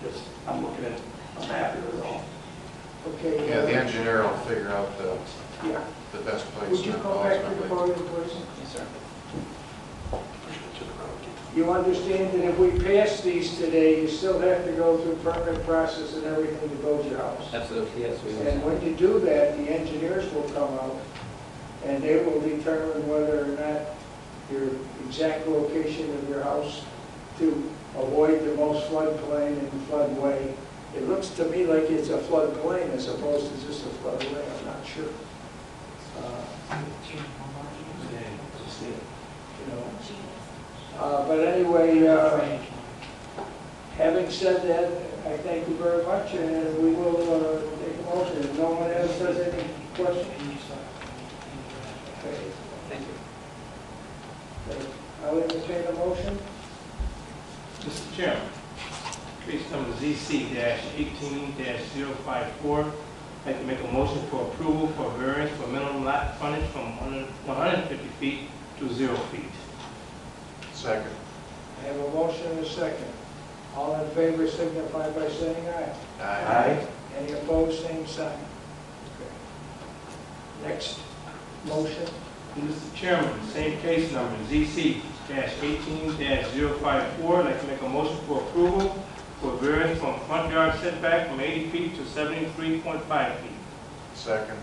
Just, I'm looking at a map here, is all. Okay. Yeah, the engineer will figure out the Yeah. best place. Would you come back to the podium, please? Yes, sir. You understand that if we pass these today, you still have to go through permit process and everything to build your house. Absolutely, yes. And when you do that, the engineers will come out and they will determine whether or not your exact location of your house to avoid the most floodplain and floodway. It looks to me like it's a floodplain as opposed to just a floodway, I'm not sure. You know. But anyway, having said that, I thank you very much, and we will take a motion. If no one else has any questions? Okay. Thank you. Okay. I'll entertain a motion. Mr. Chairman, case number ZC-18-054, I'd like to make a motion for approval for variance for minimum lot frontage from 150 feet to 0 feet. Second. I have a motion and a second. All in favor signify by saying aye. Aye. Any opposed, same sign. Okay. Next motion. Mr. Chairman, same case number, ZC-18-054, I'd like to make a motion for approval for variance from front yard setback from 80 feet to 73.5 feet. Second.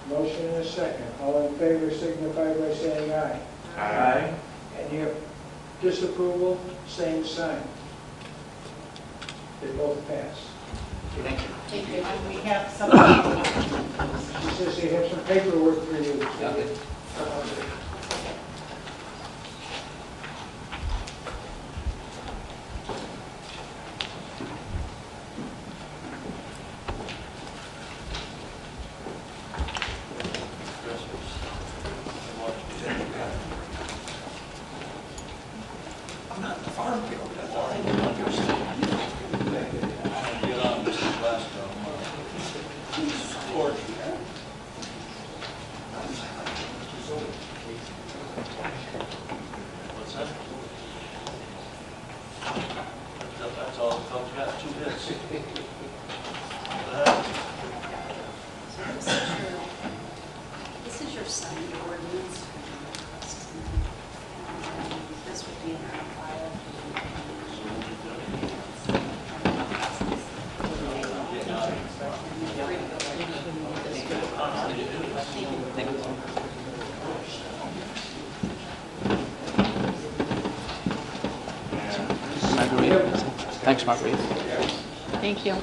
Motion and a second. All in favor signify by saying aye. Aye. Any disapproval, same sign. They both pass. Thank you. Thank you. And we have some. She says they have some paperwork for you. Okay. I'm not in the farm field, that's all I don't understand. Get on, Mr. Glasgow. Lord. What's that? That's all, folks got 2 hits. This is your signed ordinance. This would be in our file. Thanks, Marguerite. Thank you.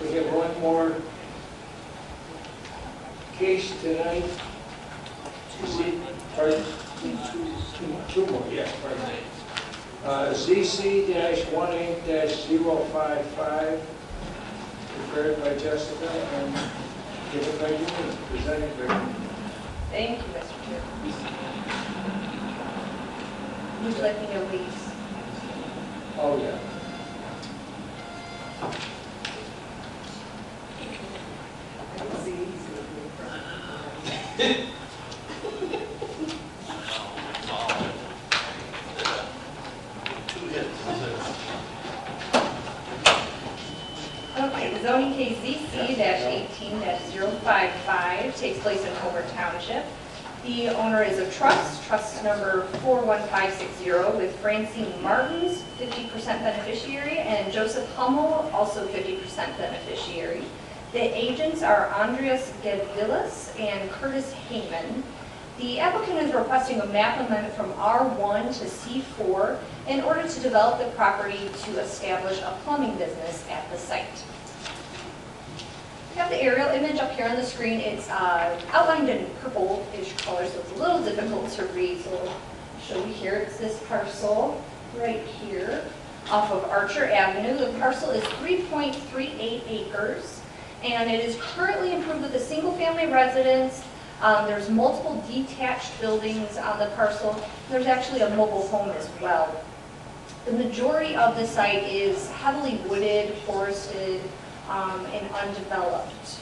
We have one more case tonight. Pardon? Two more, yeah, pardon. ZC-18-055, prepared by Jessica and given by you, presented by you. Thank you, Mr. Chair. Would you like me to leave? Oh, yeah. Okay, the zoning case ZC-18-055 takes place in Homer Township. The owner is a trust number 41560, with Francine Martins, 50% beneficiary, and Joseph Hummel, also 50% beneficiary. The agents are Andreas Gedvillas and Curtis Heyman. The applicant is requesting a map amendment from R1 to C4 in order to develop the property to establish a plumbing business at the site. We have the aerial image up here on the screen. It's outlined in purple-ish color, so it's a little difficult to read. So I'll show you here. It's this parcel right here off of Archer Avenue. The parcel is 3.38 acres, and it is currently improved with a single-family residence. There's multiple detached buildings on the parcel. There's actually a mobile home as well. The majority of the site is heavily wooded, forested, and undeveloped.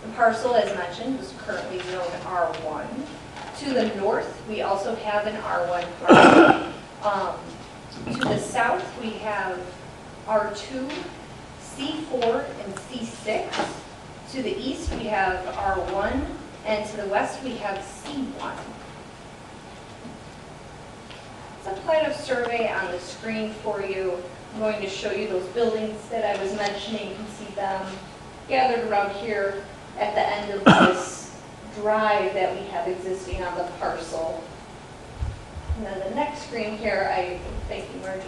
The parcel, as mentioned, is currently zoned R1. To the north, we also have an R1 parcel. To the south, we have R2, C4, and C6. To the east, we have R1, and to the west, we have C1. It's a plat of survey on the screen for you. I'm going to show you those buildings that I was mentioning. You can see them gathered around here at the end of this drive that we have existing on the parcel. And then the next screen here, thank you, Margie.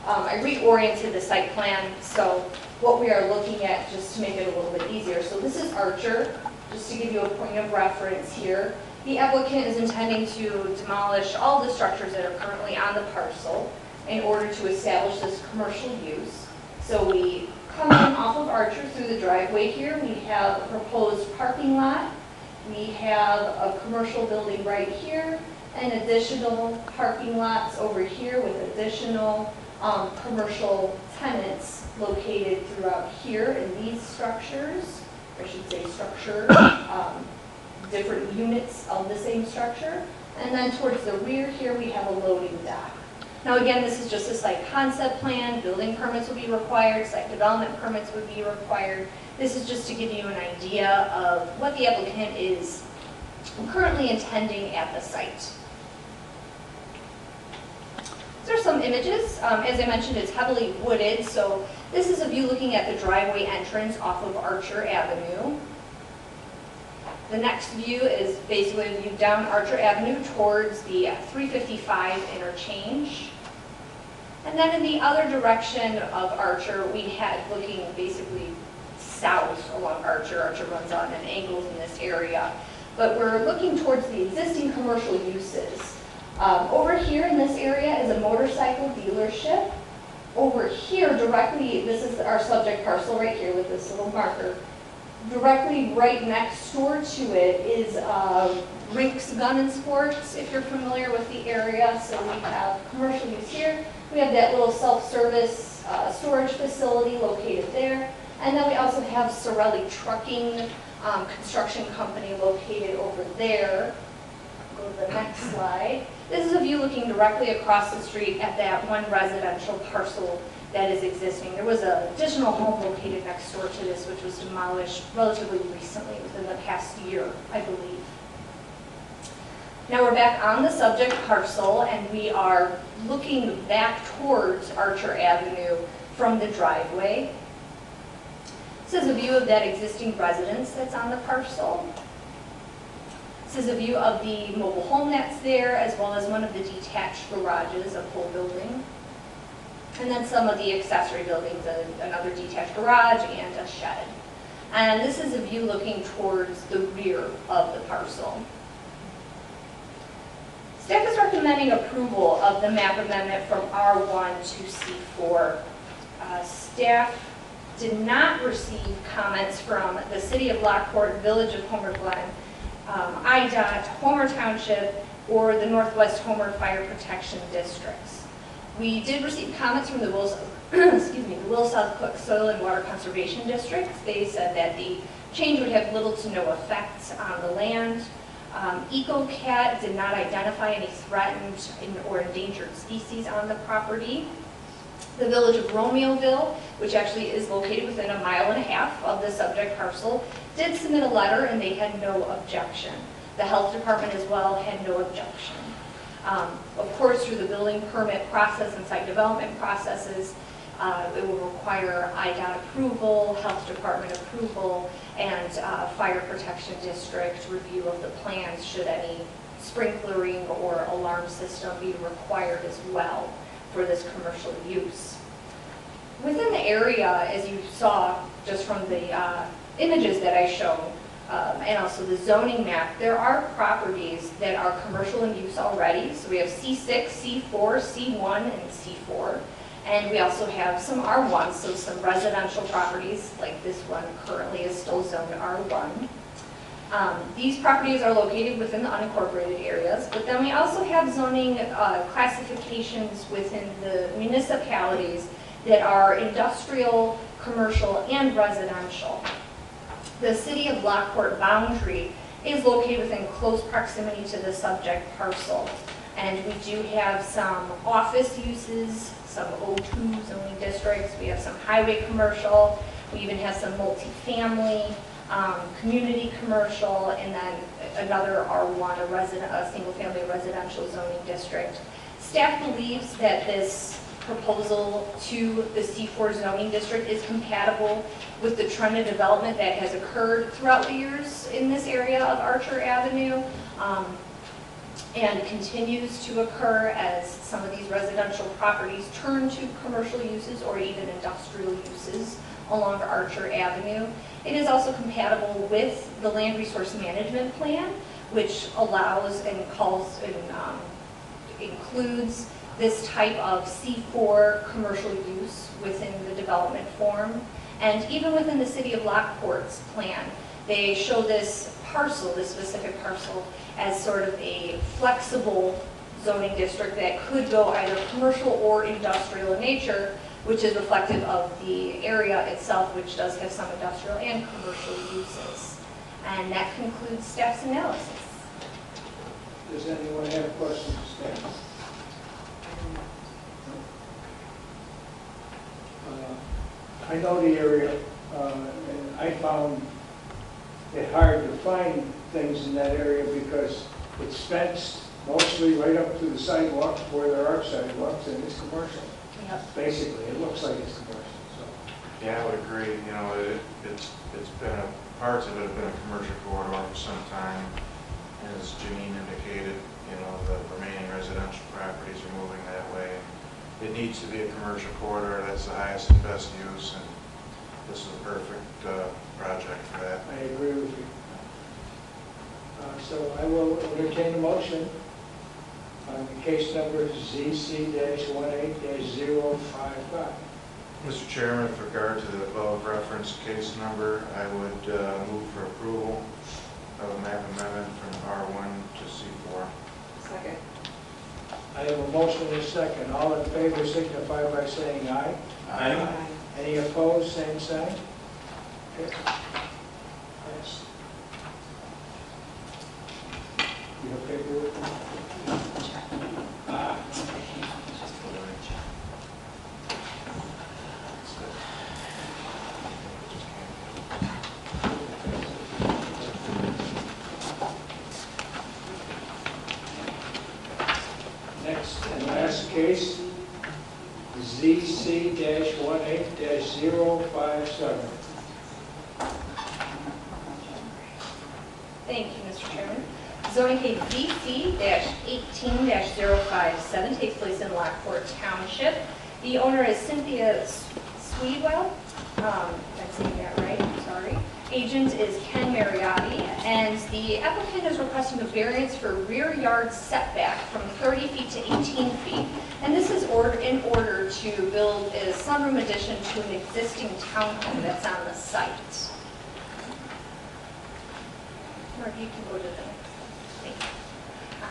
I reoriented the site plan, so what we are looking at, just to make it a little bit easier. So this is Archer, just to give you a point of reference here. The applicant is intending to demolish all the structures that are currently on the parcel in order to establish this commercial use. So we come in off of Archer through the driveway here. We have a proposed parking lot. We have a commercial building right here, and additional parking lots over here with additional commercial tenants located throughout here in these structures, I should say structures, different units of the same structure. And then towards the rear here, we have a loading dock. Now again, this is just a site concept plan. Building permits will be required, site development permits would be required. This is just to give you an idea of what the applicant is currently intending at the site. There are some images. As I mentioned, it's heavily wooded, so this is a view looking at the driveway entrance off of Archer Avenue. The next view is basically a view down Archer Avenue towards the 355 interchange. And then in the other direction of Archer, we had looking basically south along Archer. Archer runs on an angle in this area. But we're looking towards the existing commercial uses. Over here in this area is a motorcycle dealership. Over here directly, this is our subject parcel right here with this little marker. Directly right next door to it is Rinks Gun and Sports, if you're familiar with the area. So we have commercial use here. We have that little self-service storage facility located there. And then we also have Sorelli Trucking construction company located over there. Go to the next slide. This is a view looking directly across the street at that one residential parcel that is existing. There was an additional home located next door to this, which was demolished relatively recently, within the past year, I believe. Now we're back on the subject parcel, and we are looking back towards Archer Avenue from the driveway. This is a view of that existing residence that's on the parcel. This is a view of the mobile home that's there, as well as one of the detached garages, a full building. And then some of the accessory buildings, another detached garage and a shed. And this is a view looking towards the rear of the parcel. Staff is recommending approval of the map amendment from R1 to C4. Staff did not receive comments from the City of Lockport, Village of Homer Glen, IDOT, Homer Township, or the Northwest Homer Fire Protection Districts. We did receive comments from the Will South Cook Soil and Water Conservation District. They said that the change would have little to no effect on the land. EcoCat did not identify any threatened or endangered species on the property. The Village of Romeoville, which actually is located within 1.5 miles of the subject parcel, did submit a letter and they had no objection. The Health Department as well had no objection. Of course, through the building permit process and site development processes, It will require IDOT approval, Health Department approval, and Fire Protection District review of the plans should any sprinklering or alarm system be required as well for this commercial use. Within the area, as you saw just from the images that I showed, and also the zoning map, there are properties that are commercial in use already. So we have C6, C4, C1, and C4. And we also have some R1, so some residential properties, like this one currently is still zoned R1. These properties are located within the unincorporated areas, but then we also have zoning classifications within the municipalities that are industrial, commercial, and residential. The city of Lockport boundary is located within close proximity to the subject parcel. And we do have some office uses, some O2 zoning districts, we have some highway commercial, we even have some multifamily, community commercial, and then another R1, a single-family residential zoning district. Staff believes that this proposal to the C4 zoning district is compatible with the trend of development that has occurred throughout the years in this area of Archer Avenue, and continues to occur as some of these residential properties turn to commercial uses or even industrial uses along Archer Avenue. It is also compatible with the Land Resource Management Plan, which allows and calls and includes this type of C4 commercial use within the development form. And even within the city of Lockport's plan, they show this parcel, this specific parcel, as sort of a flexible zoning district that could go either commercial or industrial in nature, which is reflective of the area itself, which does have some industrial and commercial uses. And that concludes staff's analysis. Does anyone have questions for staff? I know the area, and I found it hard to find things in that area because it's fenced mostly right up to the sidewalks where there are sidewalks, and it's commercial. Yep. Basically, it looks like it's commercial. So. Yeah, I would agree. You know, it's been parts of it have been a commercial corridor for some time. And as Janine indicated, you know, the remaining residential properties are moving that way. It needs to be a commercial corridor. That's the highest and best use, and this is a perfect project for that. I agree with you. So I will entertain a motion on case number ZC-18-055. Mr. Chairman, with regard to the above referenced case number, I would move for approval of a map amendment from R1 to C4. Second. I have a motion and a second. All in favor signify by saying aye. Aye. Any opposed, same sign? Okay. Yes. You okay with it? Next and last case, ZC-18-057. Thank you, Mr. Chairman. Zoning case ZC-18-057 takes place in Lockport Township. The owner is Cynthia Sweedwell. I'm saying that right, I'm sorry. Agent is Ken Mariotti, and the applicant is requesting a variance for rear yard setback from 30 feet to 18 feet. And this is in order to build a sunroom addition to an existing townhome that's on the site. Or you can go to the next one. Thank you.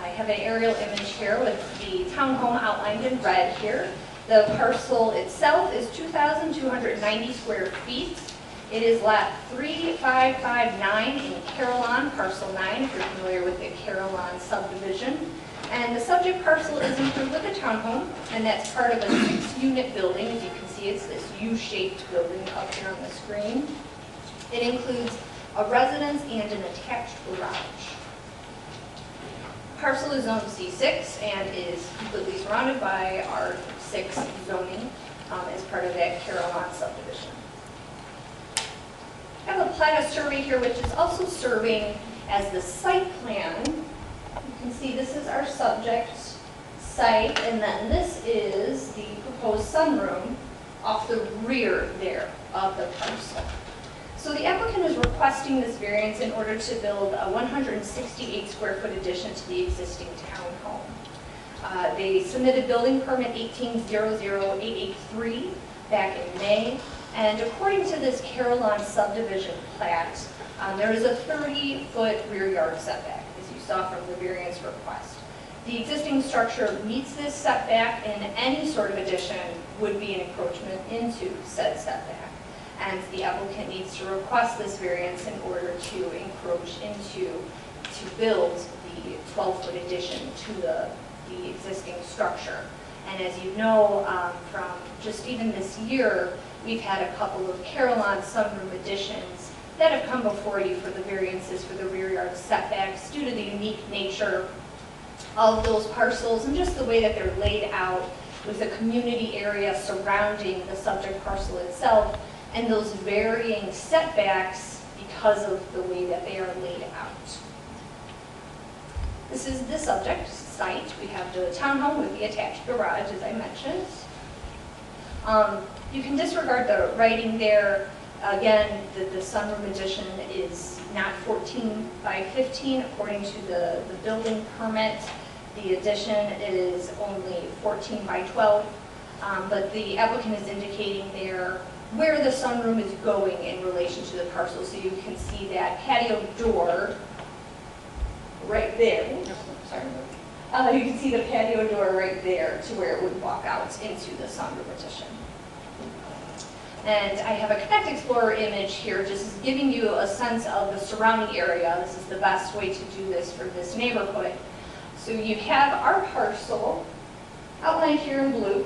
I have an aerial image here with the townhome outlined in red here. The parcel itself is 2,290 square feet. It is lot 3559 in Carillon, parcel 9, if you're familiar with the Carillon subdivision. And the subject parcel is improved with a townhome, and that's part of a 6-unit building. As you can see, it's this U-shaped building up here on the screen. It includes a residence and an attached garage. Parcel is zoned C6 and is completely surrounded by R6 zoning. as part of that Carillon subdivision. I have a plat of survey here which is also serving as the site plan. You can see this is our subject site, and then this is the proposed sunroom off the rear there of the parcel. So the applicant is requesting this variance in order to build a 168 square foot addition to the existing townhome. They submitted building permit 1800883 back in May, and according to this Carillon subdivision plat, there is a 30-foot rear yard setback, as you saw from the variance request. The existing structure meets this setback, and any sort of addition would be an encroachment into said setback. And the applicant needs to request this variance in order to encroach into, to build the 12-foot addition to the existing structure. And as you know, from just even this year, we've had a couple of Carillon sunroom additions that have come before you for the variances for the rear yard setbacks due to the unique nature of those parcels and just the way that they're laid out with the community area surrounding the subject parcel itself and those varying setbacks because of the way that they are laid out. This is the subject site. We have the townhome with the attached garage, as I mentioned. You can disregard the writing there. Again, the sunroom addition is not 14 by 15 according to the building permit. The addition is only 14 by 12, but the applicant is indicating there where the sunroom is going in relation to the parcel. So you can see that patio door right there. Sorry. You can see the patio door right there to where it would walk out into the sunroom addition. And I have a Connect Explorer image here, just giving you a sense of the surrounding area. This is the best way to do this for this neighborhood. So you have our parcel outlined here in blue,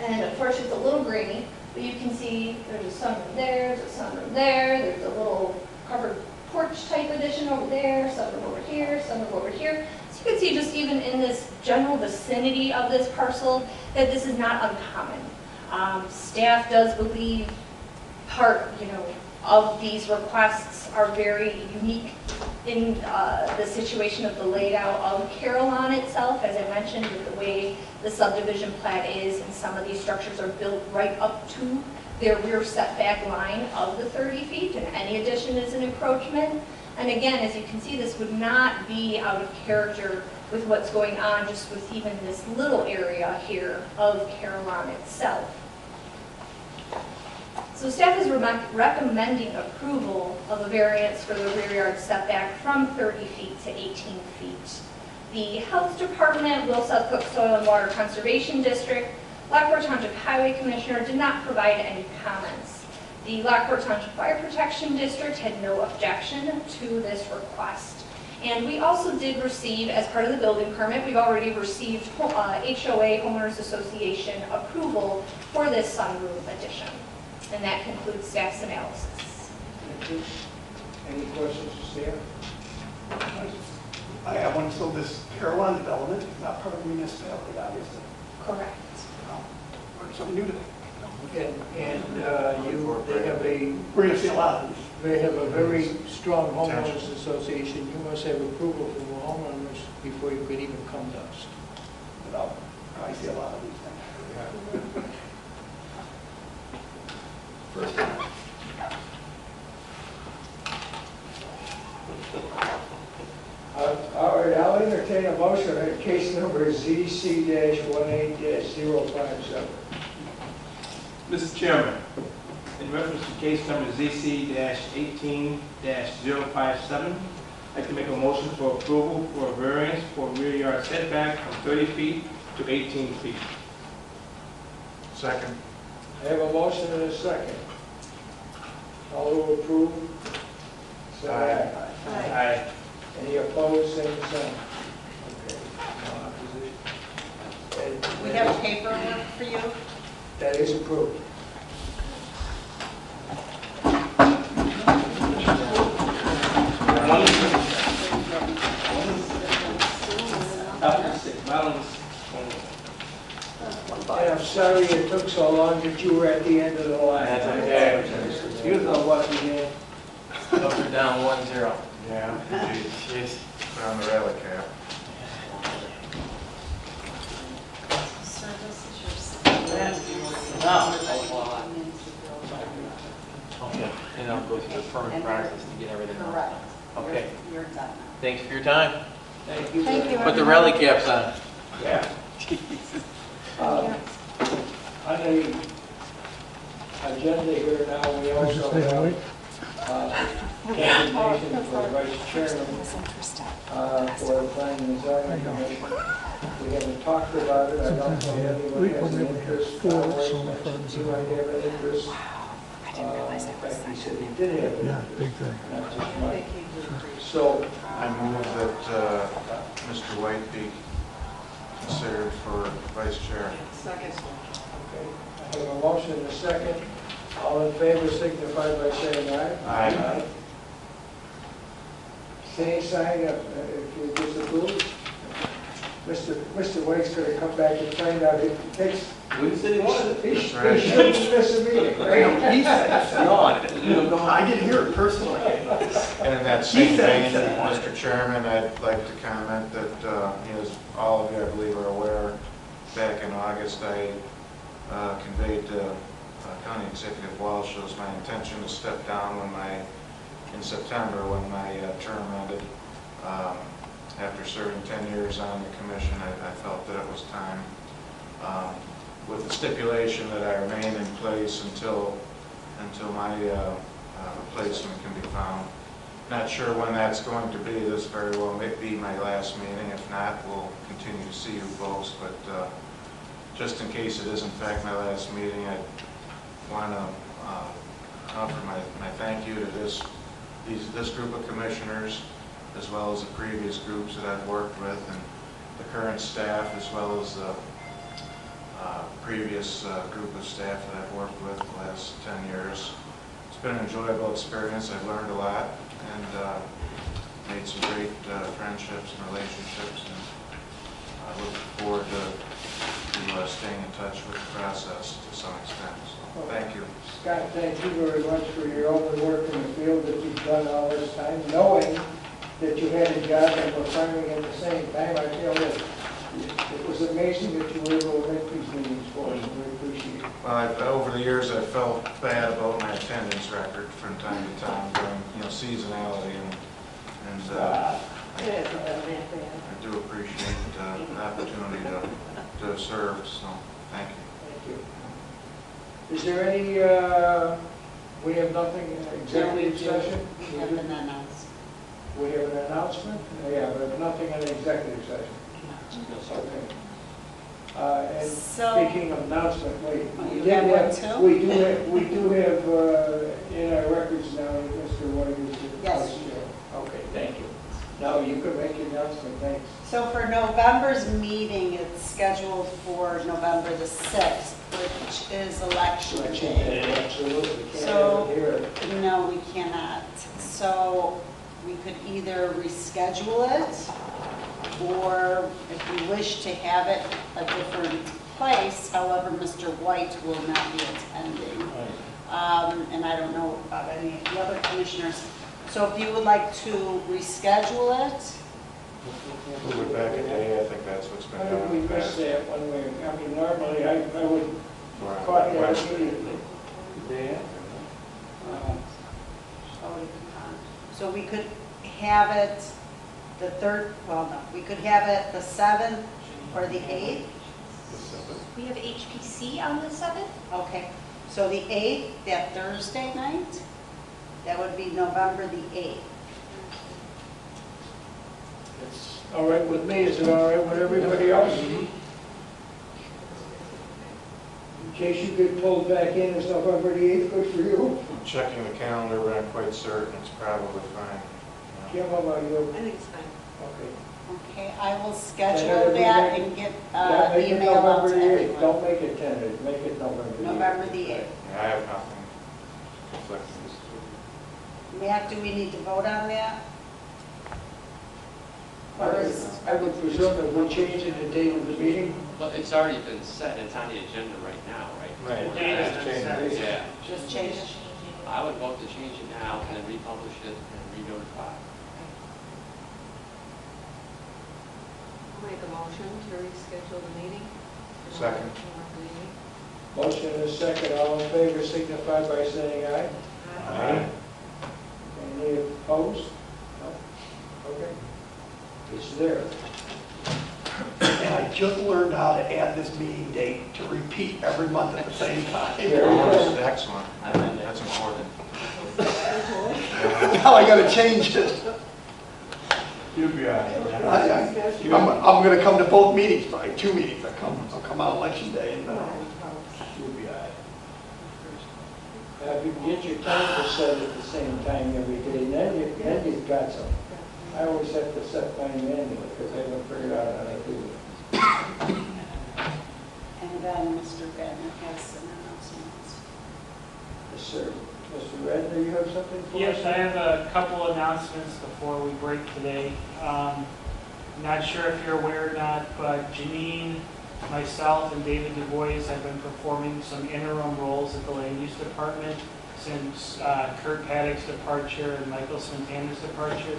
and of course it's a little grainy, but you can see there's a sunroom there, there's a sunroom there, there's a little covered porch type addition over there, sunroom over here, sunroom over here. So you can see just even in this general vicinity of this parcel that this is not uncommon. Staff does believe part, of these requests are very unique in the situation of the layout of Carillon itself, as I mentioned, with the way the subdivision plat is, and some of these structures are built right up to their rear setback line of the 30 feet, and any addition is an encroachment. And again, as you can see, this would not be out of character with what's going on just with even this little area here of Carillon itself. So staff is recommending approval of a variance for the rear yard setback from 30 feet to 18 feet. The Health Department, Will-South Cook Soil and Water Conservation District, Lockport Township Highway Commissioner did not provide any comments. The Lockport Township Fire Protection District had no objection to this request. And we also did receive, as part of the building permit, we've already received HOA, Homeowners Association, approval for this sunroom addition. And that concludes staff's analysis. Thank you. Any questions for staff? I have one. So this Carillon development is not part of the municipality, obviously. Correct. Learned something new today. And they have We're going to see a lot of these. They have a very strong homeowners association. You must have approval from the homeowners before you could even come to us. I see a lot of these things. First time. All right, I'll entertain a motion on case number ZC-18-057. Mr. Chairman, in reference to case number ZC-18-057, I'd like to make a motion for approval for a variance for rear yard setback from 30 feet to 18 feet. Second. I have a motion and a second. All who approve, say aye. Aye. Any opposed, same sign. Okay, no opposition. We have paperwork for you. That is approved. After 6, And I'm sorry. sorry it took so long that you were at the end of the line. That's okay. You know what we did. Up or down 1-0. Yeah, Jeez. put on the rally cap. Okay, and I'll go through the permit process to get everything on. Correct. Okay, You're done now. thanks for your time. Thank you. Thank you. Put the rally caps on. Yeah. On the agenda here now, we also have designation for vice chairman for the planning and zoning commission. We haven't talked about it. I don't know if anyone has an interest. You might have an interest. In fact, he said he did have an interest. Not just Mike. So I move that Mr. White be considered for vice chair. Second. okay, I have a motion and a second. All in favor signify by saying aye. Aye. Same sign if you disapprove. Mr. White's going to come back and find out if it takes. We said he wanted He shouldn't miss a meeting, right? He said, I didn't hear it personally. And in that same vein, Mr. Chairman, I'd like to comment that, as all of you, I believe, are aware, back in August, I conveyed to County Executive Walsh it was my intention to step down in September when my term ended. After serving 10 years on the commission, I felt that it was time, with the stipulation that I remain in place until my replacement can be found. Not sure when that's going to be. This very well may be my last meeting. If not, we'll continue to see you folks. But just in case it is in fact my last meeting, I want to offer my thank you to this group of commissioners, as well as the previous groups that I've worked with, and the current staff, as well as the previous group of staff that I've worked with the last 10 years. It's been an enjoyable experience. I've learned a lot and made some great friendships and relationships, and I look forward to staying in touch with the process to some extent. So, thank you. Scott, thank you very much for your open work in the field that you've done all this time, knowing that you had a job and were farming at the same time. I feel that it was amazing that you were able to make these meetings for us, and we appreciate it. Well, over the years, I've felt bad about my attendance record from time to time during, seasonality, and I do appreciate the opportunity to have served. So, thank you. Thank you. Is there any? We have nothing in executive session. We have an announcement. We have an announcement. Yeah, but nothing in executive session. Okay. And speaking of announcement, we do have in our records now that Mr. White is the vice chair. Okay, thank you. Now you can make your announcement. Thanks. So for November's meeting, it's scheduled for November the 6th, which is election day. Absolutely. So, no, we cannot. So we could either reschedule it, or if you wish to have it a different place, however, Mr. White will not be attending. And I don't know about any of the other commissioners. So if you would like to reschedule it. Move it back a day. I think that's what's been Why done. did we miss that when we, I mean, normally I would caught that immediately. Dan? So we could have it the third, well, no, we could have it the 7th or the 8th. We have HPC on the 7th. Okay, so the 8th, that Thursday night, that would be November the 8th. It's all right with me. Is it all right with everybody else? In case you get pulled back in, is November the 8th good for you? I'm checking the calendar, but I'm quite certain it's probably fine. Kim, how about you? I think it's fine. Okay. Okay, I will schedule that and get Make it email out November to the 8th. everyone. Don't make it tentative. Make it November the 8th. November the 8th. Yeah, I have nothing conflicting. Matt, do we need to vote on that? I would presume that we're changing the date of the meeting. Well, it's already been set, it's on the agenda right now, right? The date has been set. Yeah. Just change it. I would vote to change it now and then republish it and re-notify. I'll make a motion to reschedule the meeting. Second. Motion and a second, all in favor signify by saying aye. Aye. Any opposed? No? Okay. It's there. And I just learned how to add this meeting date to repeat every month at the same time. Excellent. That's important. Now I gotta change it. You'll be all right. I'm gonna come to both meetings, probably 2 meetings. I'll come out election day and You'll be all right. If you can get your timer set at the same time every day, then you've got something. I always have to set mine manually because I haven't figured out how to do it. And then Mr. Gardner has some announcements. Yes, sir. Mr. Redner, you have something for us? Yes, I have a couple announcements before we break today. Not sure if you're aware or not, but Janine, myself, and David Du Bois have been performing some interim roles at the Land Use Department since Kurt Paddock's departure and Michael Santana's departure.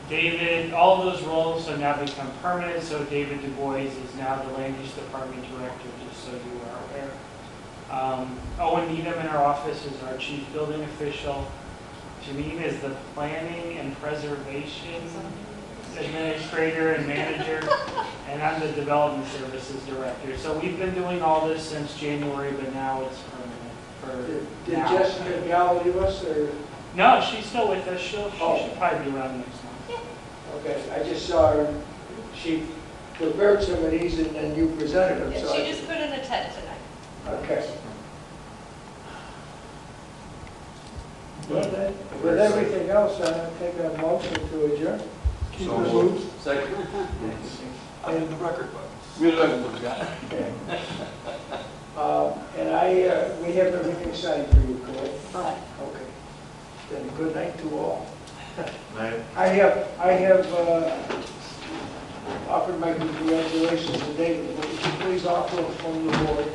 David, all of those roles have now become permanent, so David Du Bois is now the Land Use Department Director, just so you are aware. Owen Needham in our office is our Chief Building Official. Janine is the Planning and Preservation Administrator and Manager, and I'm the Development Services Director. So we've been doing all this since January, but now it's permanent for Did now. Jessica Gallo leave us, or? No, she's still with us. She should probably be around next month. Okay, I just saw her, she prepared some of these and then you presented them, Yeah, so. she just couldn't attend tonight. Okay. Well, then, with everything else, I'll take a motion to adjourn. keep it moved. Second. And the record book. Okay. And we have everything signed for you, correct? Right. Okay. Then good night to all. Night. I have offered my congratulations to David. Would you please offer him from the board?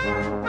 Aye.